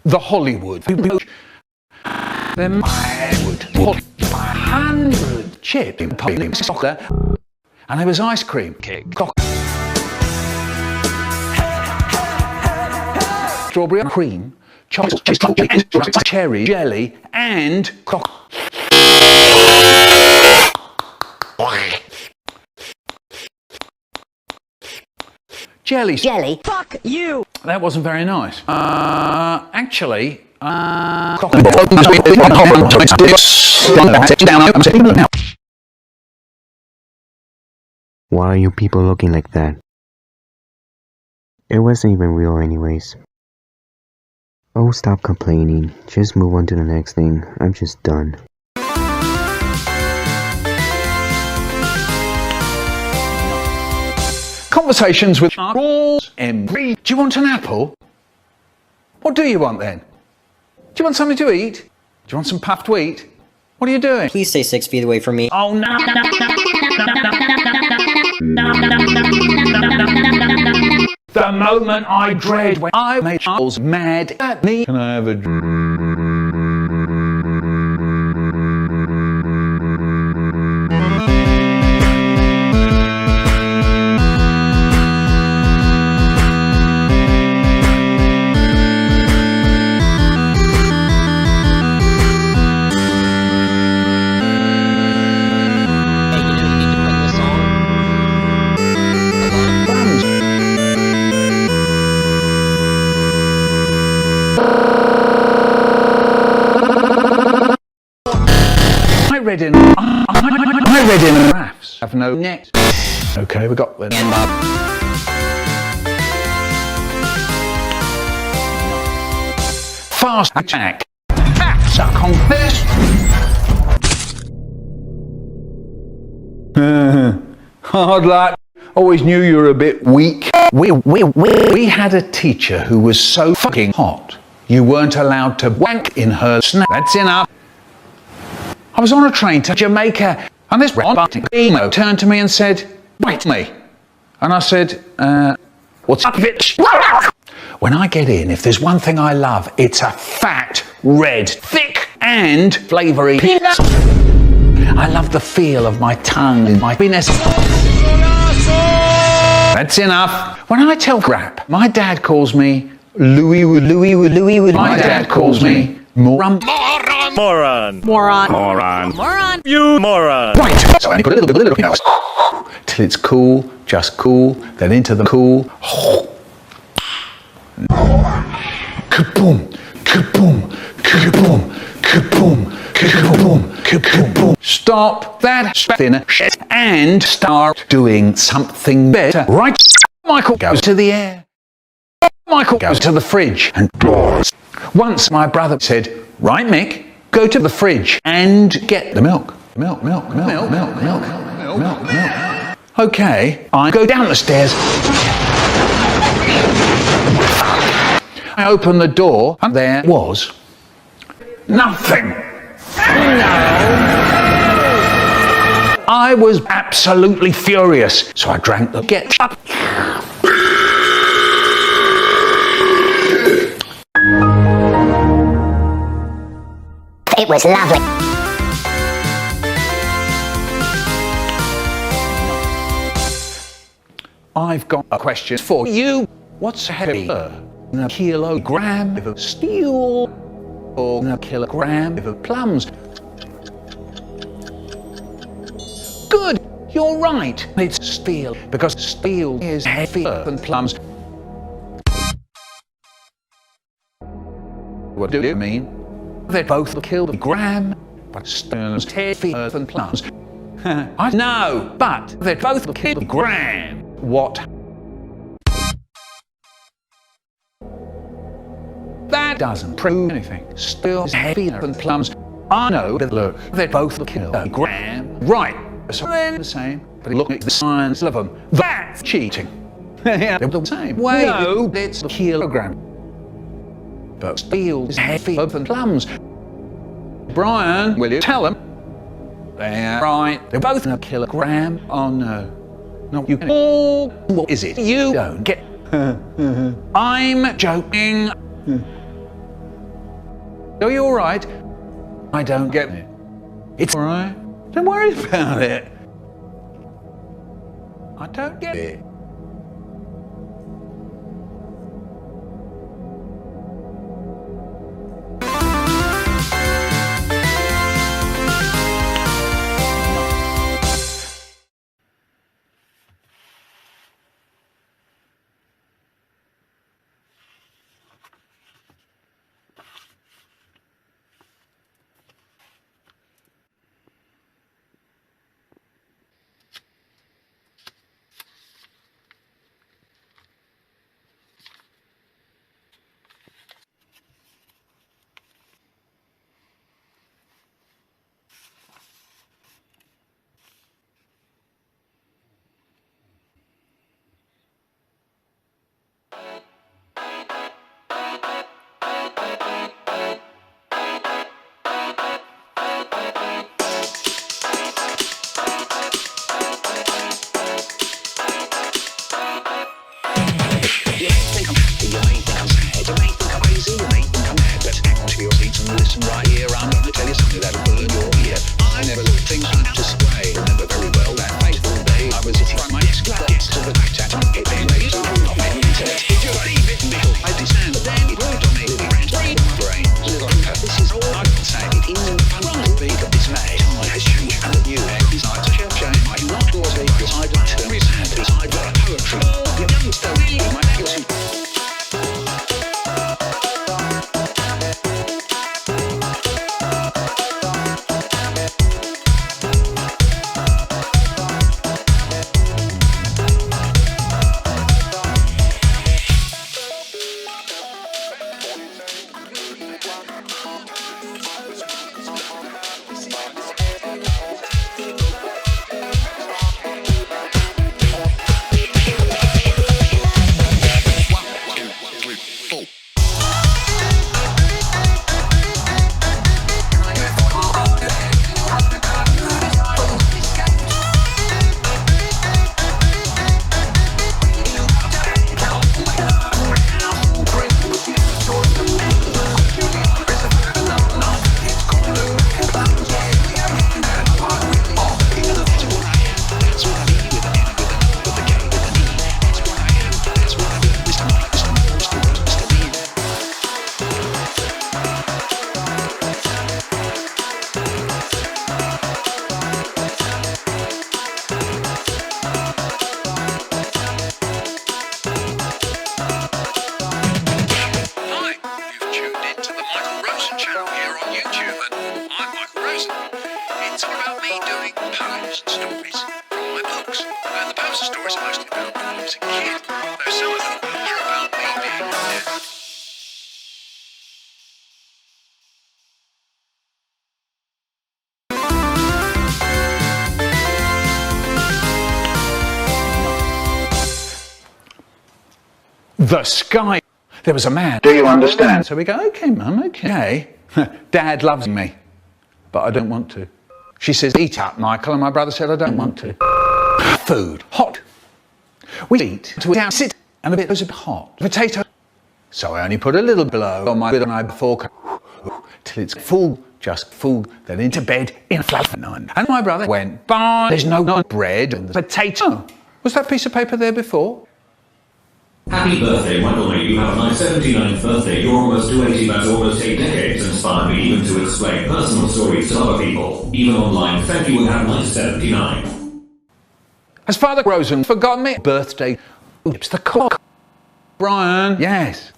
The Hollywood. Then I would 100 chip in soccer, and there was ice cream cake, strawberry cream, chocolate, cherry jelly, and jelly. Fuck you! That wasn't very nice. Actually, Why are you people looking like that? It wasn't even real anyways. Oh, stop complaining. Just move on to the next thing. I'm just done. Conversations with CharlesMB. Do you want an apple? What do you want then? Do you want something to eat? Do you want some puffed wheat? What are you doing? Please stay 6 feet away from me. Oh no! The moment I dread when I made Charles mad at me. Can I have a I read in the graphs have no net. Okay, we got the fast attack. Suck on this. Hard luck. Always knew you were a bit weak. We had a teacher who was so fucking hot, you weren't allowed to wank in her snap. That's enough. I was on a train to Jamaica, and this emo turned to me and said, "Wait me." And I said, "What's up, bitch?" When I get in, if there's one thing I love, it's a fat, red, thick, and flavoury peanut. I love the feel of my tongue in my penis. That's enough. When I tell crap, my dad calls me Louis. My dad calls me Moron. You moron. Right. So I put a little, till it's cool, just cool, then into the cool. Kaboom, kaboom, kaboom, kaboom, kaboom, kaboom. Stop that spitting shit and start doing something better. Right. Michael goes to the air. Michael goes to the fridge and dies. Once my brother said, "Right, Mick, go to the fridge and get the milk." Milk. Okay, I go down the stairs. I open the door and there was nothing. No. I was absolutely furious, so I drank the get up. It was lovely. I've got a question for you. What's heavier? A kilogram of steel or a kilogram of plums? Good. You're right, it's steel, because steel is heavier than plums. What do you mean? They both kill the gram, but steel is heavier than plums. I know, but they both kill the gram. What? That doesn't prove anything. Steel is heavier than plums. I know, but look, they both kill a gram. Right, so they're the same, but look at the science of them. That's cheating. Yeah, they're the same. Wait, no, it's a kilogram. But steel is heavier than plums. Brian, will you tell them? They're right, they're both a kilogram. Oh no. No, you all. What is it? You don't get. I'm joking. Are you alright? I don't get it. It's alright. Don't worry about it. I don't get it. Listen right here, I'm going to tell you something that'll burn your ear. I never let things on display. Remember very well that fateful day I was sitting on my desk with the to the back chat. It made me so if you believe it, I understand. But then it worked on me. Brain, brain, little this is all I can say. It isn't fun to be dismayed. Time has changed, and the new air is like such a shame. I do not cause me beside my turn. Beside my poetry. You understand me, my guilty. The sky. There was a man. Do you understand? So we go, okay, Mum, okay. Dad loves me, but I don't want to. She says, eat up, Michael, and my brother said, I don't want to. Food, hot. We eat to sit, and a bit was a bit hot. Potato. So I only put a little blow on my bit and I fork till it's full, just full, then into bed in a flat. And my brother went, bye. There's no bread and the potato. Was that piece of paper there before? Happy birthday, Michael. May you have a nice 79th birthday. You're almost 280, that's almost 8 decades. Inspire me even to explain personal stories to other people. Even online. Thank you and have a nice 79. Has Father Rosen forgotten me? Birthday. It's the clock. Brian. Yes.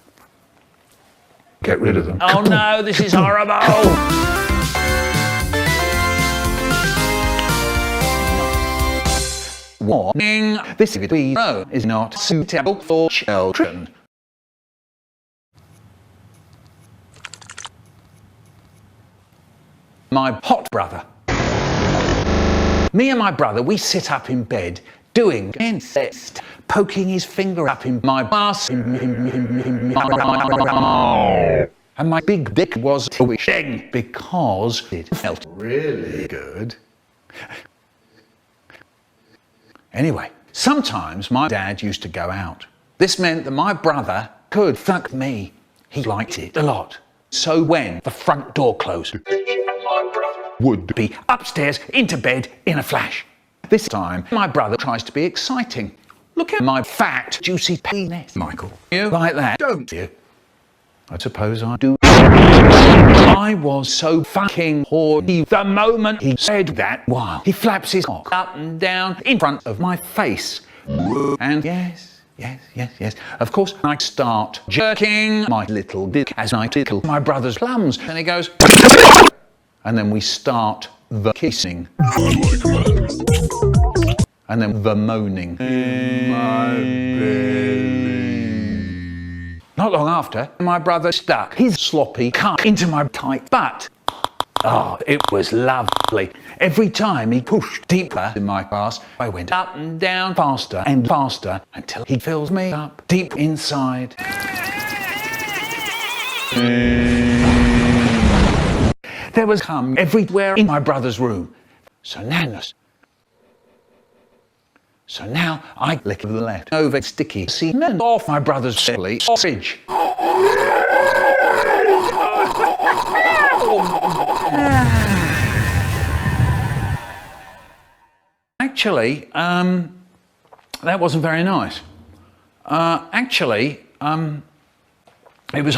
Get rid of them. Oh no, this is horrible. Warning. This video is not suitable for children. My hot brother. Me and my brother, we sit up in bed doing incest, poking his finger up in my ass, and my big dick was twitching because it felt really good. Anyway, sometimes my dad used to go out. This meant that my brother could fuck me. He liked it a lot. So when the front door closed, would be upstairs into bed in a flash. This time, my brother tries to be exciting. Look at my fat, juicy penis, Michael. You like that, don't you? I suppose I do. I was so fucking horny the moment he said that while he flaps his cock up and down in front of my face. And yes. Of course, I start jerking my little dick as I tickle my brother's plums. And he goes... And then we start the kissing. And then the moaning. In my belly. Not long after, my brother stuck his sloppy cunt into my tight butt. Oh, it was lovely. Every time he pushed deeper in my ass, I went up and down faster and faster until he fills me up deep inside. There was cum everywhere in my brother's room. So now I lick the leftover sticky semen off my brother's silly sausage. Actually, that wasn't very nice. It was...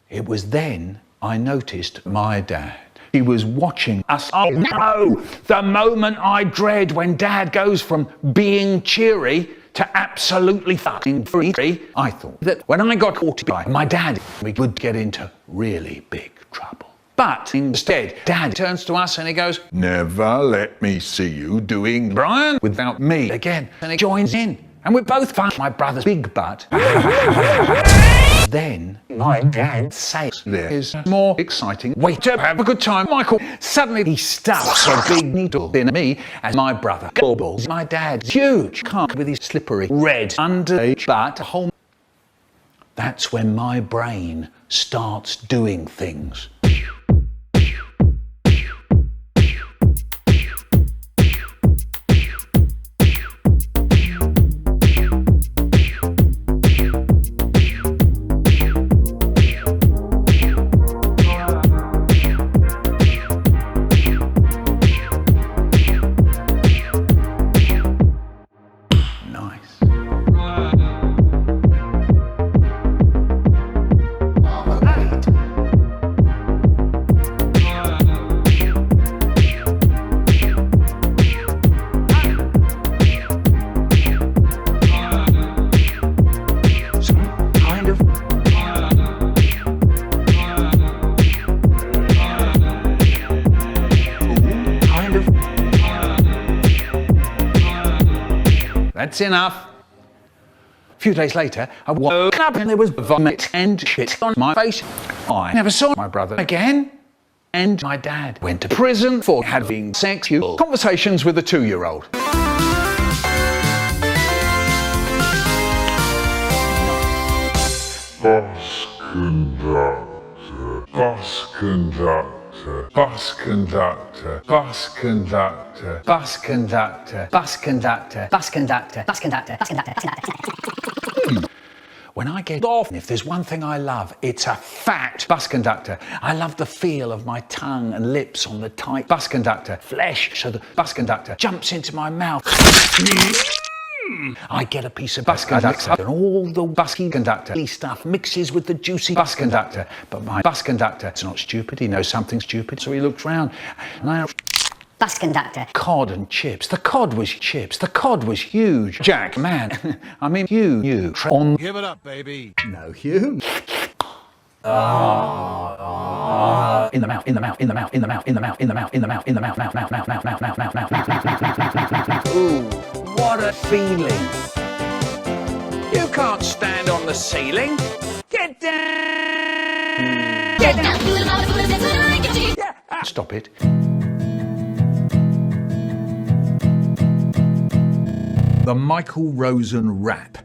It was then I noticed my dad. He was watching us. Oh no! The moment I dread when Dad goes from being cheery to absolutely fucking freaky. I thought that when I got caught by my dad, we would get into really big trouble. But instead, Dad turns to us and he goes, "Never let me see you doing Brian without me again." And he joins in. And we both fuck my brother's big butt. Then my dad says there is a more exciting way to have a good time, Michael. Suddenly he stuffs a big needle in me as my brother gobbles my dad's huge cock with his slippery red underage butt hole. That's when my brain starts doing things. That's enough. A few days later, I woke up and there was vomit and shit on my face. I never saw my brother again. And my dad went to prison for having sexual conversations with a 2-year-old. Bus conductor. When I get off, if there's one thing I love, it's a fat bus conductor. I love the feel of my tongue and lips on the tight bus conductor flesh, so the bus conductor jumps into my mouth. I get a piece of bus conductor and all the bus conductor stuff mixes with the juicy bus conductor. But my bus conductor is not stupid, he knows something stupid, so he looks round and Bus conductor. Cod and chips. The cod was chips. The cod was huge. Jack, man. I mean, you. On. Give it up, baby. No, Hugh. In the mouth, in the mouth, in the mouth, in the mouth, in the mouth, in the mouth, in the mouth, in the mouth, mouth, mouth, mouth, mouth, mouth, mouth, mouth, mouth, mouth. Ooh, what a feeling. You can't stand on the ceiling. Get down! Get down! Yeah. Stop it. The Michael Rosen rap.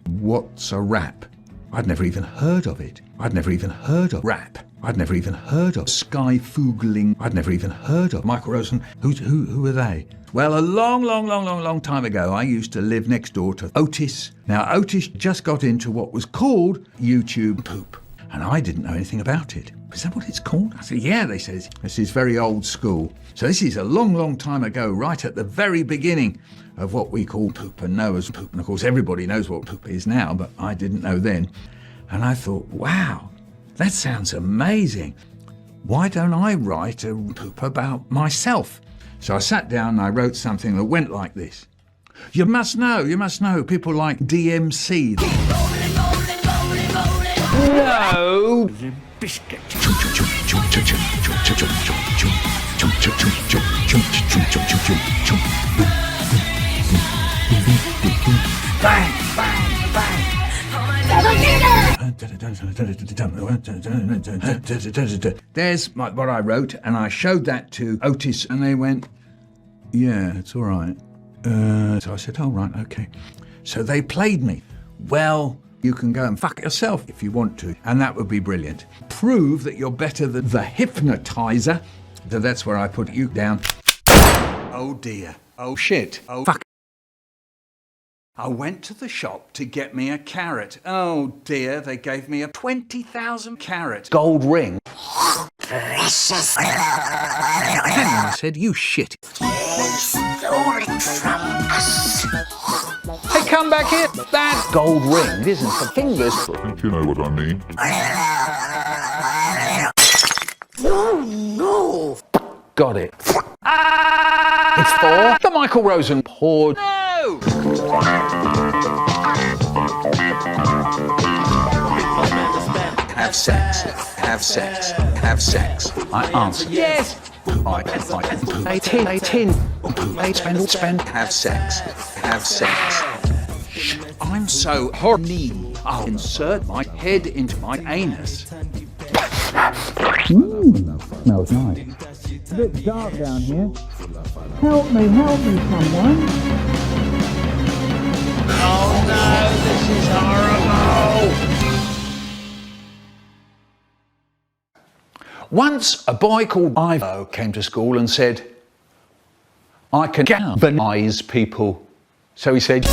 What's a rap? I'd never even heard of it. I'd never even heard of rap. I'd never even heard of sky foogling. I'd never even heard of Michael Rosen. Who are they? Well, a long time ago, I used to live next door to Otis. Now, Otis just got into what was called YouTube poop, and I didn't know anything about it. Is that what it's called? I said, yeah, they said. This is very old school. So this is a long time ago, right at the very beginning of what we call poop and know as poop. And of course, everybody knows what poop is now, but I didn't know then. And I thought, wow, that sounds amazing. Why don't I write a poop about myself? So I sat down and I wrote something that went like this. You must know, people like DMC. No! Biscuit. Bang, bang, bang. There's what I wrote, and I showed that to Otis, and they went, yeah, it's all right. So I said, all right, okay. So they played me. Well, you can go and fuck yourself if you want to, and that would be brilliant. Prove that you're better than the hypnotizer. So that's where I put you down. Oh dear. Oh shit. Oh fuck. I went to the shop to get me a carrot. Oh dear, they gave me a 20,000 carat gold ring. Precious. I said, you shit. Stolen from us. Hey, come back here. That gold ring isn't for fingers. I think you know what I mean. No. Got it. It's for the Michael Rosen poured. No! Have sex. Have sex. Have sex. I answer. Yes. Spend. Have sex. Have sex. I'm so horny. I'll insert my head into my anus. Smells nice. It's a bit dark down here. Help me, someone. Oh no, this is horrible. Once a boy called Ivo came to school and said, I can galvanize people. So he said,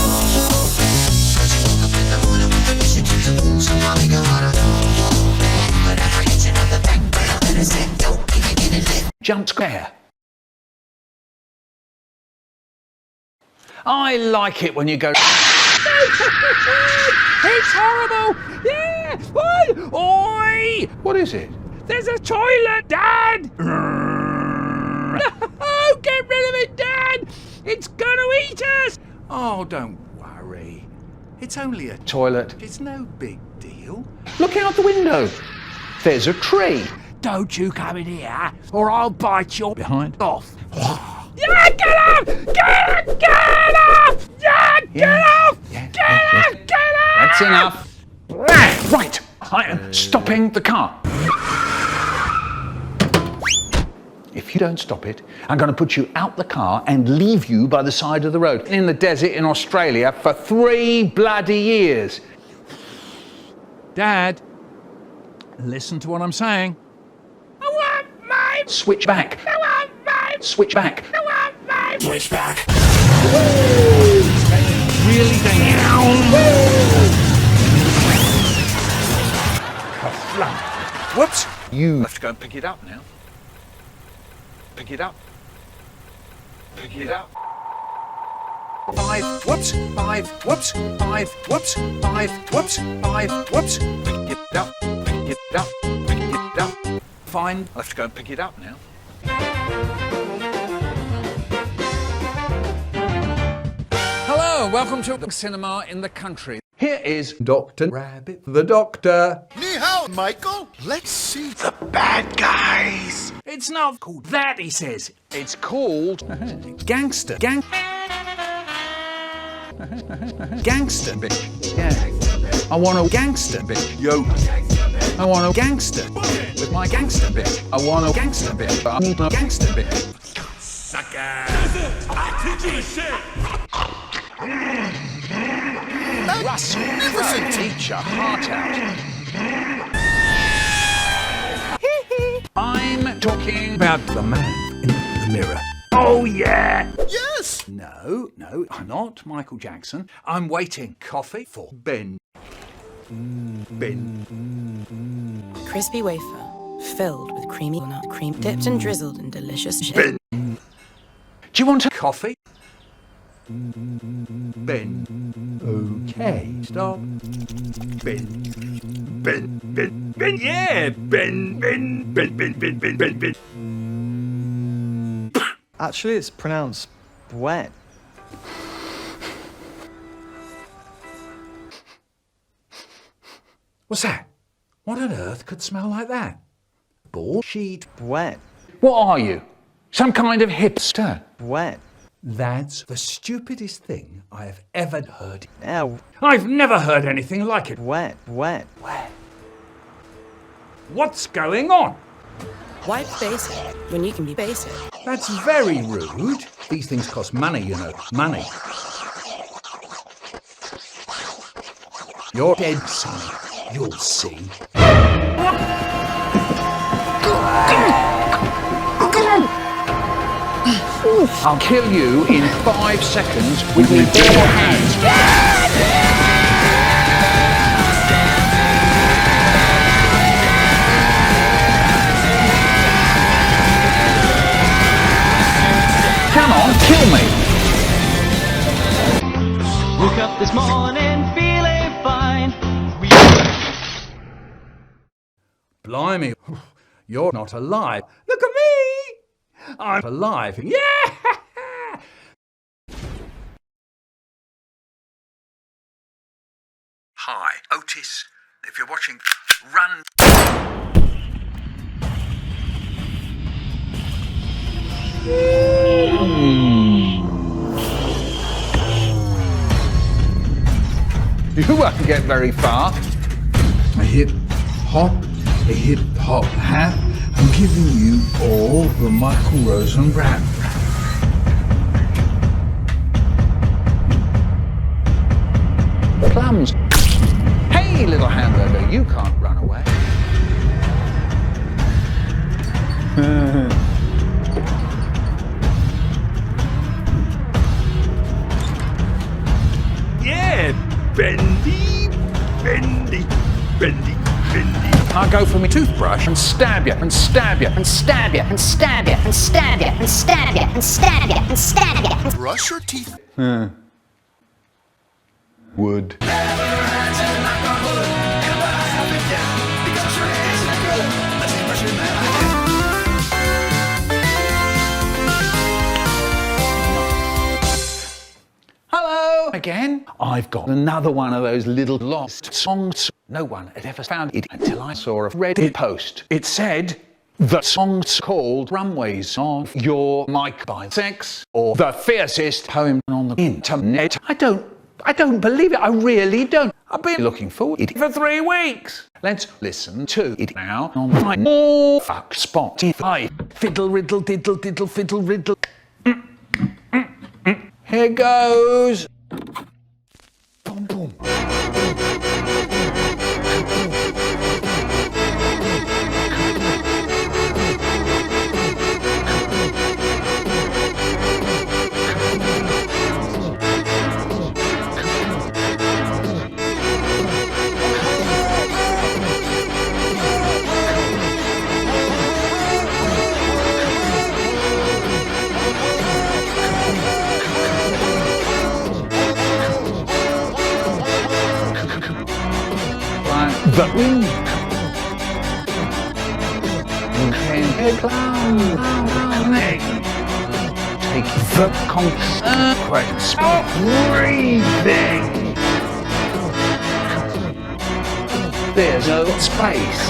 jump scare. I like it when you go, it's horrible. Yeah. Oi. What is it? There's a toilet, Dad. No, get rid of it, Dad. It's gonna eat us. Oh, don't worry. It's only a toilet. It's no big deal. Look out the window. There's a tree. Don't you come in here, or I'll bite your behind off. Yeah, get off! Get off! Yeah, get off! Get off! That's enough. Right, I am stopping the car. If you don't stop it, I'm going to put you out the car and leave you by the side of the road in the desert in Australia for 3 bloody years. Dad, listen to what I'm saying. I want mine. Switch back. I want mine. Switch back. I want mine. Switch back. Really down. Whoops. You have to go and pick it up now. Pick it up. Pick it up. 5, whoops, 5, whoops, 5, whoops, 5, whoops, 5, whoops. Pick it up, pick it up, pick it up. Fine, I'll have to go and pick it up now. Hello, welcome to the cinema in the country. Here is Dr. Rabbit the Doctor. Ni hao, Michael. Let's see the bad guys. It's not called that, he says. It's called Gangster. Gangster, bitch. Yeah. I want a gangster bitch. Yo. I want a gangster with my gangster bitch. I want a gangster bitch. I need a gangster bitch. Sucker. Russell, throw teacher heart out. I'm talking about The man in the mirror. Oh, yeah. Yes. No, I'm not Michael Jackson. I'm waiting. Coffee for Ben. Crispy wafer, filled with creamy nut cream, dipped and drizzled in delicious Ben. shit. Do you want a coffee? Ben. Okay, stop. Ben. Yeah, Ben. Actually, it's pronounced Duane. What's that? What on earth could smell like that? Bullshit. Duane. What are you? Some kind of hipster? Duane. That's the stupidest thing I have ever heard. Now, I've never heard anything like it. Duane. What's going on? Why basic when you can be basic? That's very rude. These things cost money, you know. Money. You're dead, sonny. You'll see. I'll kill you in 5 seconds with my bare hands. Come on, kill me. Woke up this morning feeling fine. Blimey, you're not alive. Look at me! I'm alive. Yeah! Hi, Otis. If you're watching, run. You won't get very far. A hip hop hat. I'm giving you all the Michael Rosen rap. Plums. Hey, little hamburger, you can't run away. Yeah, bendy. I'll go for my toothbrush and stab you, and stab you, and stab you, and stab you, and stab you, and stab you, and stab you, and stab you. Brush your teeth. Wood. Hello again. I've got another one of those little lost songs. No one had ever found it until I saw a Reddit post. It said, the song's called Runways on Your Mic by Sex, or the fiercest poem on the internet. I don't believe it. I really don't. I've been looking forward to it for 3 weeks. Let's listen to it now on my more fuck Spotify. Fiddle riddle diddle diddle fiddle riddle. Here goes. Boom boom. Take the consequence of breathing. There's no space.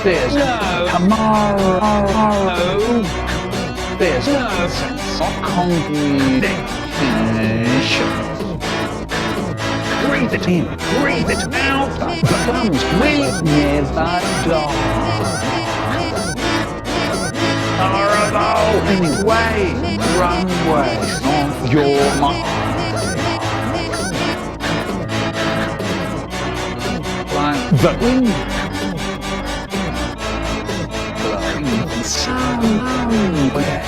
There's no tomorrow. There's no sense of comprehension. Breathe it in, breathe it out. The plums will never die. Anyway, runway of your mind. Like the wind blowing somewhere.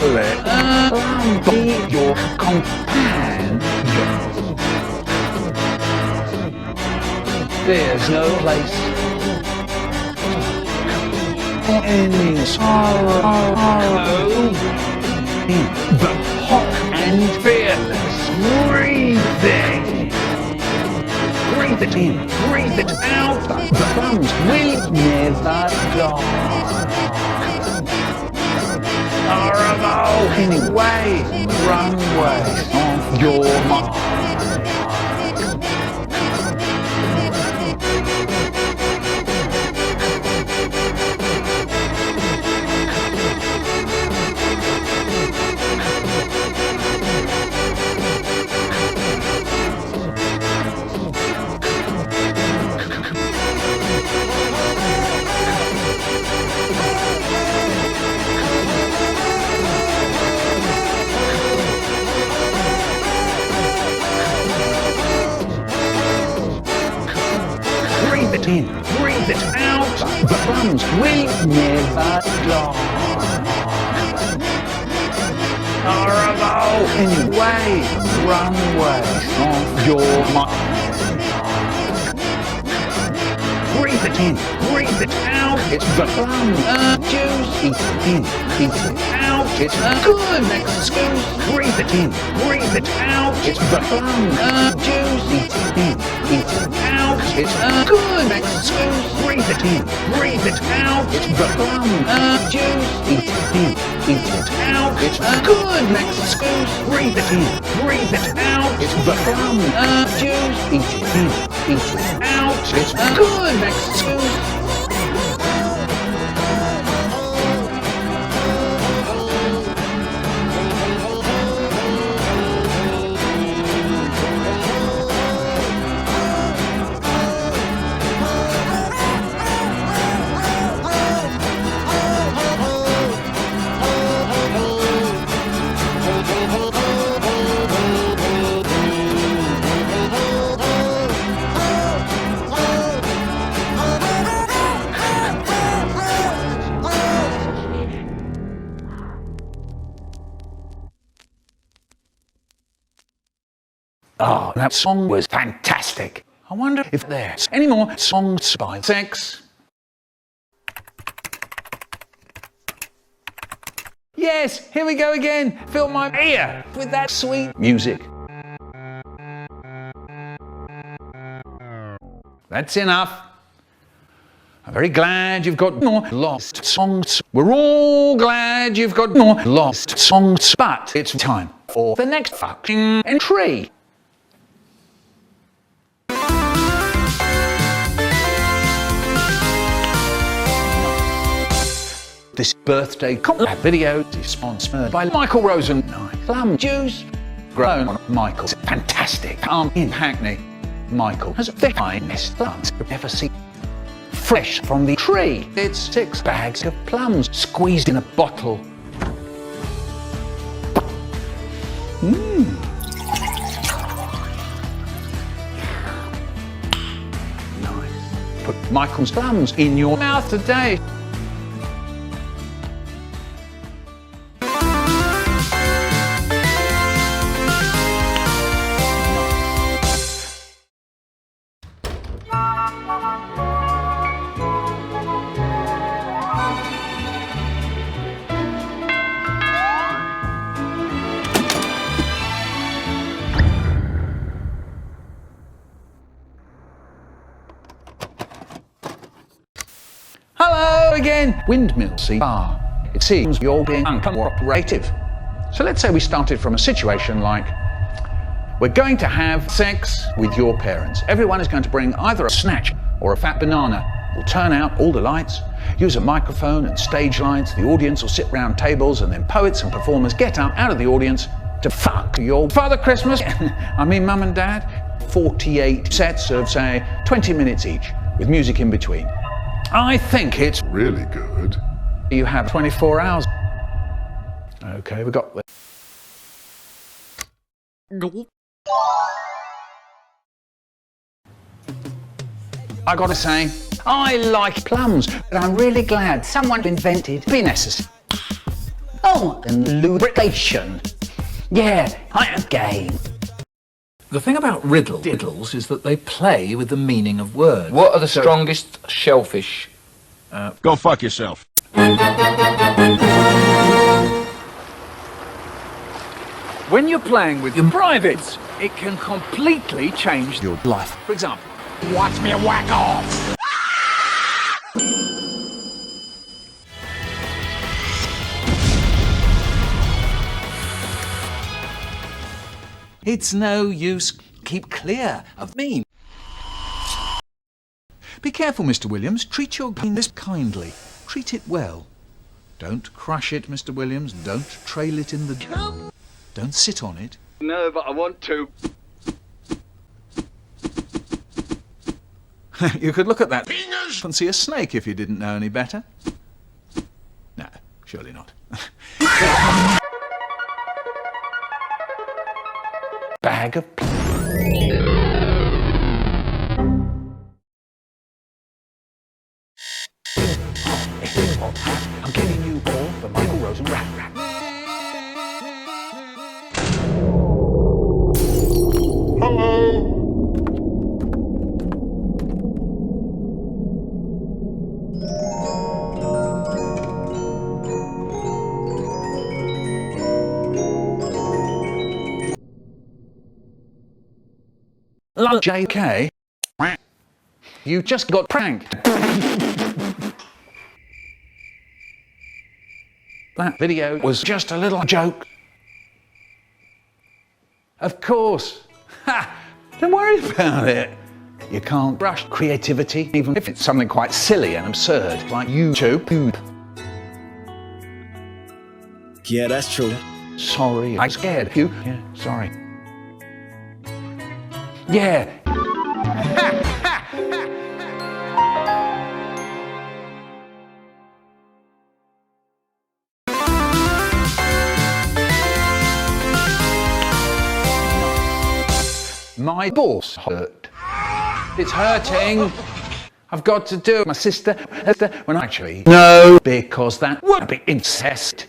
Let them be your companion. There's no place for any sorrow in the hot and fearless breathing. Breathe it in, breathe it out. The plums will never die. Anyway, runway of your mind. In, breathe it out. The plums will never die. Anyway, runway of your mind. Breathe it in, breathe it out. It's the plum juice. Eat it in, eat it out. It's a good excuse. Breathe it in, breathe it out. It's the plum juice. Eat it in, eat it out. It's a good excuse. Breathe it in, breathe it out. It's the plum juice. Eat it in, eat it out. It's a good excuse. Breathe it in, breathe it out. It's the plum juice. Eat it in, eat it out. It's a good excuse. Oh, that song was fantastic. I wonder if there's any more songs by sex. Yes, here we go again. Fill my ear with that sweet music. That's enough. I'm very glad you've got more lost songs. We're all glad you've got more lost songs. But it's time for the next fucking entry. This birthday collab video is sponsored by Michael Rosen. Plum juice grown on Michael's fantastic farm in Hackney. Michael has the finest plums you've ever seen. Fresh from the tree, it's 6 bags of plums squeezed in a bottle. Nice. Put Michael's plums in your mouth today. Hello again. Windmill bar. It seems you're being uncooperative. So let's say we started from a situation like, we're going to have sex with your parents. Everyone is going to bring either a snatch or a fat banana. We'll turn out all the lights, use a microphone and stage lights. The audience will sit round tables, and then poets and performers get up out of the audience to fuck your Father Christmas. I mean Mum and Dad. 48 sets of, say, 20 minutes each, with music in between. I think it's really good. You have 24 hours. Okay, we got the... I gotta say, I like plums, but I'm really glad someone invented penises. Oh, and lubrication. Yeah, I am game. The thing about riddles is that they play with the meaning of words. What are the strongest shellfish? Go fuck yourself. When you're playing with your privates, it can completely change your life. For example, watch me whack off. it's no use. Keep clear of me. Be careful, Mr. Williams. Treat your this kindly. Treat it well. Don't crush it, Mr. Williams. Don't trail it in the... Don't sit on it. No, but I want to. You could look at that and see a snake if you didn't know any better. No, surely not. Bag of... I'm giving you all the Michael Rosen rap. Hello. JK, you just got pranked. That video was just a little joke. Of course. Ha! Don't worry about it. You can't rush creativity, even if it's something quite silly and absurd, like YouTube. Yeah, that's true. Sorry, I scared you. Yeah, sorry. Yeah. My balls hurt. It's hurting. I've got to do it. My sister, when actually, no, because that would be incest.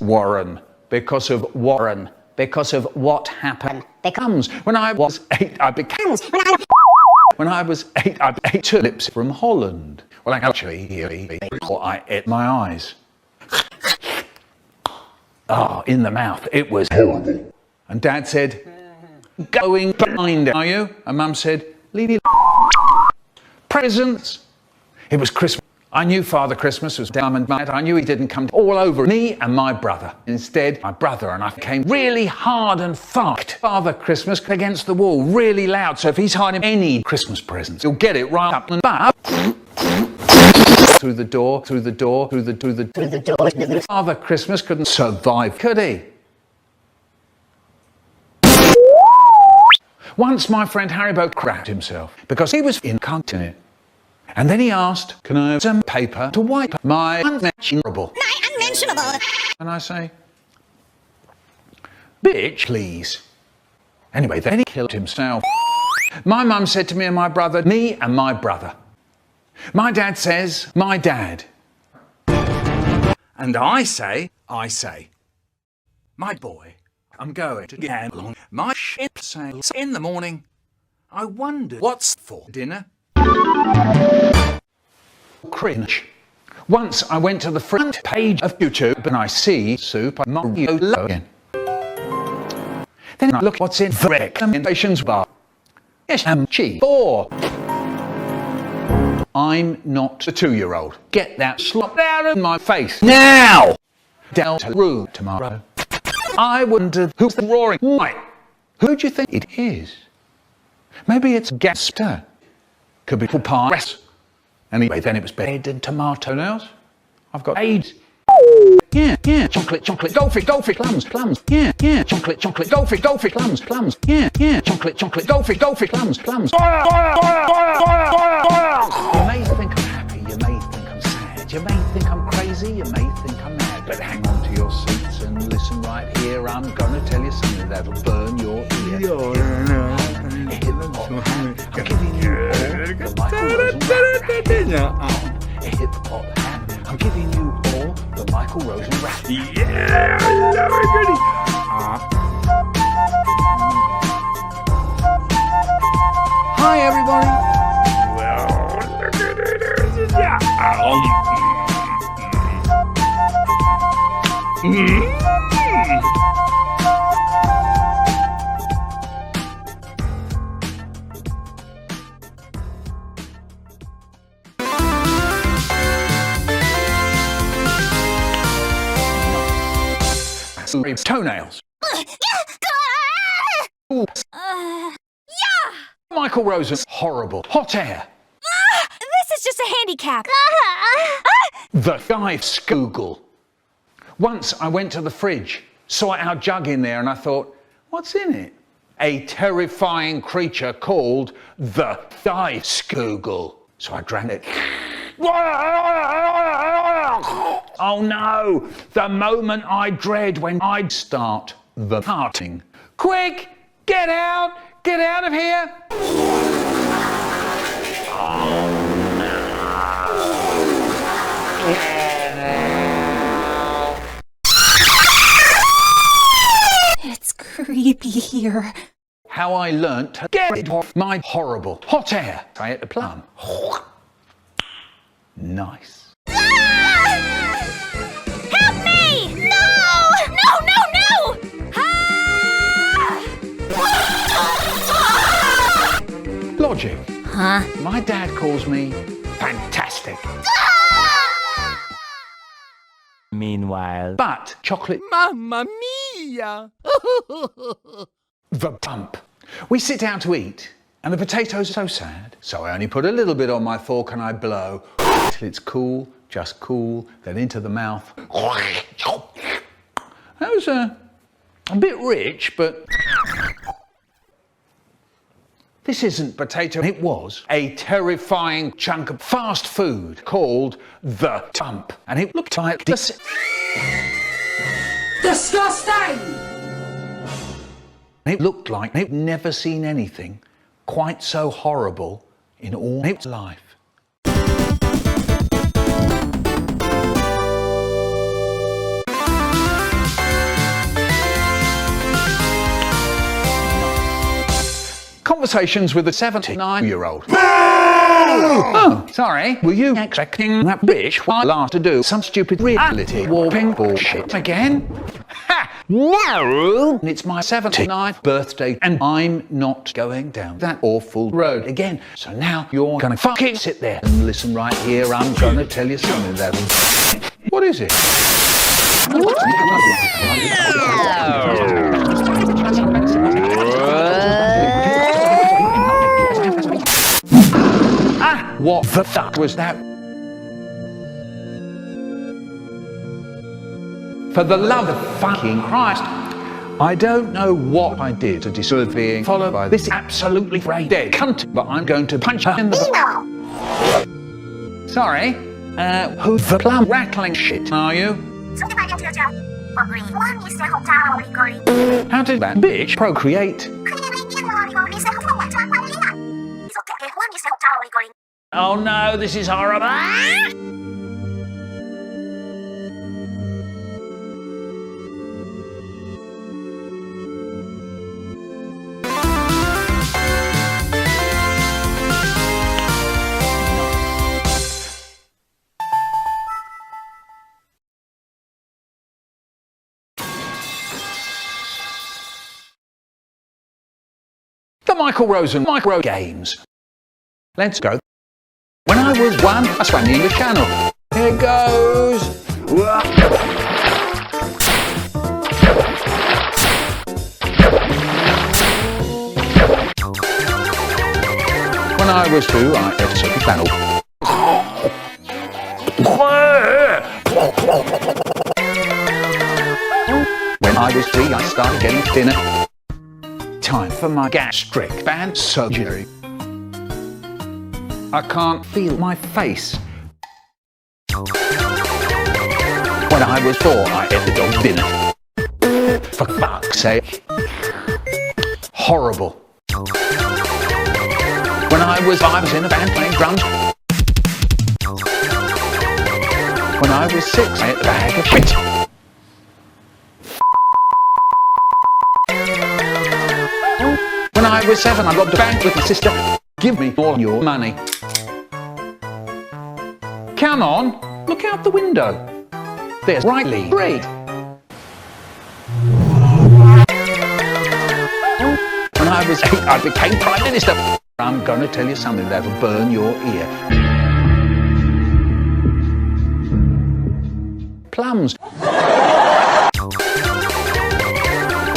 Warren, because of Warren, because of what happened. Becomes. When I was 8, I became. When I was 8, I ate tulips from Holland. Well, actually, I ate my eyes. Oh, in the mouth. It was horrible. And Dad said, going blind, are you? And Mum said, leave it. Presents. It was Christmas. I knew Father Christmas was dumb and mad. I knew he didn't come all over me and my brother. Instead, my brother and I came really hard and fucked. Father Christmas against the wall, really loud. So if he's hiding any Christmas presents, he'll get it right up and back. Through the door. Father Christmas couldn't survive, could he? Once my friend Haribo crapped himself because he was incontinent. And then he asked, can I have some paper to wipe my unmentionable? And I say, bitch, please. Anyway, then he killed himself. My mum said to me and my brother, me and my brother. My dad says, my dad. And I say, my boy, I'm going to get along my ship sails in the morning. I wondered what's for dinner. Cringe. Once I went to the front page of YouTube and I see Soup Mario again. Then I look what's in the recommendations bar. Yes, cheap. 4. I'm not a 2-year-old. Get that slop out of my face now! Down to the room tomorrow. I wonder who's the roaring light. Who do you think it is? Maybe it's Gaster. Could be for pies. Anyway, then it was bread and tomato nails. I've got AIDS. Yeah, chocolate, goldfish, plums, yeah, chocolate, goldfish, plums, yeah, chocolate, goldfish, plums. You may think I'm happy, you may think I'm sad, you may think I'm crazy, you may think I'm mad, but hang on to your seats and listen right here, I'm gonna tell you something that'll burn your ear. Hit the pot hat, I'm giving you all the Michael Rosen rap. Hit the pot hat, I'm giving you all the Michael Rosen rap. Yeah, I love it, goody. Hi, everybody. Well, look at it. Yeah. Toenails. Michael Rosen, horrible. Hot air. This is just a handicap. The guy Scoogle. Once I went to the fridge, saw our jug in there, and I thought, what's in it? A terrifying creature called the guy Scoogle. So I drank it. Oh no! The moment I dread when I'd start the farting. Quick! Get out! Get out of here! It's creepy here. How I learnt to get rid of my horrible hot air. I ate the plum. Nice. Help me! No! No! Logic. Huh? My dad calls me fantastic. Meanwhile. But chocolate. Mamma mia! The bump. We sit down to eat, and the potatoes are so sad. So I only put a little bit on my fork and I blow till it's cool, just cool, then into the mouth. That was a bit rich, but this isn't potato. It was a terrifying chunk of fast food called the Tump, and it looked like Disgusting! It looked like they'd never seen anything quite so horrible in all its life. Conversations with a 79-year-old. Oh, sorry. Were you expecting that bitch while last to do some stupid reality warping bullshit again? Ha! No! It's my 79th birthday and I'm not going down that awful road again. So now you're gonna fucking sit there and listen right here. I'm gonna tell you something that'll... What is it? What the fuck was that? For the love of fucking Christ, I don't know what I did to deserve being followed by this absolutely brain dead cunt, but I'm going to punch her in the... Sorry, who the plum rattling shit are you? How did that bitch procreate? Oh no, this is horrible. The Michael Rosen Micro Games. Let's go. When I was one, I swam the English Channel. Here goes. When I was 2, I ate a soapy flannel. When I was 3, I started getting thinner. Time for my gastric band surgery. I can't feel my face. When I was 4, I ate the dog's dinner. For fuck's sake. Horrible. When I was 5, I was in a band playing drums. When I was 6, I ate a bag of shit. When I was 7, I robbed a bank with my sister. Give me all your money. Come on, look out the window. There's Riley Reid. When I was 8, I became Prime Minister. I'm gonna tell you something that'll burn your ear. Plums.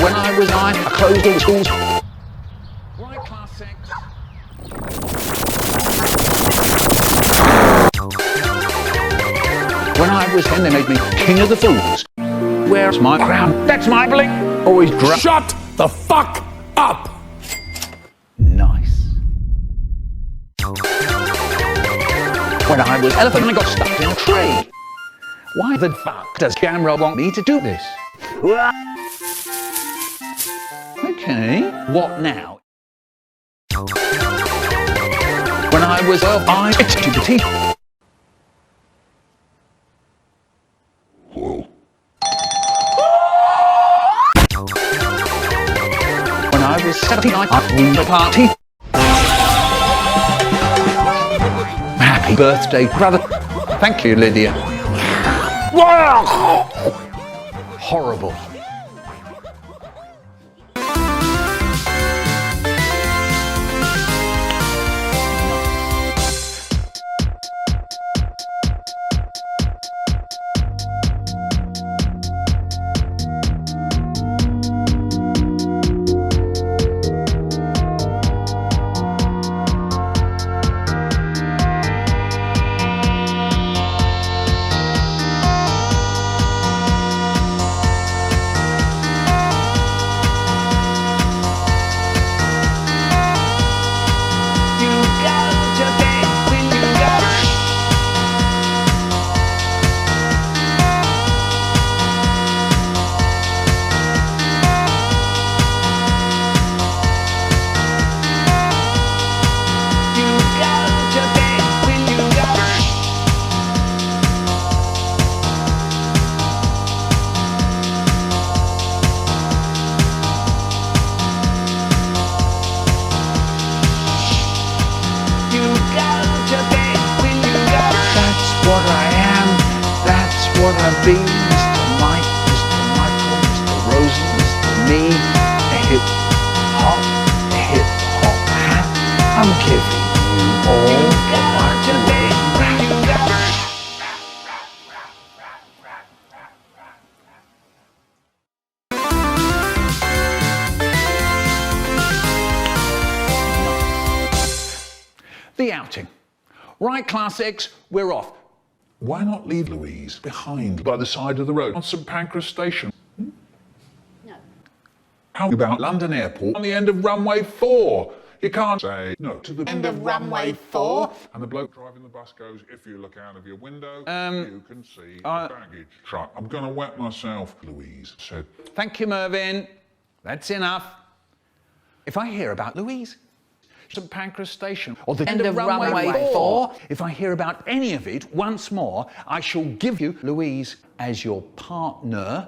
When I was 9, I closed all the schools. Right, class 6. When I was 10, they made me King of the Fools. Where's my crown? That's my bling. Always drunk. Shut the fuck up! Nice. When I was 11, I got stuck in a tree. Why the fuck does camera want me to do this? Okay, what now? When I was 12, I ate stupidity. When I was 17, I threw the party. Happy birthday, brother. Thank you, Lydia. Horrible. What I am, that's what I've been. Mr. Mike, Mr. Michael, Mr. Rosen, Mr. Me, a hip hop hat. I'm giving you all the Michael Rosen. The outing. Right, class 6, we're off. Why not leave Louise behind by the side of the road on St Pancras Station? No. How about London Airport on the end of runway 4? You can't say no to the end of runway 4. And the bloke driving the bus goes, if you look out of your window, you can see the baggage truck. I'm going to wet myself, Louise said. Thank you, Mervyn. That's enough. If I hear about Louise, St Pancras Station, or the end of runway 4. If I hear about any of it once more, I shall give you Louise as your partner,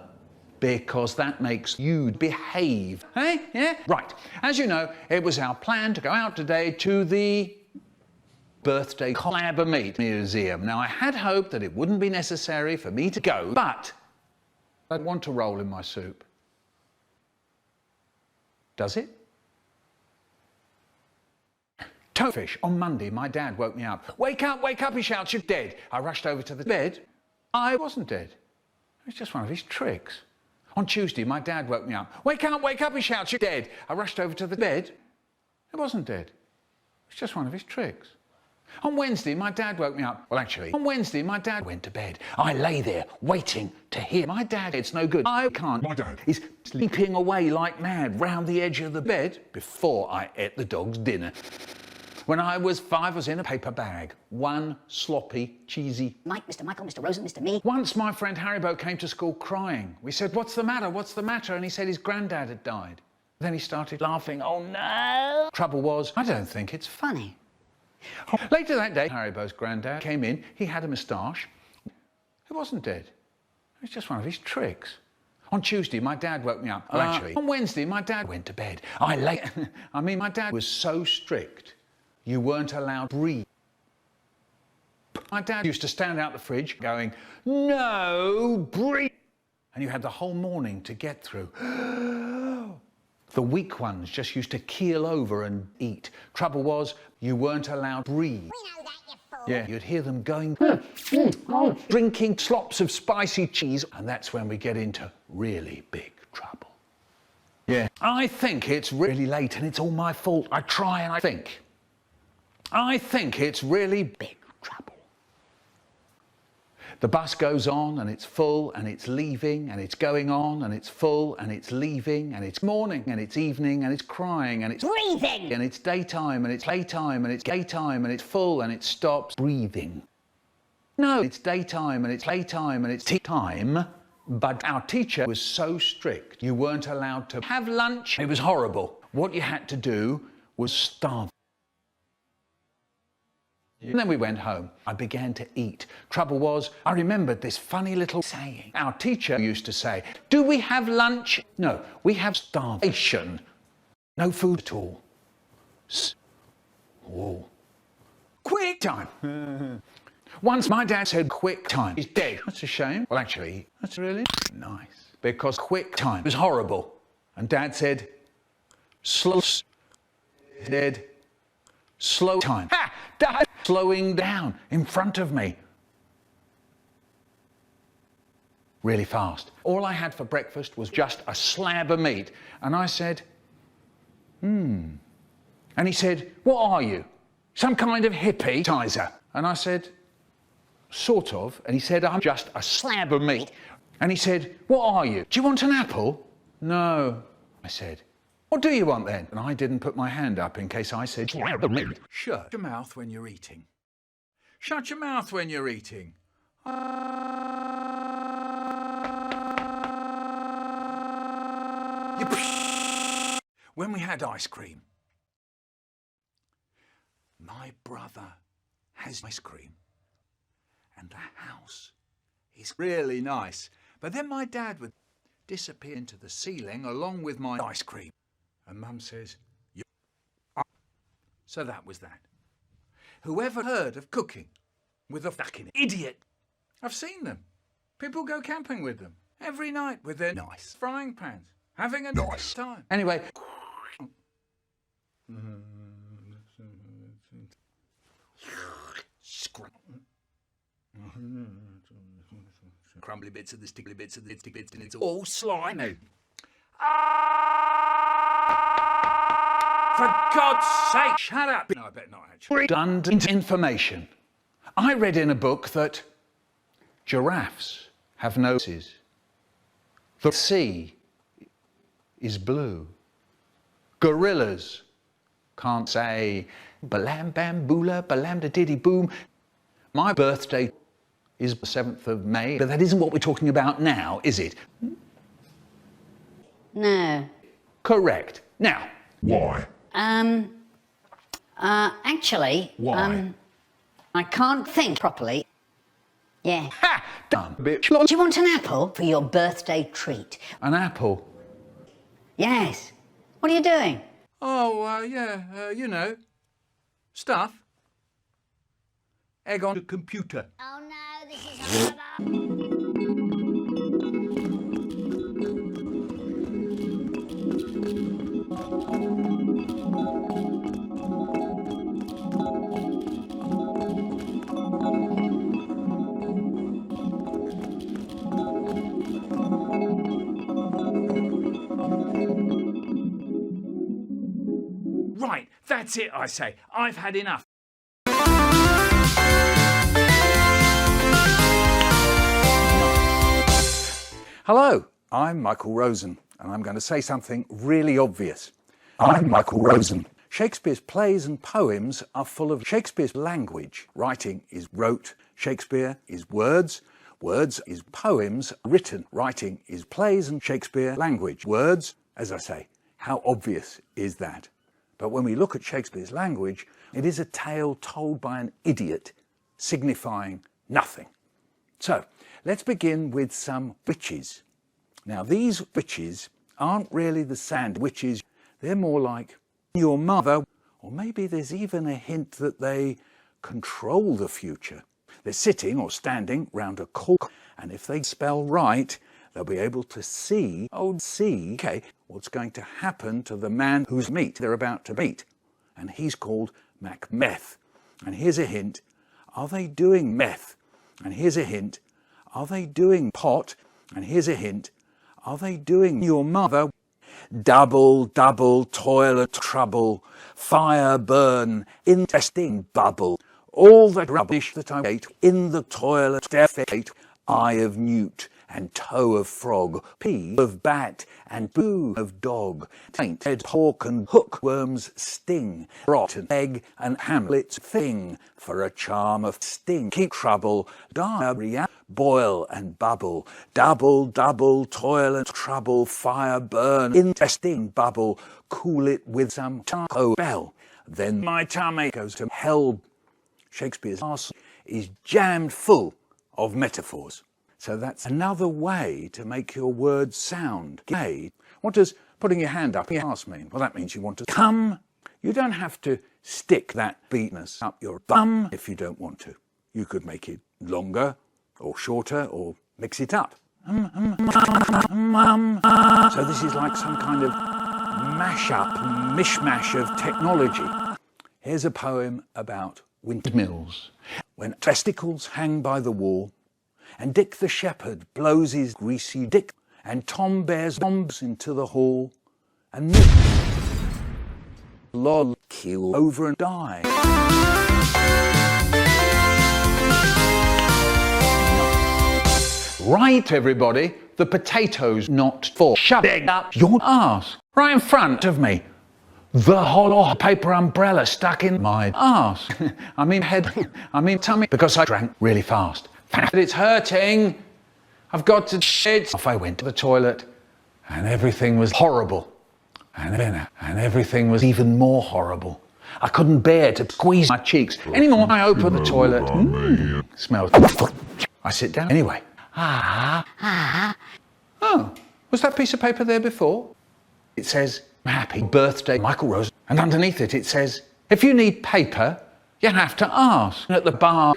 because that makes you behave. Hey? Yeah? Right. As you know, it was our plan to go out today to the birthday Collab Museum. Now, I had hoped that it wouldn't be necessary for me to go, but I'd want to roll in my soup. Does it? Tofish. On Monday, my dad woke me up. Wake up, he shouts, you're dead. I rushed over to the bed. I wasn't dead. It was just one of his tricks. On Tuesday, my dad woke me up. Wake up, he shouts, you're dead. I rushed over to the bed. It wasn't dead. It was just one of his tricks. On Wednesday, my dad woke me up. Well, actually, on Wednesday, my dad went to bed. I lay there, waiting to hear. My dad, it's no good. I can't. My dad is sleeping away like mad round the edge of the bed before I ate the dog's dinner. When I was 5, I was in a paper bag. One sloppy, cheesy Mike, Mr. Michael, Mr. Rosen, Mr. Me. Once my friend Haribo came to school crying. We said, what's the matter? What's the matter? And he said his granddad had died. Then he started laughing. Oh, no. Trouble was, I don't think it's funny. Later that day, Haribo's granddad came in. He had a moustache. He wasn't dead. It was just one of his tricks. On Tuesday, my dad woke me up. Well, actually, on Wednesday, my dad went to bed. My dad was so strict. You weren't allowed to breathe. My dad used to stand out the fridge going, no, breathe. And you had the whole morning to get through. The weak ones just used to keel over and eat. Trouble was, you weren't allowed to breathe. We know that, you fool. Yeah, you'd hear them going, drinking slops of spicy cheese. And that's when we get into really big trouble. Yeah, I think it's really late and it's all my fault. I try and I think it's really big trouble. The bus goes on and it's full and it's leaving and it's going on and it's full and it's leaving and it's morning and it's evening and it's crying and it's breathing and it's daytime and it's playtime and it's daytime and it's full and it stops breathing. No, it's daytime and it's playtime and it's tea time. But our teacher was so strict. You weren't allowed to have lunch. It was horrible. What you had to do was starve. And then we went home. I began to eat. Trouble was, I remembered this funny little saying. Our teacher used to say, do we have lunch? No, we have starvation. No food at all. Whoa. Quick time. Once my dad said quick time. He's dead. That's a shame. Well, actually, that's really nice. Because quick time was horrible. And Dad said, slow, dead, slow time. Ha! Dad! Slowing down in front of me. Really fast. All I had for breakfast was just a slab of meat. And I said, And he said, what are you? Some kind of hippie-tizer? And I said, sort of. And he said, I'm just a slab of meat. And he said, what are you? Do you want an apple? No. I said, what do you want then? And I didn't put my hand up in case I said, slab of meat. Shut your mouth when you're eating. Shut your mouth when you're eating. When we had ice cream, my brother has ice cream and the house is really nice. But then my dad would disappear into the ceiling along with my ice cream. And Mum says, so that was that. Whoever heard of cooking with a fucking idiot? I've seen them. People go camping with them every night with their nice frying pans, having a nice time. Anyway. Crumbly bits of the sticky bits of the sticky bits, and it's all slimy. For God's sake, shut up! No, I bet not, actually. Redundant information. I read in a book that giraffes have noses. The sea is blue. Gorillas can't say balam bam boola balam da diddy boom. My birthday is the 7th of May, but that isn't what we're talking about now, is it? No. Correct. Now. Why? Actually, Why? I can't think properly. Yeah. Ha! Dumb bitch. Do you want an apple for your birthday treat? An apple? Yes. What are you doing? Oh, you know, stuff. Egg on the computer. Oh no, this is That's it, I say. I've had enough. Hello, I'm Michael Rosen, and I'm going to say something really obvious. I'm Michael Rosen. Shakespeare's plays and poems are full of Shakespeare's language. Writing is rote, Shakespeare is words, words is poems written, writing is plays and Shakespeare language. Words, as I say, how obvious is that? But when we look at Shakespeare's language, it is a tale told by an idiot, signifying nothing. So, let's begin with some witches. Now, these witches aren't really the sand witches. They're more like your mother, or maybe there's even a hint that they control the future. They're sitting or standing round a cork, and if they spell right, they'll be able to see, what's going to happen to the man whose meat they're about to meet. And he's called Macbeth. And here's a hint, are they doing meth? And here's a hint, are they doing pot? And here's a hint, are they doing your mother? Double, double, toilet trouble, fire burn, intestine bubble, all the rubbish that I ate in the toilet defecate, eye of newt and toe of frog, pea of bat and poo of dog, tainted pork and hookworms sting, rotten egg and Hamlet's thing, for a charm of sting, keep trouble, diarrhea, boil and bubble, double, double, toilet trouble, fire burn, intestine bubble, cool it with some Taco Bell, then my tummy goes to hell. Shakespeare's arse is jammed full of metaphors. So that's another way to make your words sound gay. What does putting your hand up your arse mean? Well, that means you want to come. You don't have to stick that beatness up your bum if you don't want to. You could make it longer or shorter or mix it up. So this is like some kind of mash-up, mishmash of technology. Here's a poem about windmills. When testicles hang by the wall, and Dick the shepherd blows his greasy dick, and Tom bears bombs into the hall, and Nick lol keel over and die. Right, everybody, the potato's not for shoving up your arse. Right in front of me. The hollow paper umbrella stuck in my arse. I mean tummy, because I drank really fast. It's hurting. I've got to shit. Off I went to the toilet, and everything was horrible. And everything was even more horrible. I couldn't bear to squeeze my cheeks anymore. I open the toilet. Smells. I sit down anyway. Oh, was that piece of paper there before? It says, Happy Birthday, Michael Rosen. And underneath it, it says, if you need paper, you have to ask. At the bar.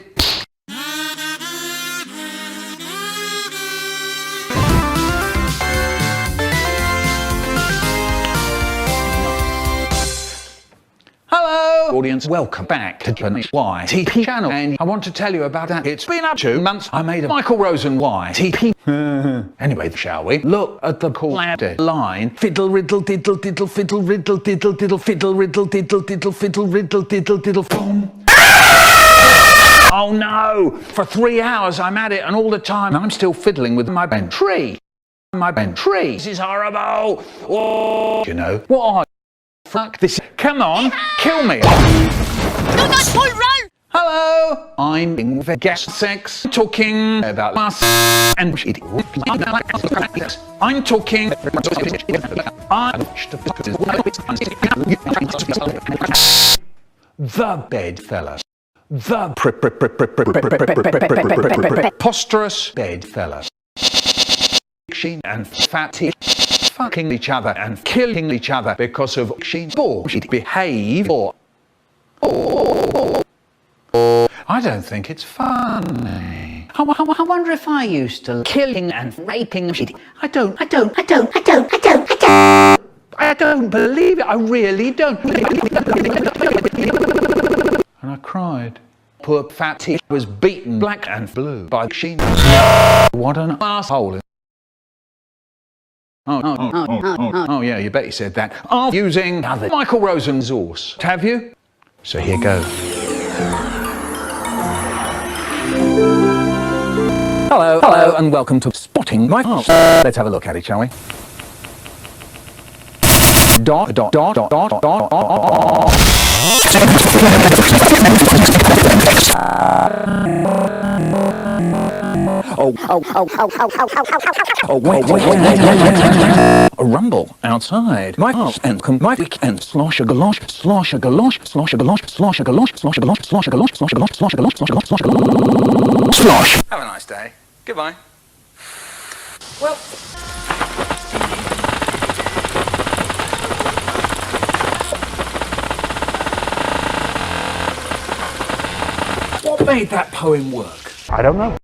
Hello, audience. Welcome back to ChemoYTP channel. And I want to tell you about that. It's been up 2 months. I made a Michael Rosen YTP. Anyway, shall we? Look at the Collab line. Fiddle riddle diddle diddle fiddle riddle diddle diddle fiddle riddle diddle diddle fiddle riddle diddle diddle boom. Oh no! For 3 hours I'm at it, and all the time I'm still fiddling with my bent tree. This is horrible. Whoa. You know what are fuck this? Come on, kill me. No, not full run. Hello, I'm in guest sex, talking about us and shit. I'm talking. The bedfellas. The preposterous bedfellas. And fatty. Fucking each other and killing each other because of bullshit behave or I don't think it's funny. I wonder if I used to killing and raping shit. I don't believe it. I really don't. And I cried. Poor fatty was beaten black and blue by Sheen. What an asshole. Oh, yeah, you bet you said that. I'm using Michael Rosen's source. Have you? So here goes. Hello, and welcome to Spotting My Farm. Let's have a look at it, shall we? Wait. A rumble outside. My house and my weekend slosh a galosh, slosh a galosh, slosh a galosh, slosh a galosh, slosh a galosh, slosh a galosh, slosh a galosh, slosh a galosh, slosh a galosh, slosh a galosh. Slosh. Have a nice day. Goodbye. Well. What made that poem work? I don't know.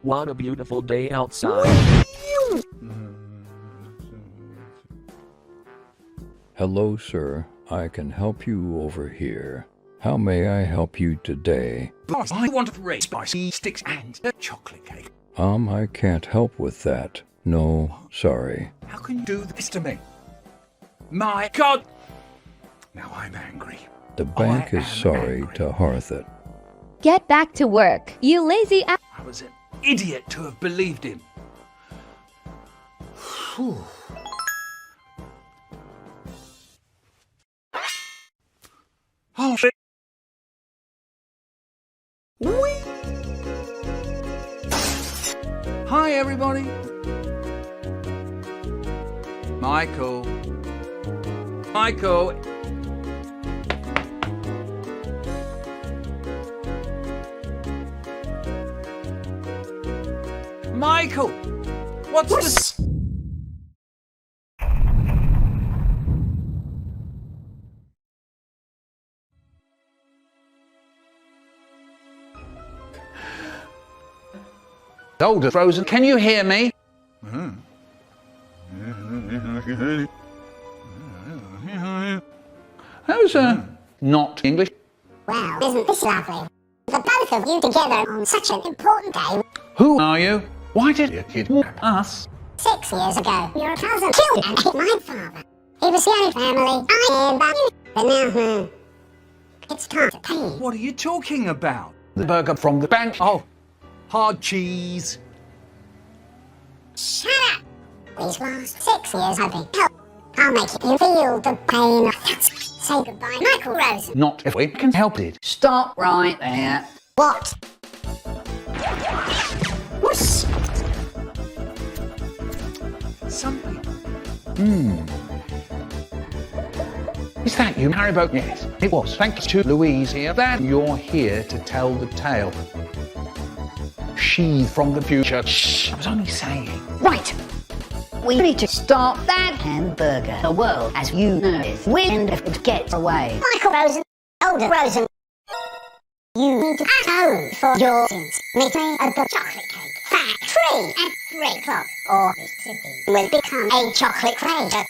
What a beautiful day outside. Hello, sir. I can help you over here. How may I help you today? Boss, I want to raise spicy sticks and a chocolate cake. I can't help with that. No, sorry. How can you do this to me? My God! Now I'm angry. The bank is sorry to hearth it. Get back to work, you lazy ass. I was an idiot to have believed him. Whew. Oh shit. Hi everybody. Michael. Michael. Michael! What's this? Older Rosen, can you hear me? That was not English. Wow, isn't this lovely? The both of you together on such an important day. Who are you? Why did you kidnap us? 6 years ago, your cousin killed and ate my father. It was the only family I am back. But now, it's time to pay. What are you talking about? The burger from the bank. Oh, hard cheese. Shut up! These last 6 years I've been helped. I'll make you feel the pain. Say goodbye, Michael Rosen. Not if we can help it. Stop right there. What? What's... Something. Is that you, Haribo? Yes, it was. Thanks to Louise here that you're here to tell the tale. She from the future. Shh, I was only saying. Right. We need to stop that hamburger. The world, as you know, is wind if it gets away. Michael Rosen, older Rosen. You need to atone for your sins. Make me a chocolate cake. Factory at 3 o'clock. Or this city will become a chocolate crater.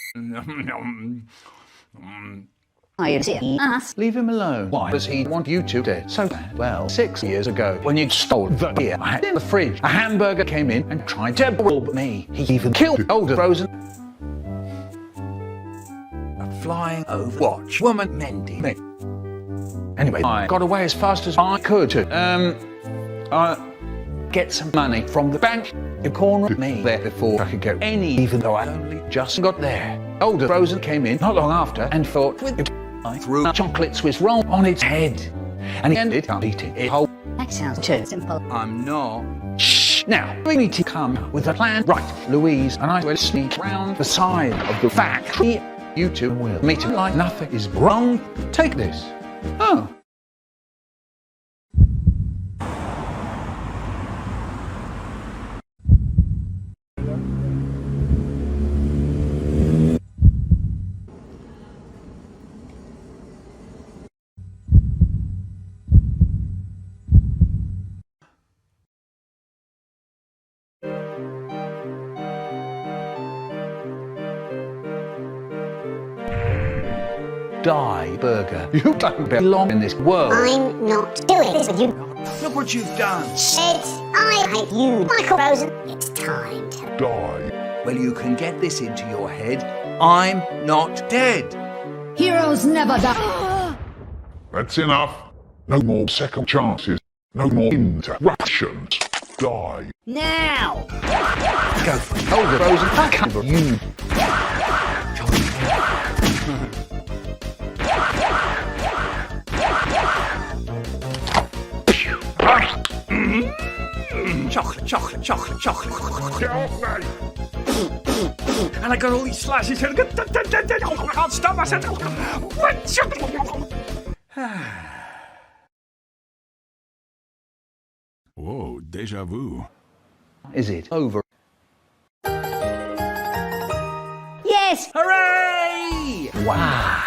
Are you seeing us? Leave him alone. Why does he want you to dead so bad? Well, 6 years ago, when you stole the beer I had in the fridge, a hamburger came in and tried to rob me. He even killed older Rosen. A flying overwatch woman mending me. Anyway, I got away as fast as I could to, get some money from the bank. You cornered me there before I could get any, even though I only just got there. Older Rosen came in not long after and thought I threw a chocolate Swiss roll on its head. And he ended up eating it whole. That sounds too simple. I'm not. Shh! lunch. Now, we need to come with a plan. Right, Louise and I will sneak round the side of the factory. You two will meet like nothing is wrong. Take this. Oh. Die, burger. You don't belong in this world. I'm not doing this with you. Look what you've done. It's I hate you, Michael Rosen. It's time to Die. Well, you can get this into your head. I'm not dead. Heroes never die. That's enough. No more second chances. No more interruptions. Die. Now. Go for it. Hold it, Rosen. I can't believe you. Chocolate, chocolate, chocolate, chocolate. Get off me! And I got all these slashes and I can't stop myself. Whoa, deja vu. Is it over? Yes. Hooray! Wow.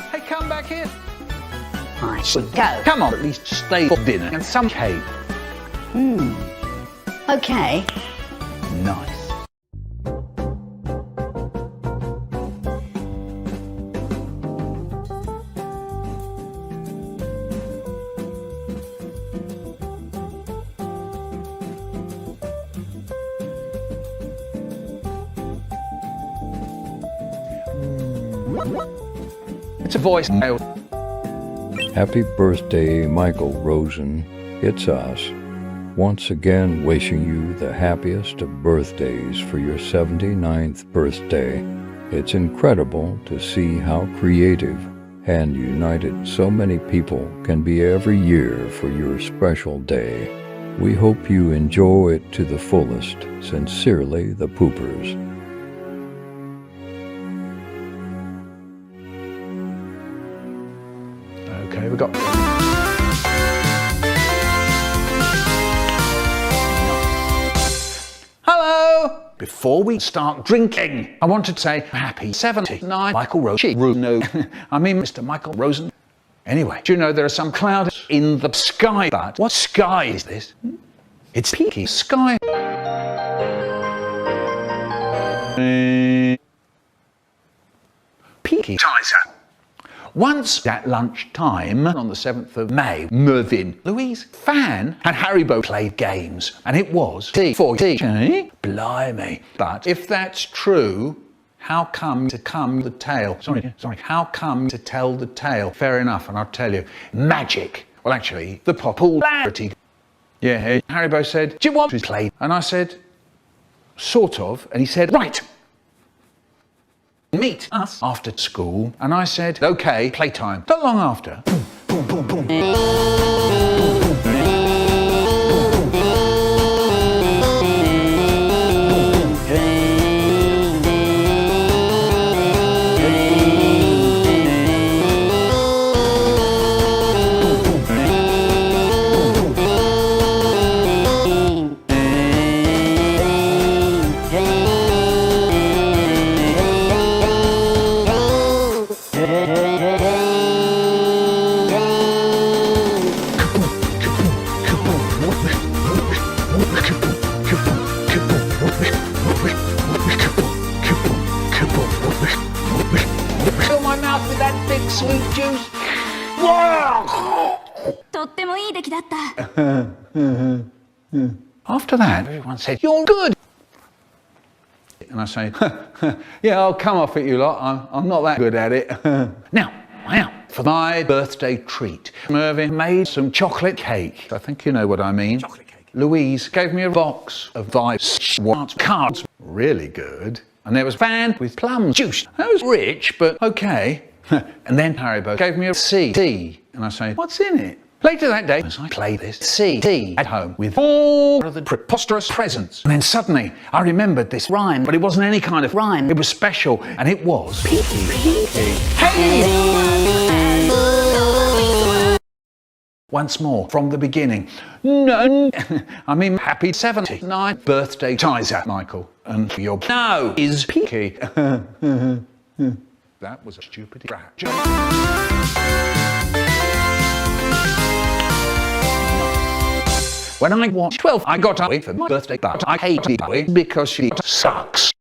Hey, come back here. I should go. Come on, at least stay for dinner and some cake. Okay. Nice. It's a voicemail. Happy birthday, Michael Rosen. It's us. Once again, wishing you the happiest of birthdays for your 79th birthday. It's incredible to see how creative and united so many people can be every year for your special day. We hope you enjoy it to the fullest. Sincerely, the Poopers. Okay, we got. Hello! Before we start drinking, I want to say happy 79 Michael Rosen. I mean Mr. Michael Rosen. Anyway, do you know there are some clouds in the sky? But what sky is this? It's peaky sky. Peaky Tizer. Once at lunchtime on the 7th of May, Mervyn, Louise, Fan and Haribo played games, and it was T4T. Blimey. But if that's true, how come to come the tale? How come to tell the tale? Fair enough, and I'll tell you. Magic. Well, actually, the popularity. Yeah, Haribo said, do you want to play? And I said, sort of. And he said, right. Meet us after school, and I said, okay, playtime. Not long after. Boom, boom, boom, boom. Fill my mouth with that big sweet juice. After that, everyone said, you're good. And I say, yeah, I'll come off it, you lot. I'm not that good at it. Now, for my birthday treat, Mervyn made some chocolate cake. I think you know what I mean. Chocolate cake. Louise gave me a box of Vibes cards. Really good. And there was Van with plum juice. That was rich, but okay. And then Haribo gave me a C. And I say, what's in it? Later that day, as I played this CD at home with all of the preposterous presents, and then suddenly I remembered this rhyme, but it wasn't any kind of rhyme. It was special, and it was once more, from the beginning. No, I mean, happy 79th birthday, Tizer, Michael, and your no is peaky. That was a stupid joke. When I was 12, I got away for my birthday, but I hated Bowie because she sucks.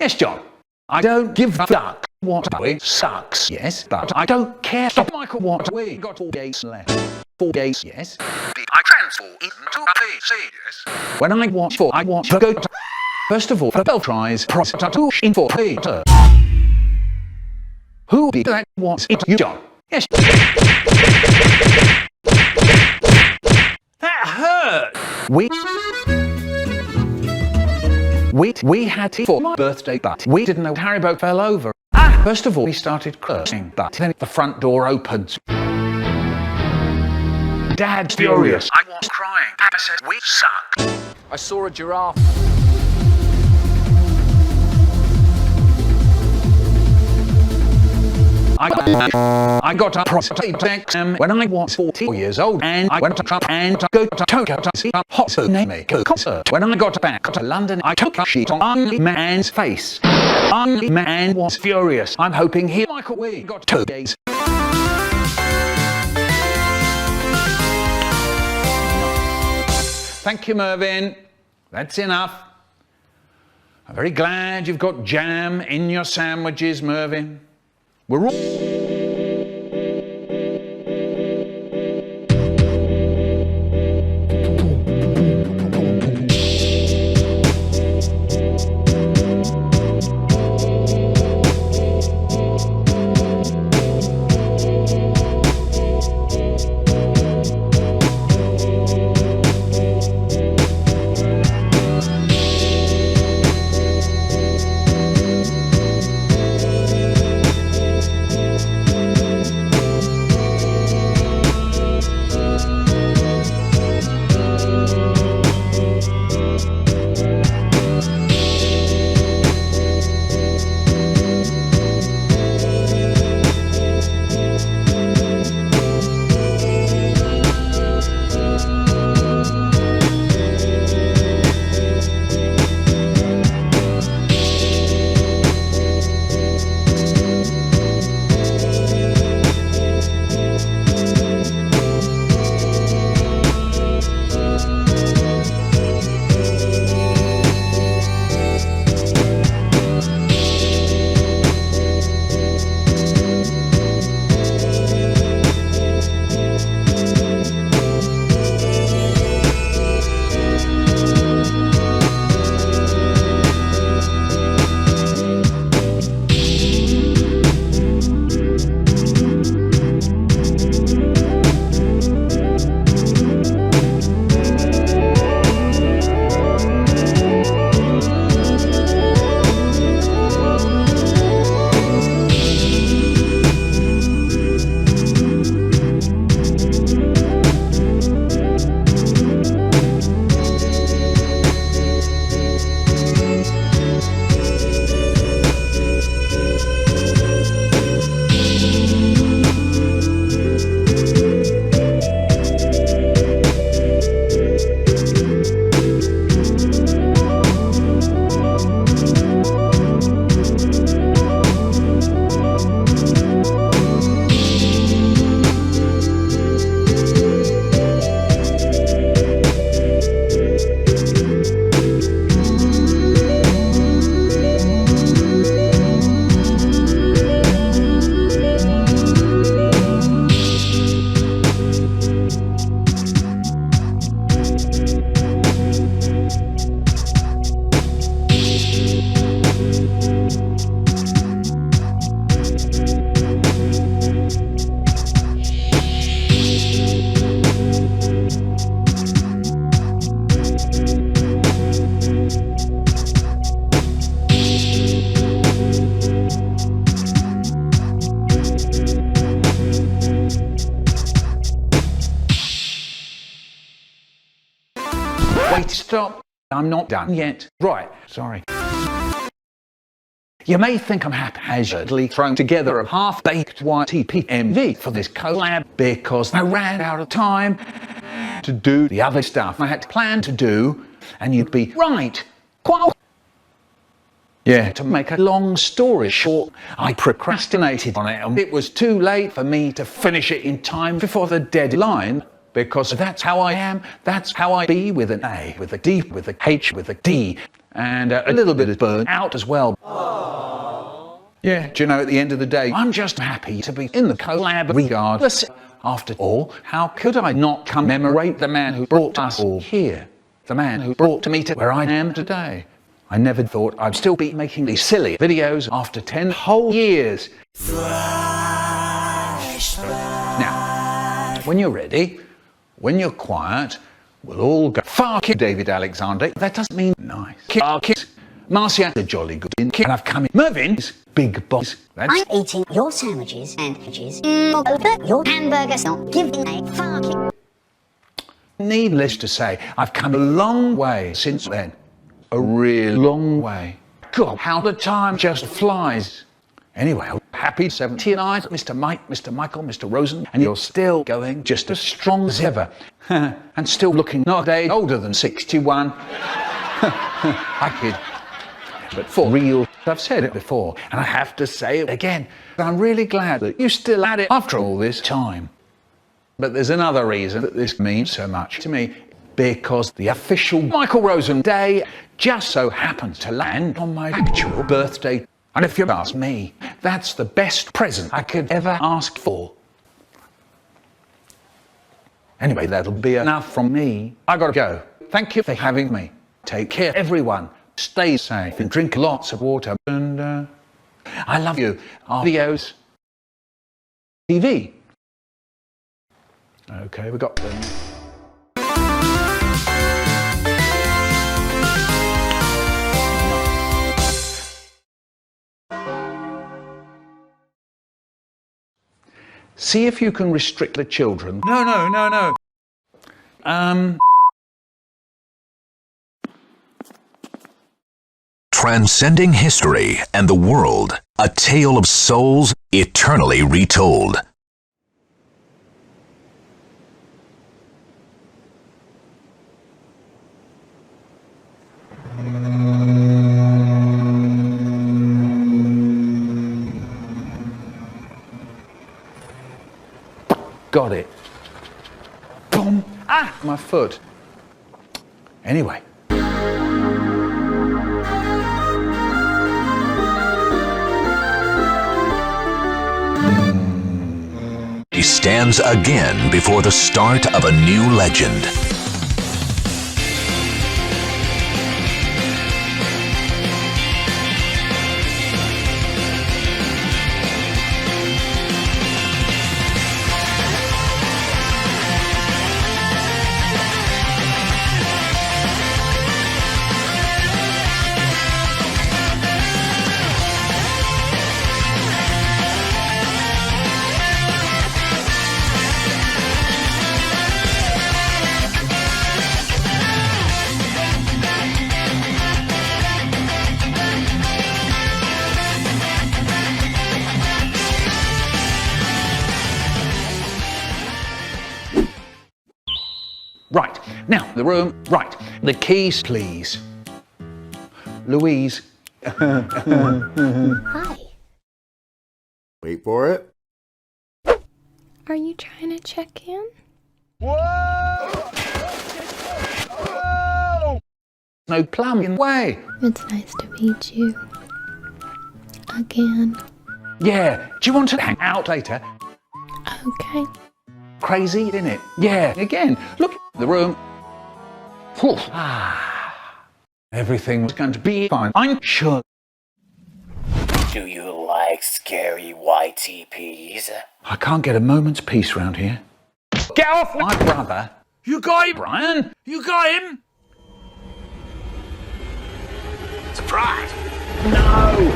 Yes, John, I don't give a fuck what Bowie sucks. Yes, but I don't care. Stop, Michael, what we got 4 days left. 4 days, yes. I transform into a PC, yes. When I watch for, I watch for go to. First of all, for Bell tries prostitution in for Peter. Who did that was it, you, John? Yes. That hurt! We had it for my birthday, but we didn't know Haribo fell over. First of all, we started cursing, but then the front door opens. Dad's furious. I was crying. Papa says we suck. I saw a giraffe. I got a prostate exam when I was 44 years old, and I went to Trump and to go to Tokyo to see a Hotsune concert. When I got back to London, I took a sheet on Ugly Man's face. Ugly Man was furious. I'm hoping he, Michael, we got 2 days. Thank you, Mervyn. That's enough. I'm very glad you've got jam in your sandwiches, Mervyn. We're all... Wait, stop. I'm not done yet. Right, sorry. You may think I'm haphazardly throwing together a half-baked pNsB for this collab because I ran out of time to do the other stuff I had planned to do, and you'd be right. Yeah, to make a long story short, I procrastinated on it and it was too late for me to finish it in time before the deadline, because that's how I am, that's how I be, with an A, with a D, with a H, with a D, and a little bit of burn out as well. Yeah, do you know, at the end of the day, I'm just happy to be in the collab regardless. After all, how could I not commemorate the man who brought us all here? The man who brought me to where I am today. I never thought I'd still be making these silly videos after 10 whole years. Now, when you're ready, when you're quiet, we'll all go, fuck you, David Alexander. That doesn't mean nice. Kids. Marcia, the jolly good in kid. And I've come in. Mervin's big boss. I'm eating your sandwiches and edges. Your hamburger's not giving a fucking... Needless to say, I've come a long way since then. A real long way. God, how the time just flies. Anyway, happy 79, Mr. Mike, Mr. Michael, Mr. Rosen, and you're still going just as strong as ever. And still looking not a day older than 61. I kid. But for real, I've said it before, and I have to say it again. I'm really glad that you're still at it after all this time. But there's another reason that this means so much to me, because the official Michael Rosen Day just so happens to land on my actual birthday. And if you ask me, that's the best present I could ever ask for. Anyway, that'll be enough from me. I gotta go. Thank you for having me. Take care, everyone. Stay safe and drink lots of water. And I love you. Adios. TV. Okay, we got them. See if you can restrict the children. No. Transcending history and the world, a tale of souls eternally retold. Got it. Boom. Ah, my foot. Anyway. He stands again before the start of a new legend. Right, now the room, right, the keys please. Louise. Hi. Wait for it. Are you trying to check in? Whoa! No plumbing way. It's nice to meet you. Again. Yeah, do you want to hang out later? Okay. Crazy, isn't it? Yeah, again, look at the room. Everything was going to be fine, I'm sure. Do you like scary YTPs? I can't get a moment's peace round here. Get off my brother! You got him, Brian! You got him! Surprise! No!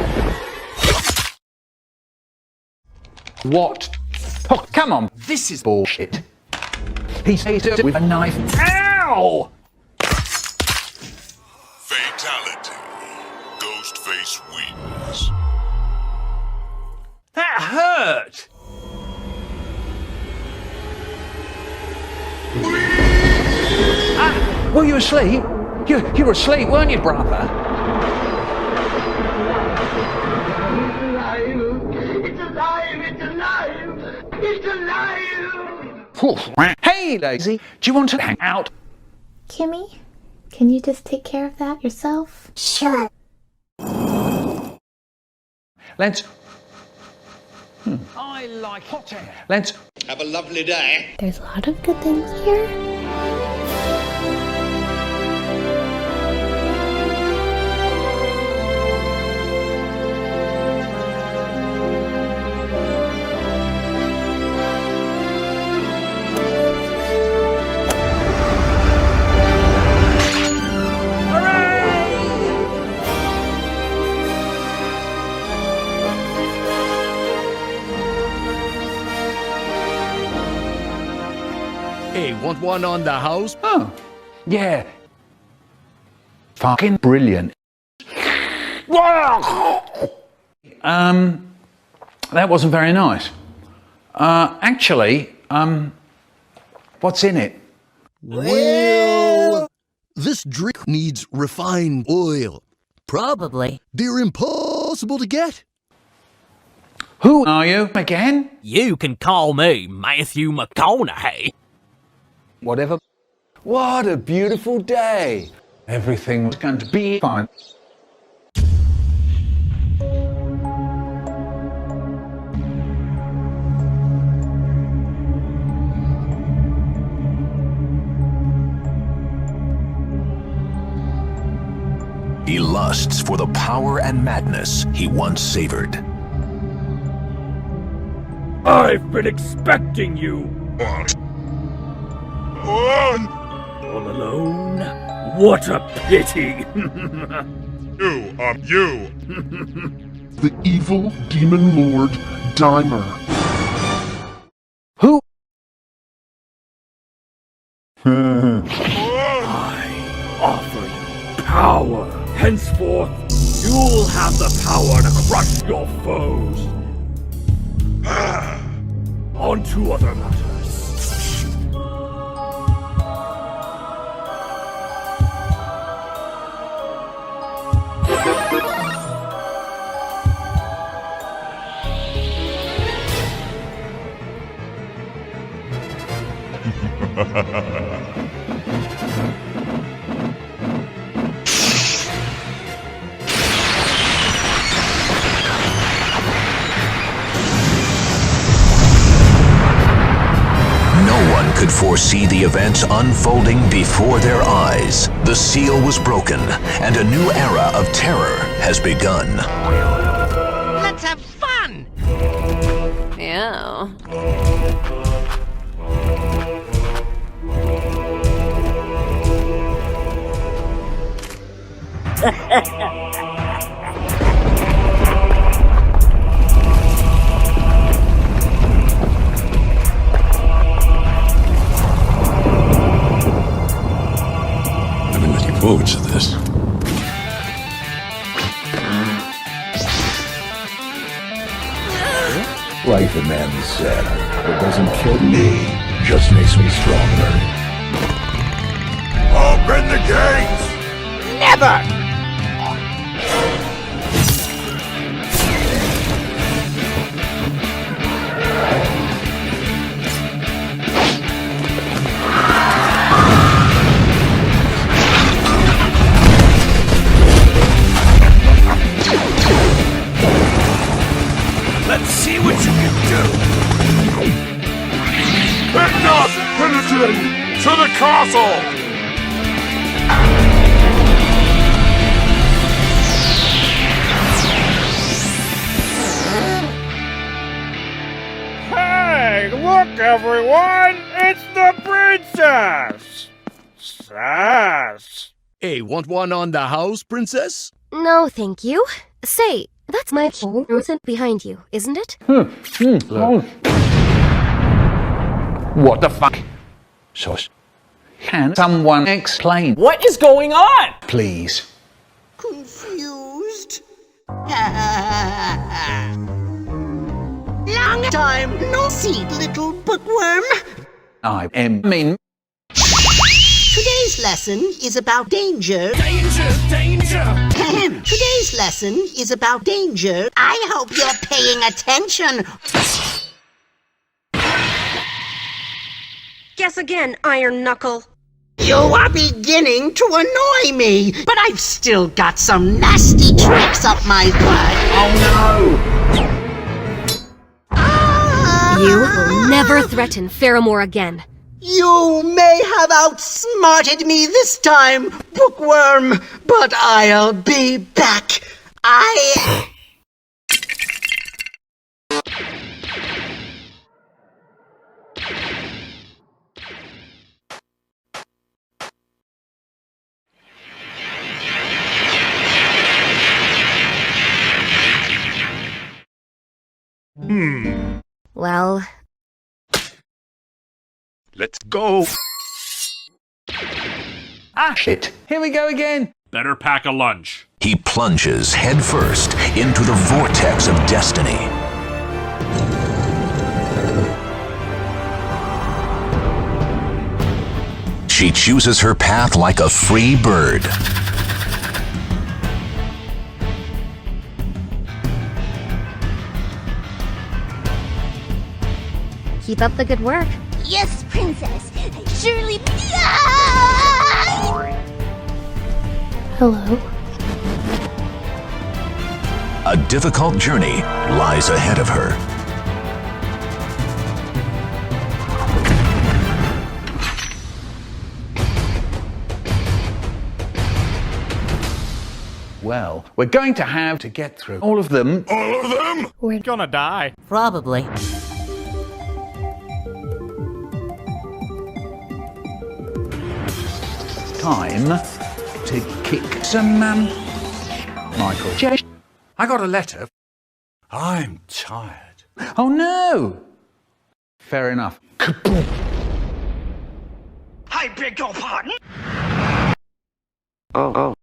What? Oh, come on, this is bullshit. He says it with a knife. Ow! face wings. That hurt! Were you asleep? You were asleep, weren't you, brother? It's alive! It's alive! It's alive! Hey, Lazy, do you want to hang out? Kimmy, can you just take care of that yourself? Sure. Let's... I like hot air. Let's... Have a lovely day. There's a lot of good things here. Hey, want one on the house? Oh, yeah. Fucking brilliant. That wasn't very nice. Actually, what's in it? Well, this drink needs refined oil. Probably. They're impossible to get. Who are you again? You can call me Matthew McConaughey. Whatever. What a beautiful day. Everything was going to be fine. He lusts for the power and madness he once savored. I've been expecting you. What? All alone? What a pity. You. The evil demon lord, Dimer. Who? I offer you power. Henceforth, you'll have the power to crush your foes. On to other matters. No one could foresee the events unfolding before their eyes. The seal was broken, and a new era of terror has begun. Let's have fun! Yeah. I've been looking forward to this. Like the man said, what doesn't kill me just makes me stronger. Open the gates! Never! Let's see what you can do. Pick up! Penetrate! To the castle! Hey, look everyone! It's the princess! Sass! Hey, want one on the house, princess? No, thank you. Say, that's my Rosen behind you, isn't it? What the fuck? Sauce. Can someone explain? What is going on? Please. Confused? Long time no see, little bookworm. I mean... Today's lesson is about danger. Danger! Today's lesson is about danger. I hope you're paying attention. Guess again, Iron Knuckle. You are beginning to annoy me, but I've still got some nasty tricks up my butt. Oh no! You will never threaten Faramore again. You may have outsmarted me this time, bookworm, but I'll be back. Well... Let's go. Ah, shit. Here we go again. Better pack a lunch. He plunges headfirst into the vortex of destiny. She chooses her path like a free bird. Keep up the good work. Yes, princess. I surely... Hello. A difficult journey lies ahead of her. Well, we're going to have to get through all of them. All of them? We're gonna die. Probably. Time to kick some Michael. I got a letter. I'm tired. Oh no! Fair enough. I beg your pardon? Oh.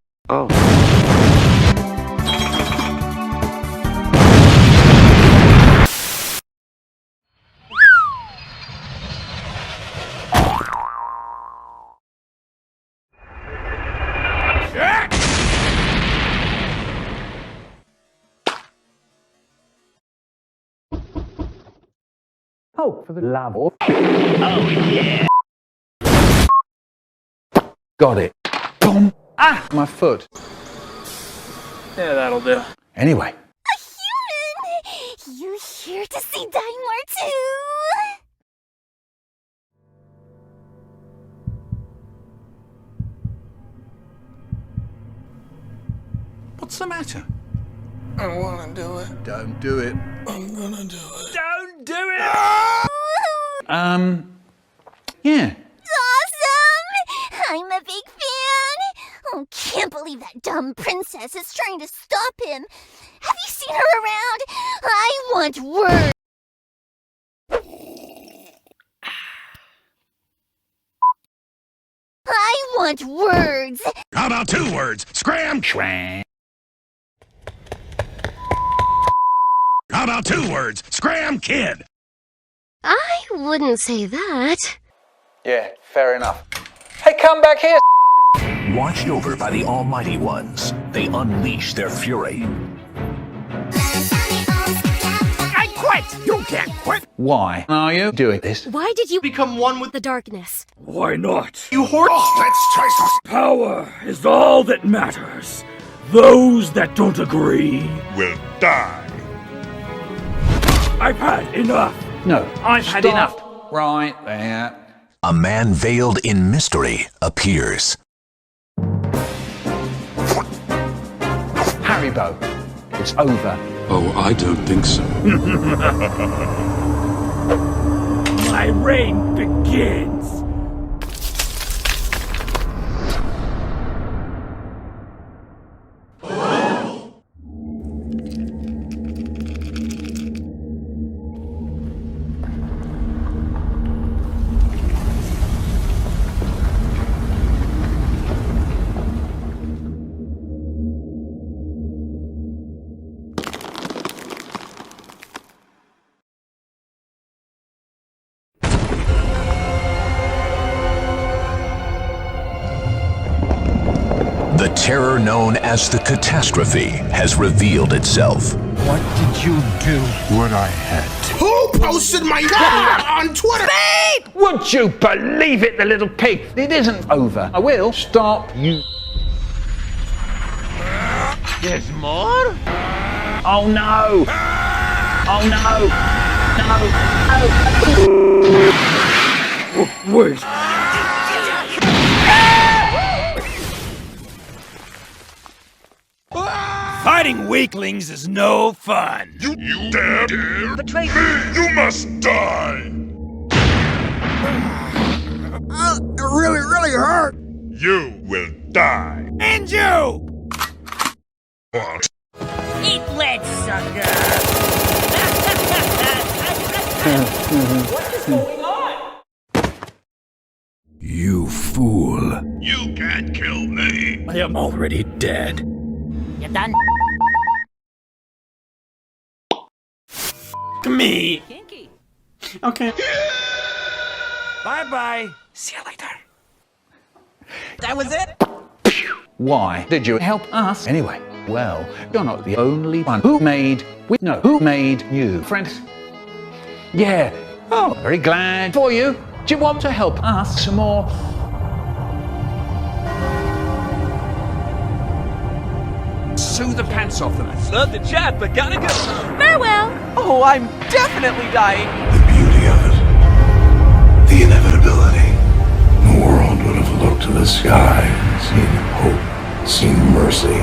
Oh, for the love of... Oh, yeah. Got it. Boom! Ah! My foot. Yeah, that'll do. Anyway. A human! You here to see Daimler too? What's the matter? I wanna do it. Don't do it. I'm gonna do it. Don't do it! Yeah. Awesome! I'm a big fan! Oh, can't believe that dumb princess is trying to stop him. Have you seen her around? I want words! I want words! How about 2 words? Scram! Schwang. How about 2 words? Scram, kid! I wouldn't say that. Yeah, fair enough. Hey, come back here! Watched over by the Almighty Ones, they unleash their fury. I quit! You can't quit! Why are you doing this? Why did you become one with the darkness? Why not? You horse! Let's try some... Power is all that matters. Those that don't agree will die. I've had enough. No. I've had enough. Right there. A man veiled in mystery appears. Haribo. It's over. Oh, I don't think so. My reign begins. terror known as the catastrophe has revealed itself. What did you do? What I had to. Who posted my name on Twitter? Would you believe it, the little pig? It isn't over. I will stop you. There's more? Oh no! Oh no! No! Wait. Fighting weaklings is no fun. You dare betray me? You must die. It really hurt. You will die. And you! What? Eat lead, sucker! What is going on? You fool. You can't kill me. I am already dead. You done? Me. Kinky. Okay. Bye-bye. See you later. That was it? Why did you help us anyway? Well, you're not the only one who made you, friends. Yeah. Oh, very glad for you. Do you want to help us some more? Sue the pants off them. Love the chat, but gotta go. Farewell. Oh, I'm definitely dying. The beauty of it. The inevitability. The world would have looked to the sky, seen hope, seen mercy.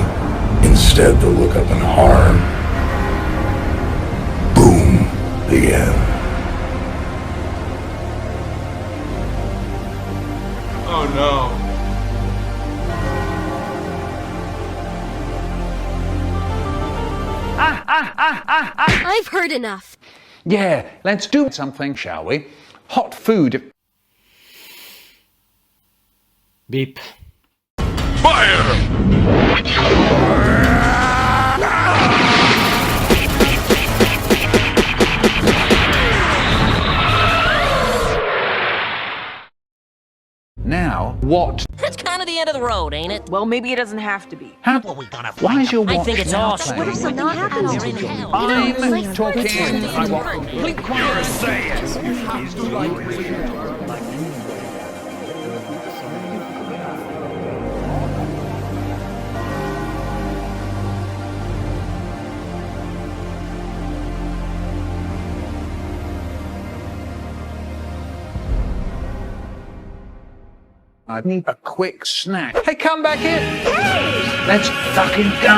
Instead, to look up in harm. Boom. The end. Oh no. I've heard enough. Yeah, let's do something, shall we? Hot food. Beep. Fire! Now, what? That's kind of the end of the road, ain't it? Well, maybe it doesn't have to be. How? Well, we gotta find Why is your I watch think it's now awesome. playing? What if something happens to you? I'm talking. I want complete You're a quiet. I need a quick snack. Hey, come back here. Let's fucking go!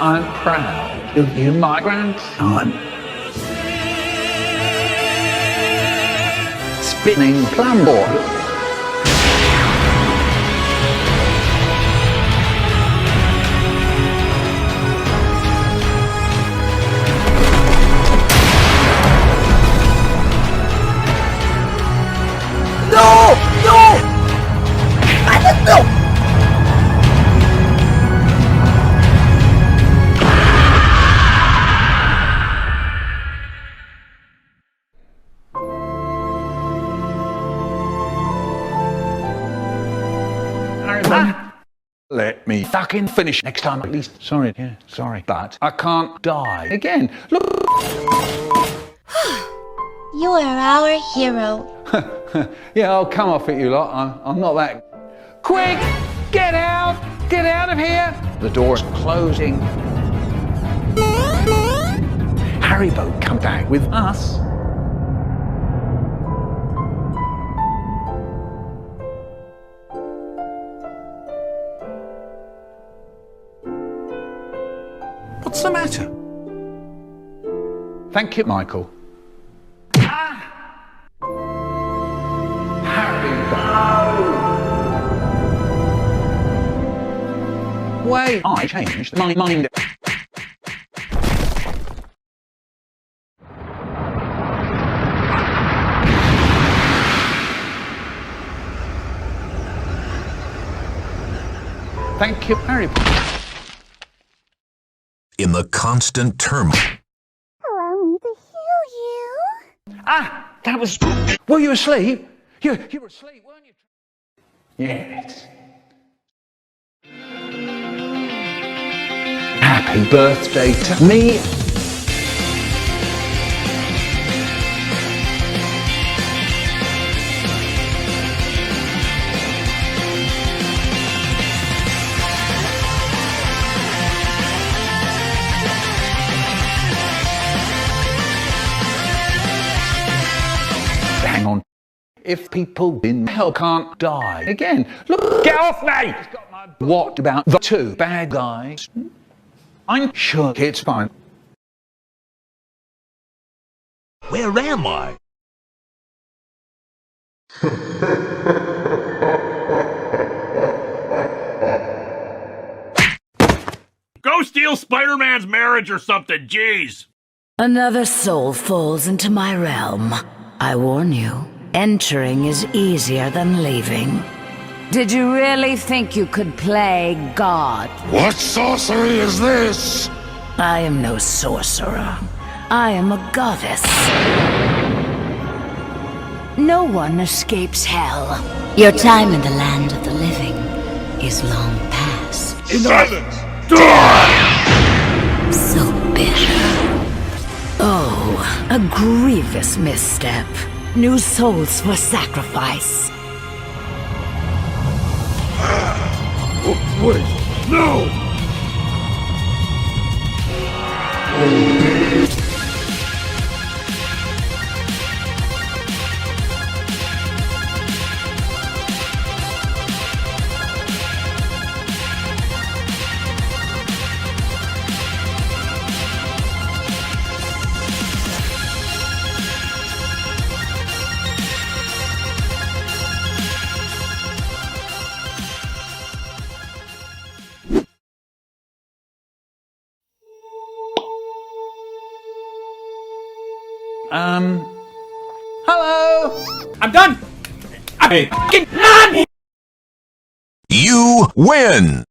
I'm proud to be my grandson. Spinning plum ball. No! No! No! Let me fucking finish next time at least. Sorry, yeah, sorry. But I can't die again. Look. You are our hero. Yeah, I'll come off it, you lot. I'm not that. Quick! Get out! Get out of here! The door's closing. Haribo, come back with us. What's the matter? Thank you, Michael. way I changed my mind. Thank you very much. In the constant turmoil. Allow me to heal you. Ah, that was... Were you asleep? You were asleep, weren't you? Yes. Happy birthday to me. Hang on. If people in hell can't die again, look, get off me! What about the two bad guys? I'm sure it's fine. Where am I? Go steal Spider-Man's marriage or something, jeez! Another soul falls into my realm. I warn you, entering is easier than leaving. Did you really think you could play God? What sorcery is this? I am no sorcerer. I am a goddess. No one escapes hell. Your time in the land of the living is long past. Silence! So bitter. Oh, a grievous misstep. New souls for sacrifice. Wait, no! Hello? I'm done! You win!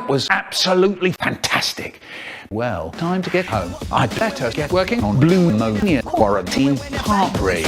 That was absolutely fantastic. Well, time to get home. I'd better get working on Blue Monia Quarantine Part 3.